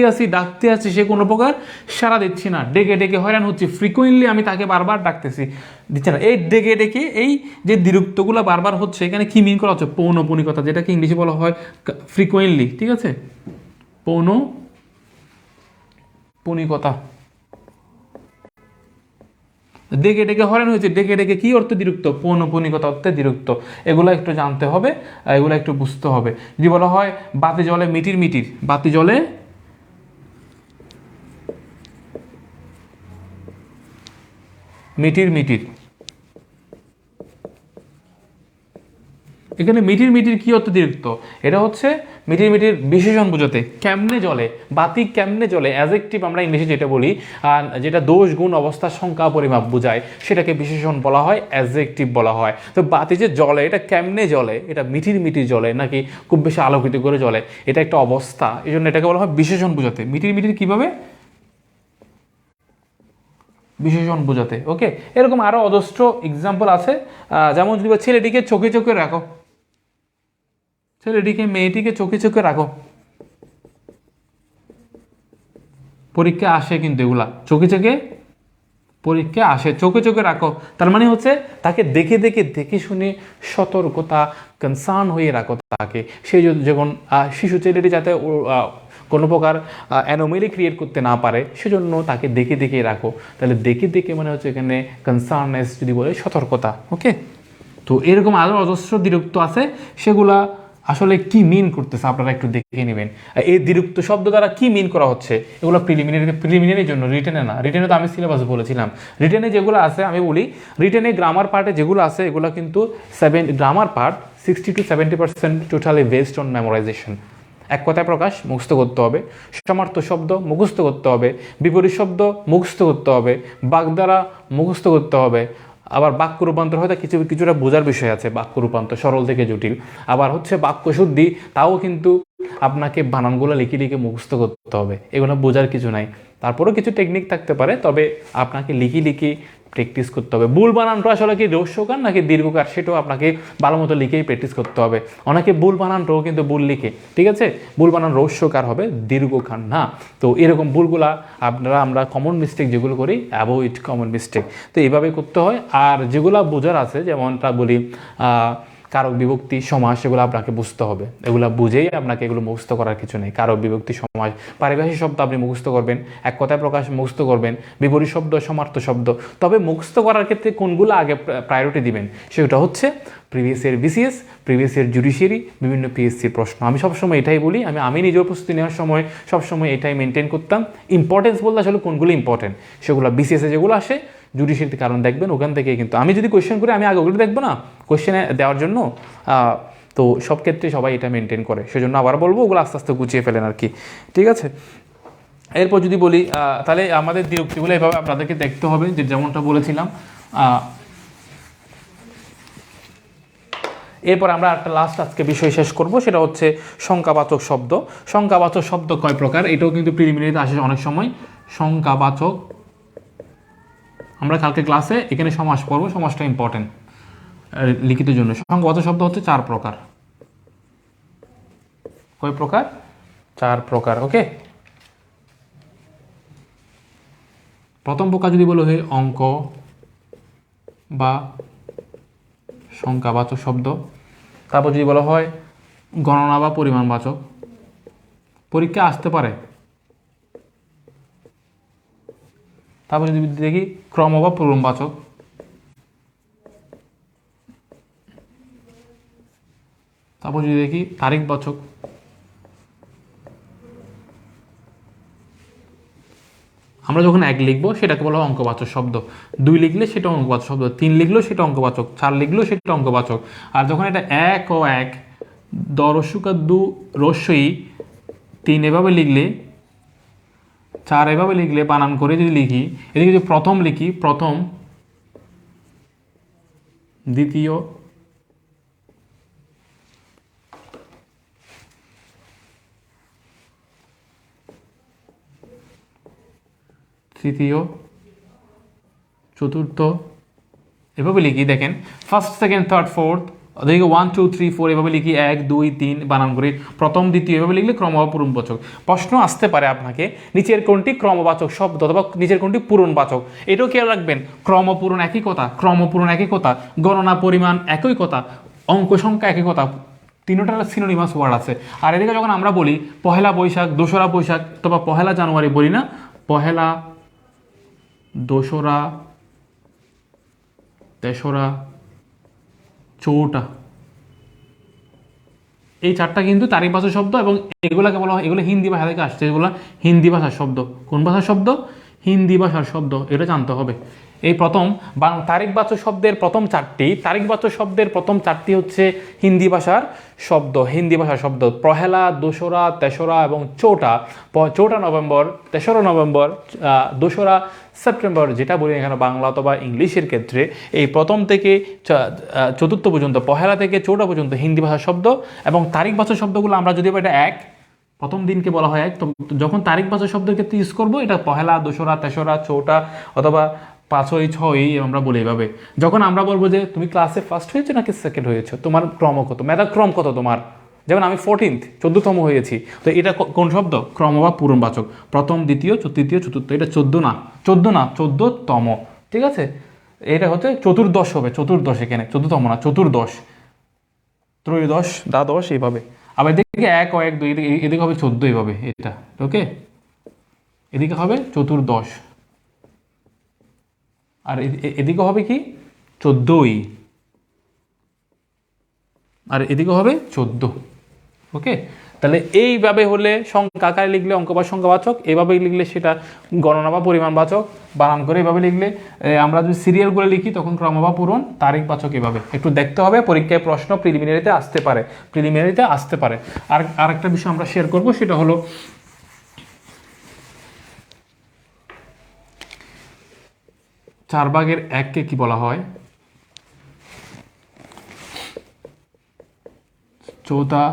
আসি, সে কোনো প্রকার সাড়া দিচ্ছি না, ডেকে ডেকে হয়রান হচ্ছে, ফ্রিকুয়েন্টলি আমি তাকে বারবার ডাকতেছি, দিচ্ছে না। এই ডেকে ডেকে এই যে দ্বিরুক্তগুলো বারবার হচ্ছে, এখানে কি মিন করা হচ্ছে? পৌনপুনিকতা, যেটাকে ইংলিশে বলা হয় ফ্রিকুয়েন্টলি, ঠিক আছে, পৌনপুনিকতা। ডেকে ডেকে হয়রান হয়েছে, ডেকে ডেকে কি অর্থে দ্বিরুক্ত? পৌনপুনিকতা অর্থে দ্বিরুক্ত। এগুলো একটু জানতে হবে, এগুলো একটু বুঝতে হবে। যদি বলা হয় বাতি জলে মিটির মিটির, বাতি জলে মিটির মিটির, এখানে মিটির মিটির কি অর্থ দ্বিরুক্ত? এটা হচ্ছে মিটির মিটির বিশেষণ বোঝাতে, কেমনে জলে, বাতি কেমনে জলে, অ্যাজেক্টিভ আমরা ইংলিশে যেটা বলি, যেটা দোষ গুণ অবস্থা সংখ্যা পরিমাপ বোঝায়, সেটাকে বিশেষণ বলা হয়, অ্যাজেক্টিভ বলা হয়। তো বাতি যে জলে, এটা কেমনে জলে, এটা মিটির মিটির জলে নাকি খুব বেশি আলোকিত করে জলে, এটা একটা অবস্থা, এই জন্য এটাকে বলা হয় বিশেষণ বোঝাতে। মিটির মিটির কীভাবে? বিশেষণ বোঝাতে। ওকে, এরকম আরও অজস্র এক্সাম্পল আছে। যেমন যদি ছেলেটিকে চোখে চোখে রাখো, ছেলেটিকে মেয়েটিকে চোখে চোখে রাখো, পরীক্ষা আসে কিন্তু এগুলা, চোখে চোখে পরীক্ষা আসে, চোখে চোখে রাখো, তার মানে হচ্ছে তাকে দেখে দেখে দেখে শুনে সতর্কতা, কনসার্ন হয়ে রাখো তাকে। সেই যখন শিশু ছেলেটি যাতে কোনো প্রকার অ্যানোমেলি ক্রিয়েট করতে না পারে, সেজন্য তাকে দেখে দেখে রাখো। তাহলে দেখে দেখে মানে হচ্ছে এখানে কনসার্নেস যদি বলে সতর্কতা। ওকে, তো এরকম আরও অজস্র দ্বিরুক্ত আছে, সেগুলা আসলে কি মিন করতেছে আপনারা একটু দেখে নেবেন। এই দ্বিরুক্ত শব্দ দ্বারা কি মিন করা হচ্ছে, এগুলো প্রিলিমিনারির জন্য, রিটেনে না। রিটেনে তো আমি সিলেবাস বলেছিলাম, রিটেনে যেগুলো আছে আমি বলি, রিটেনে গ্রামার পার্টে যেগুলো আছে এগুলো কিন্তু grammar part 60 to 70% totally based on memorisation. এক কথায় প্রকাশ, মুখস্থ করতে হবে, সমার্থ শব্দ মুখস্থ করতে হবে, বিপরীত শব্দ মুখস্থ করতে হবে, বাগধারা মুখস্থ করতে হবে। আবার বাক্য রূপান্তর হয়তো কিছুটা বোঝার বিষয় আছে, বাক্য রূপান্তর সরল থেকে জটিল। আবার হচ্ছে বাক্য শুদ্ধি, তাও কিন্তু আপনাকে বানানগুলো লিখে লিখে মুখস্থ করতে হবে, এগুলো বোঝার কিছু নাই। তারপরেও কিছু টেকনিক থাকতে পারে, তবে আপনাকে লিখে লিখে প্র্যাকটিস করতে হবে। ভুল বানানটা আসলে কি রস্যকার নাকি দীর্ঘকার, সেটাও আপনাকে ভালো মতো লিখেই প্র্যাকটিস করতে হবে। অনেকে ভুল বানানটাও কিন্তু ভুল লিখে, ঠিক আছে, ভুল বানান রস্যকার হবে, দীর্ঘকার না। তো এরকম ভুলগুলা আমরা কমন মিস্টেক যেগুলো করি, অ্যাভয়েড কমন মিস্টেক, তো এইভাবে করতে হয়। আর যেগুলো বোঝার আছে, যেমনটা বলি কারক বিভক্তি সমাস এগুলো আপনাকে বুঝতে হবে, এগুলো বুঝেই আপনাকে এগুলো মুখস্থ করার কিছু নেই। কারক বিভক্তি সমাস, পারিভাষিক শব্দ আপনি মুখস্থ করবেন, এক কথায় প্রকাশ মুখস্থ করবেন, বিপরীত শব্দ, সমার্থ শব্দ। তবে মুখস্থ করার ক্ষেত্রে কোনগুলো আগে প্রায়োরিটি দিবেন সেটা হচ্ছে previous year BCS, previous year judiciary, বিভিন্ন পিএসসির প্রশ্ন। আমি সবসময় এটাই বলি, আমি নিজের প্রস্তুতি নেওয়ার সময় সবসময় এটাই মেনটেন করতাম। ইম্পর্টেন্স বলতে আসলে কোনগুলো ইম্পর্টেন্ট সেগুলো বিসিএসে যেগুলো আসে, জুডিশিয়ারিতে কারণ দেখবেন ওখান থেকে কিন্তু আমি যদি কোয়েশ্চেন করি আমি আগে ওগুলো দেখবো না কোয়েশ্চেনে দেওয়ার জন্য। তো সব ক্ষেত্রে সবাই এটা মেনটেন করে, সেজন্য আবার বলবো ওগুলো আস্তে আস্তে গুছিয়ে ফেলেন আর কি, ঠিক আছে। এরপর যদি বলি তাহলে আমাদের দ্বিরুক্তিগুলো এভাবে আপনাদেরকে দেখতে হবে, যে যেমনটা বলেছিলাম। এরপর আমরা একটা লাস্ট আজকে বিষয় শেষ করব, সেটা হচ্ছে সংখ্যাবাচক শব্দ। সংখ্যাবাচক শব্দ কয় প্রকার, এটাও কিন্তু প্রিলিমিনারিতে আসে অনেক সময়। সংখ্যাবাচক, আমরা কালকে ক্লাসে এখানে সমাস পড়ব, সমাসটা ইম্পর্টেন্ট লিখিতের জন্য। সংখ্যাবাচক শব্দ হচ্ছে 4 প্রকার। কয় প্রকার? 4 প্রকার, ওকে। প্রথম প্রকার যদি বলা হয় অঙ্ক বা সংখ্যাবাচক শব্দ, তারপর যদি বলা হয় গণনা বা পরিমাণবাচক, পরীক্ষা আসতে পারে। তারপর যদি দেখি ক্রম বা পূরণবাচক, তারপর যদি দেখি তারিখবাচক, আমরা যখন 1 লিখবো সেটাকে বলা হয় অঙ্কবাচক শব্দ, 2 লিখলে সেটা অঙ্কবাচক শব্দ, 3 লিখলেও সেটা অঙ্কবাচক, 4 লিখলেও সেটা অঙ্কবাচক। আর যখন এটা 1 ও 1 দরস্যকাদ্দু রস্যই 3 এভাবে লিখলে, 4 এভাবে লিখলে, বানান করে যদি লিখি, এদিকে যদি প্রথম লিখি, প্রথম, দ্বিতীয়, তৃতীয়, চতুর্থ, এভাবে লিখি। দেখেন ফার্স্ট, সেকেন্ড, থার্ড, ফোর্থ, ওদিকে 1 2 3 4 এভাবে লিখি, 1 2 3 বানান করি, প্রথম দ্বিতীয় এভাবে লিখলে ক্রম বা পূরণবাচক। প্রশ্ন আসতে পারে আপনাকে, নিচের কোনটি ক্রমবাচক শব্দ অথবা নিচের কোনটি পূরণবাচক। এটাও খেয়াল রাখবেন, ক্রম পূরণ একই কথা, ক্রম পূরণ একই কথা, গণনা পরিমাণ একই কথা, অঙ্ক সংখ্যা একই কথা, তিনটার সিনোনিমাস ওয়ার্ড আছে। আর এদিকে যখন আমরা বলি পহেলা বৈশাখ, দোসরা বৈশাখ অথবা পহেলা জানুয়ারি বলি না, পহেলা, দোসরা, তেসরা, চৌঠা, এই 4টা কিন্তু তারিখবাচক শব্দ, এবং এগুলোকে বলা হয়, এগুলো হিন্দি ভাষা থেকে আসছে, এগুলো হিন্দি ভাষার শব্দ। কোন ভাষার শব্দ? হিন্দি ভাষার শব্দ, এটা জানতে হবে। এই প্রথম তারিখবাচক শব্দের প্রথম 4টি, তারিখবাচক শব্দের প্রথম 4টি হচ্ছে হিন্দি ভাষার শব্দ, হিন্দি ভাষার শব্দ। পহেলা, দোসরা, তেসরা এবং চৌঠা, 4 নভেম্বর, 3 নভেম্বর, 2 সেপ্টেম্বর, যেটা বলি এখানে বাংলা অথবা ইংলিশের ক্ষেত্রে, এই প্রথম থেকে 4 পর্যন্ত, পহেলা থেকে 4 পর্যন্ত হিন্দি ভাষার শব্দ। এবং তারিখবাচক শব্দগুলো আমরা যদি এটা 1 প্রথম দিনকে বলা হয় 1, তো যখন তারিখবাচক শব্দের ক্ষেত্রে ইউজ করবো এটা পহেলা, দোসরা, তেসরা, চৌঠা অথবা 5ই 6ই আমরা বলি এভাবে। যখন আমরা বলবো যে তুমি ক্লাসে ফার্স্ট হয়েছো নাকি সেকেন্ড হয়েছো, তোমার ক্রম কত, মেধাক্রম কত তোমার, যেমন আমি 14th 14তম হয়েছি, তো এটা কোন শব্দ? ক্রম বা পূরণবাচক। প্রথম, দ্বিতীয়, তৃতীয়, চতুর্থ, এটা 14 না, 14তম, ঠিক আছে। এটা হচ্ছে চতুর্দশ হবে, চতুর্দশ, এখানে 14তম না, চতুর্দশ, ত্রয়োদশ, দ্বাদশ, এইভাবে। আবার এদিকে 1 ও 1 2, এদিকে হবে 14 এইভাবে, এটা ওকে, এদিকে হবে চতুর্দশ, আর এদিকে হবে কি 14ই, আর এদিকে হবে 14, ওকে। তাহলে এইভাবে হলে সংখ্যা আকারে লিখলে অঙ্ক বা সংখ্যাবাচক, এভাবে লিখলে সেটা গণনা বা পরিমাণবাচক, বানান করে এভাবে লিখলে। আমরা যদি সিরিয়াল করে লিখি তখন ক্রম বা পূরণ, তারিখবাচক, এভাবে একটু দেখতে হবে। পরীক্ষায় প্রশ্ন প্রিলিমিনারিতে আসতে পারে, প্রিলিমিনারিতে আসতে পারে। আর আরেকটা বিষয় আমরা শেয়ার করব, সেটা হলো 4/1কে কি বলা হয়? চৌথা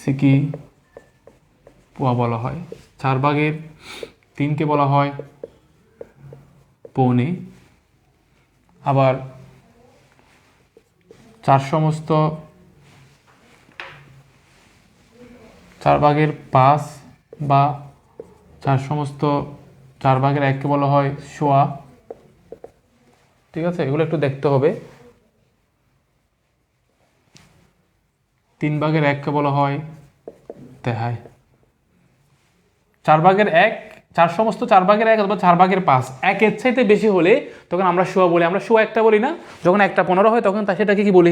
সিকি পোয়া বলা হয়। 4/3কে বলা হয় পৌনে। আবার 4 সমস্ত 4/5 বা 4 সমস্ত 4/1কে বলা হয় সোয়া, ঠিক আছে। এগুলো একটু দেখতে হবে। 3/1কে বলা হয় তেহাই। 4/1, 4 সমস্ত 4/1 অথবা 4/5 একের চাইতে বেশি হলে তখন আমরা সোয়া বলি। আমরা সোয়া একটা বলি না, যখন 1/15 হয় তখন সেটাকে কি বলি,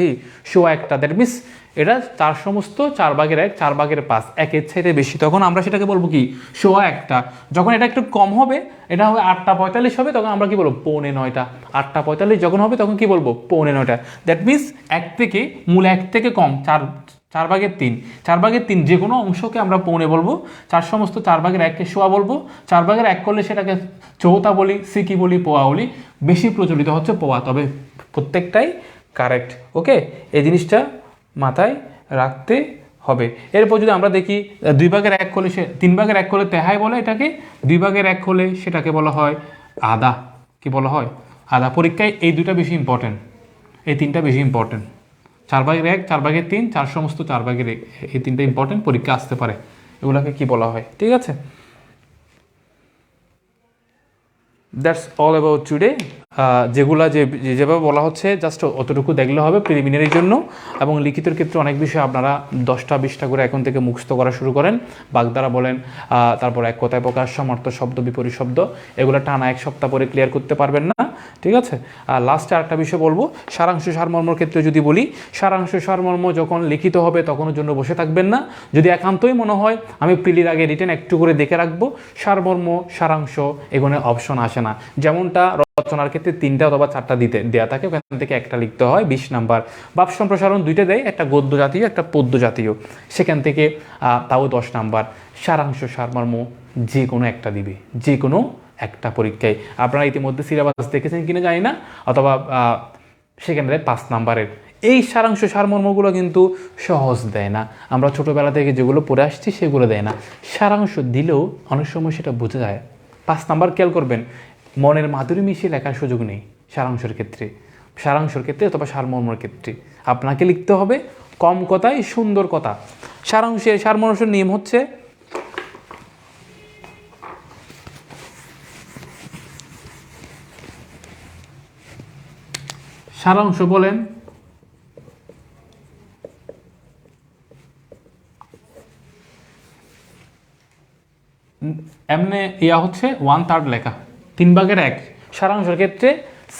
সোয়া একটা। দ্যাট মিনস এটা 4 সমস্ত 4/1, 4/5 একের চাইতে বেশি, তখন আমরা সেটাকে বলবো কি, সোয়া একটা। যখন এটা একটু কম হবে, এটা হবে 8:45 হবে, তখন আমরা কি বলবো, 8:45। 8:45 যখন হবে তখন কি বলবো, 8:45। দ্যাট মিনস মূল 1 থেকে কম 4/3, 4/3 যে কোনো অংশকে আমরা পৌনে বলবো। 4 সমস্ত 4/1কে সোয়া বলবো। 4/1 করলে সেটাকে চৌতা বলি, সিকি বলি, পোয়া বলি। বেশি প্রচলিত হচ্ছে পোয়া, তবে প্রত্যেকটাই কারেক্ট। ওকে, এই জিনিসটা মাথায় রাখতে হবে। এরপর যদি আমরা দেখি 2/1 করলে, 3/1 করলে তেহাই বলে এটাকে, 2/1 করলে সেটাকে বলা হয় আধা। কি বলা হয়, আধা। পরীক্ষায় এই দুটা বেশি ইম্পর্টেন্ট, এই তিনটা বেশি ইম্পর্টেন্ট। 4/1, 4/3, 4 সমস্ত 4/1, এই তিনটা ইম্পর্টেন্ট, পরীক্ষা আসতে পারে। এগুলোকে কি বলা হয়, ঠিক আছে। That's all about today. যেগুলা যেভাবে বলা হচ্ছে জাস্ট অতটুকু দেখলে হবে প্রিলিমিনারির জন্য। এবং লিখিতের ক্ষেত্রে অনেক বিষয় আপনারা 10টা 20টা করে এখন থেকে মুখস্থ করা শুরু করেন। বাগধারা বলেন, তারপর এক কথায় প্রকাশ, সমার্থক শব্দ, বিপরীত শব্দ, এগুলো টানা 1 সপ্তাহ পরে ক্লিয়ার করতে পারবেন না, ঠিক আছে। আর লাস্টে আরেকটা বিষয় বলবো, সারাংশ সারমর্মর ক্ষেত্রে যদি বলি, সারাংশ সারমর্ম যখন লিখিত হবে তখনও জন্য বসে থাকবেন না। যদি একান্তই মনে হয় আমি প্রিলির আগে রিটেন একটু করে দেখে রাখবো, সারমর্ম সারাংশ এগুলো অপশন আসে না। যেমনটা রচনার ক্ষেত্রে 3টা অথবা 4টা দেয়া থাকে, ওখান থেকে একটা লিখতে হয় 20 নাম্বার। ভাব সম্প্রসারণ 2টা দেয়, একটা গদ্য জাতীয়, একটা পদ্য জাতীয়, সেখান থেকে তাও 10 নাম্বার। সারাংশ সারমর্ম যে কোনো একটা দিবে, যে কোনো একটা পরীক্ষায়। আপনারা ইতিমধ্যে সিলেবাস দেখেছেন কিনা জানি না, অথবা সেখানে 5 নাম্বারের। এই সারাংশ সারমর্মগুলো কিন্তু সহজ দেয় না, আমরা ছোটোবেলা থেকে যেগুলো পড়ে আসছি সেগুলো দেয় না। সারাংশ দিলেও অনেক সময় সেটা বোঝা যায়। 5 নাম্বার খেয়াল করবেন, মনের মাধুরী মিশিয়ে লেখার সুযোগ নেই সারাংশের ক্ষেত্রে অথবা সারমর্মের ক্ষেত্রে। আপনাকে লিখতে হবে কম কথায় সুন্দর কথা। সারমর্মের নিয়ম হচ্ছে, সারাংশ বলেন এমনি হচ্ছে 1/3 লেখা, 3/1। সারাংশের ক্ষেত্রে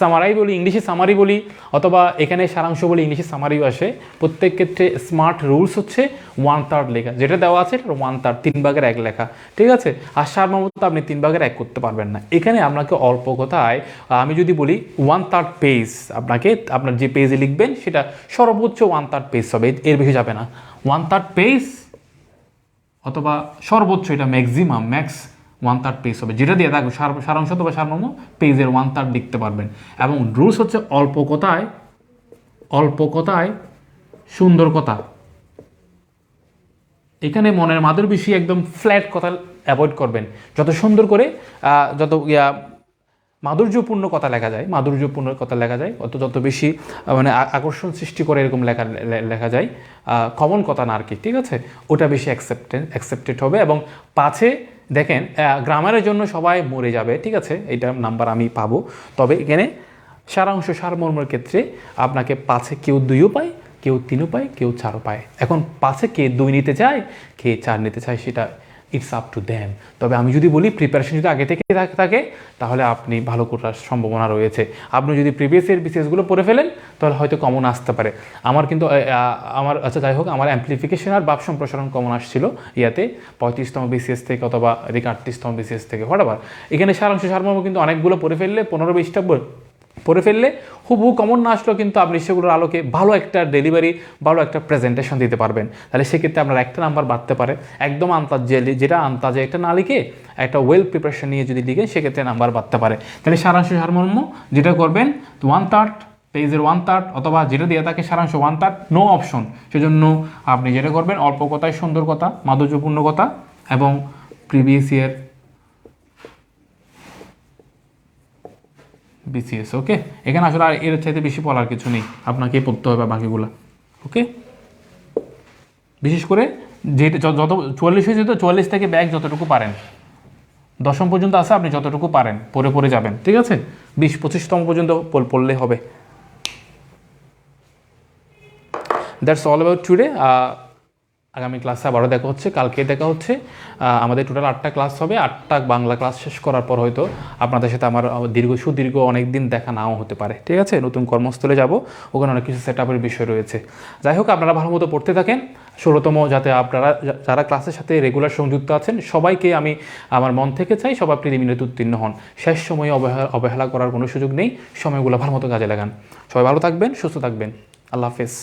সামারাই বলি, ইংলিশে সামারি বলি, অথবা এখানে সারাংশ বলি, ইংলিশে সামারিও আসে। প্রত্যেক ক্ষেত্রে স্মার্ট রুলস হচ্ছে 1/3 লেখা, যেটা দেওয়া আছে 1/3, 3/1 লেখা, ঠিক আছে। আর সারমর্ম তো আপনি 3/1 করতে পারবেন না। এখানে আপনাকে অল্প কথায়, আমি যদি বলি 1/3 পেজ, আপনার যে পেজে লিখবেন সেটা সর্বোচ্চ 1/3 পেজ হবে, এর বেশি যাবে না। 1/3 পেজ অথবা সর্বোচ্চ, এটা ম্যাক্স 1/3 পেজ হবে, যেটা দিয়ে থাকবে সারাংশ অথবা সারমর্ম পেজের 1/3 লিখতে পারবেন। এবং রুলস হচ্ছে অল্প কথায় সুন্দর কথা। এখানে মনের মাধুর বেশি, একদম ফ্ল্যাট কথা অ্যাভয়েড করবেন। যত সুন্দর করে, যত মাধুর্যপূর্ণ কথা লেখা যায়, যত বেশি মানে আকর্ষণ সৃষ্টি করে এরকম লেখা যায়, কমন কথা না আর কি, ঠিক আছে, ওটা বেশি অ্যাকসেপ্টেড হবে। এবং পাছে দেখেন, গ্রামারের জন্য সবাই মরে যাবে, ঠিক আছে, এইটা নাম্বার আমি পাবো। তবে এখানে সারাংশ সারমর্মের ক্ষেত্রে আপনাকে পাছে কেউ 2ও পায়, কেউ 3ও পায়, কেউ 4ও পায়। এখন পাছে কে 2 নিতে চায়, কে 4 নিতে চায়, সেটা ইটস আপ টু দ্যাম। তবে আমি যদি বলি, প্রিপারেশন যদি আগে থেকে থাকে তাহলে আপনি ভালো করার সম্ভাবনা রয়েছে। আপনি যদি প্রিভিয়াস ইয়ার বিসিএসগুলো পড়ে ফেলেন তাহলে হয়তো কমন আসতে পারে। আচ্ছা যাই হোক, আমার অ্যাম্প্লিফিকেশন আর ভাব সম্প্রসারণ কমন আসছিল 35তম বিসিএস থেকে অথবা 38তম বিসিএস থেকে, হোয়াটএভার। এখানে সারাংশ সারমর্ম কিন্তু অনেকগুলো পড়ে ফেললে, 15-20টা পড়ে ফেললে হুবহু কমন না আসলেও কিন্তু আপনি সেগুলোর আলোকে ভালো একটা ডেলিভারি, ভালো একটা প্রেজেন্টেশন দিতে পারবেন। তাহলে সেক্ষেত্রে আপনার একটা নাম্বার বাড়তে পারে। একদম যেটা আন্তাজে একটা না লিখে একটা ওয়েল প্রিপারেশন নিয়ে যদি লিখেন, সেক্ষেত্রে নাম্বার বাড়তে পারে। তাহলে সারাংশ সারমর্ম যেটা করবেন 1/3 পেজের 1/3, অথবা যেটা দিয়ে থাকে সারাংশ 1/3, নো অপশন। সেজন্য আপনি যেটা করবেন, অল্প কথায় সুন্দর কথা, মাধুর্যপূর্ণ কথা, এবং প্রিভিয়াস ইয়ার বিসিএস। ওকে, এখানে আসলে আর এর চাইতে বেশি বলার কিছু নেই, আপনাকে পড়তে হবে বাকিগুলো। ওকে, বিশেষ করে যেটা যত 44 হয়েছে, তো 44 থেকে ব্যাক যতটুকু পারেন, 10ম পর্যন্ত আসে, আপনি যতটুকু পারেন পড়ে যাবেন, ঠিক আছে। 20-25তম পর্যন্ত পড়লে হবে। That's all about today. আগামী ক্লাসে আবারও দেখা হচ্ছে, কালকে দেখা হচ্ছে। আমাদের টোটাল 8টা ক্লাস হবে। 8টা বাংলা ক্লাস শেষ করার পর হয়তো আপনাদের সাথে আমার সুদীর্ঘ অনেক দিন দেখা নাও হতে পারে। ঠিক আছে, নতুন কর্মস্থলে যাব, ওখানে অনেক কিছু সেট আপের বিষয় রয়েছে। যাই হোক, আপনারা ভালো মতো পড়তে থাকেন। 16তম যাতে আপনারা যারা ক্লাসের সাথে রেগুলার সংযুক্ত আছেন সবাইকে আমি আমার মন থেকে চাই সবাই প্রিলিমিনারিতে উত্তীর্ণ হন। শেষ সময়ে অবহেলা করার কোনো সুযোগ নেই। সময়গুলো ভালো মতো কাজে লাগান। সবাই ভালো থাকবেন, সুস্থ থাকবেন। আল্লাহ হাফেজ।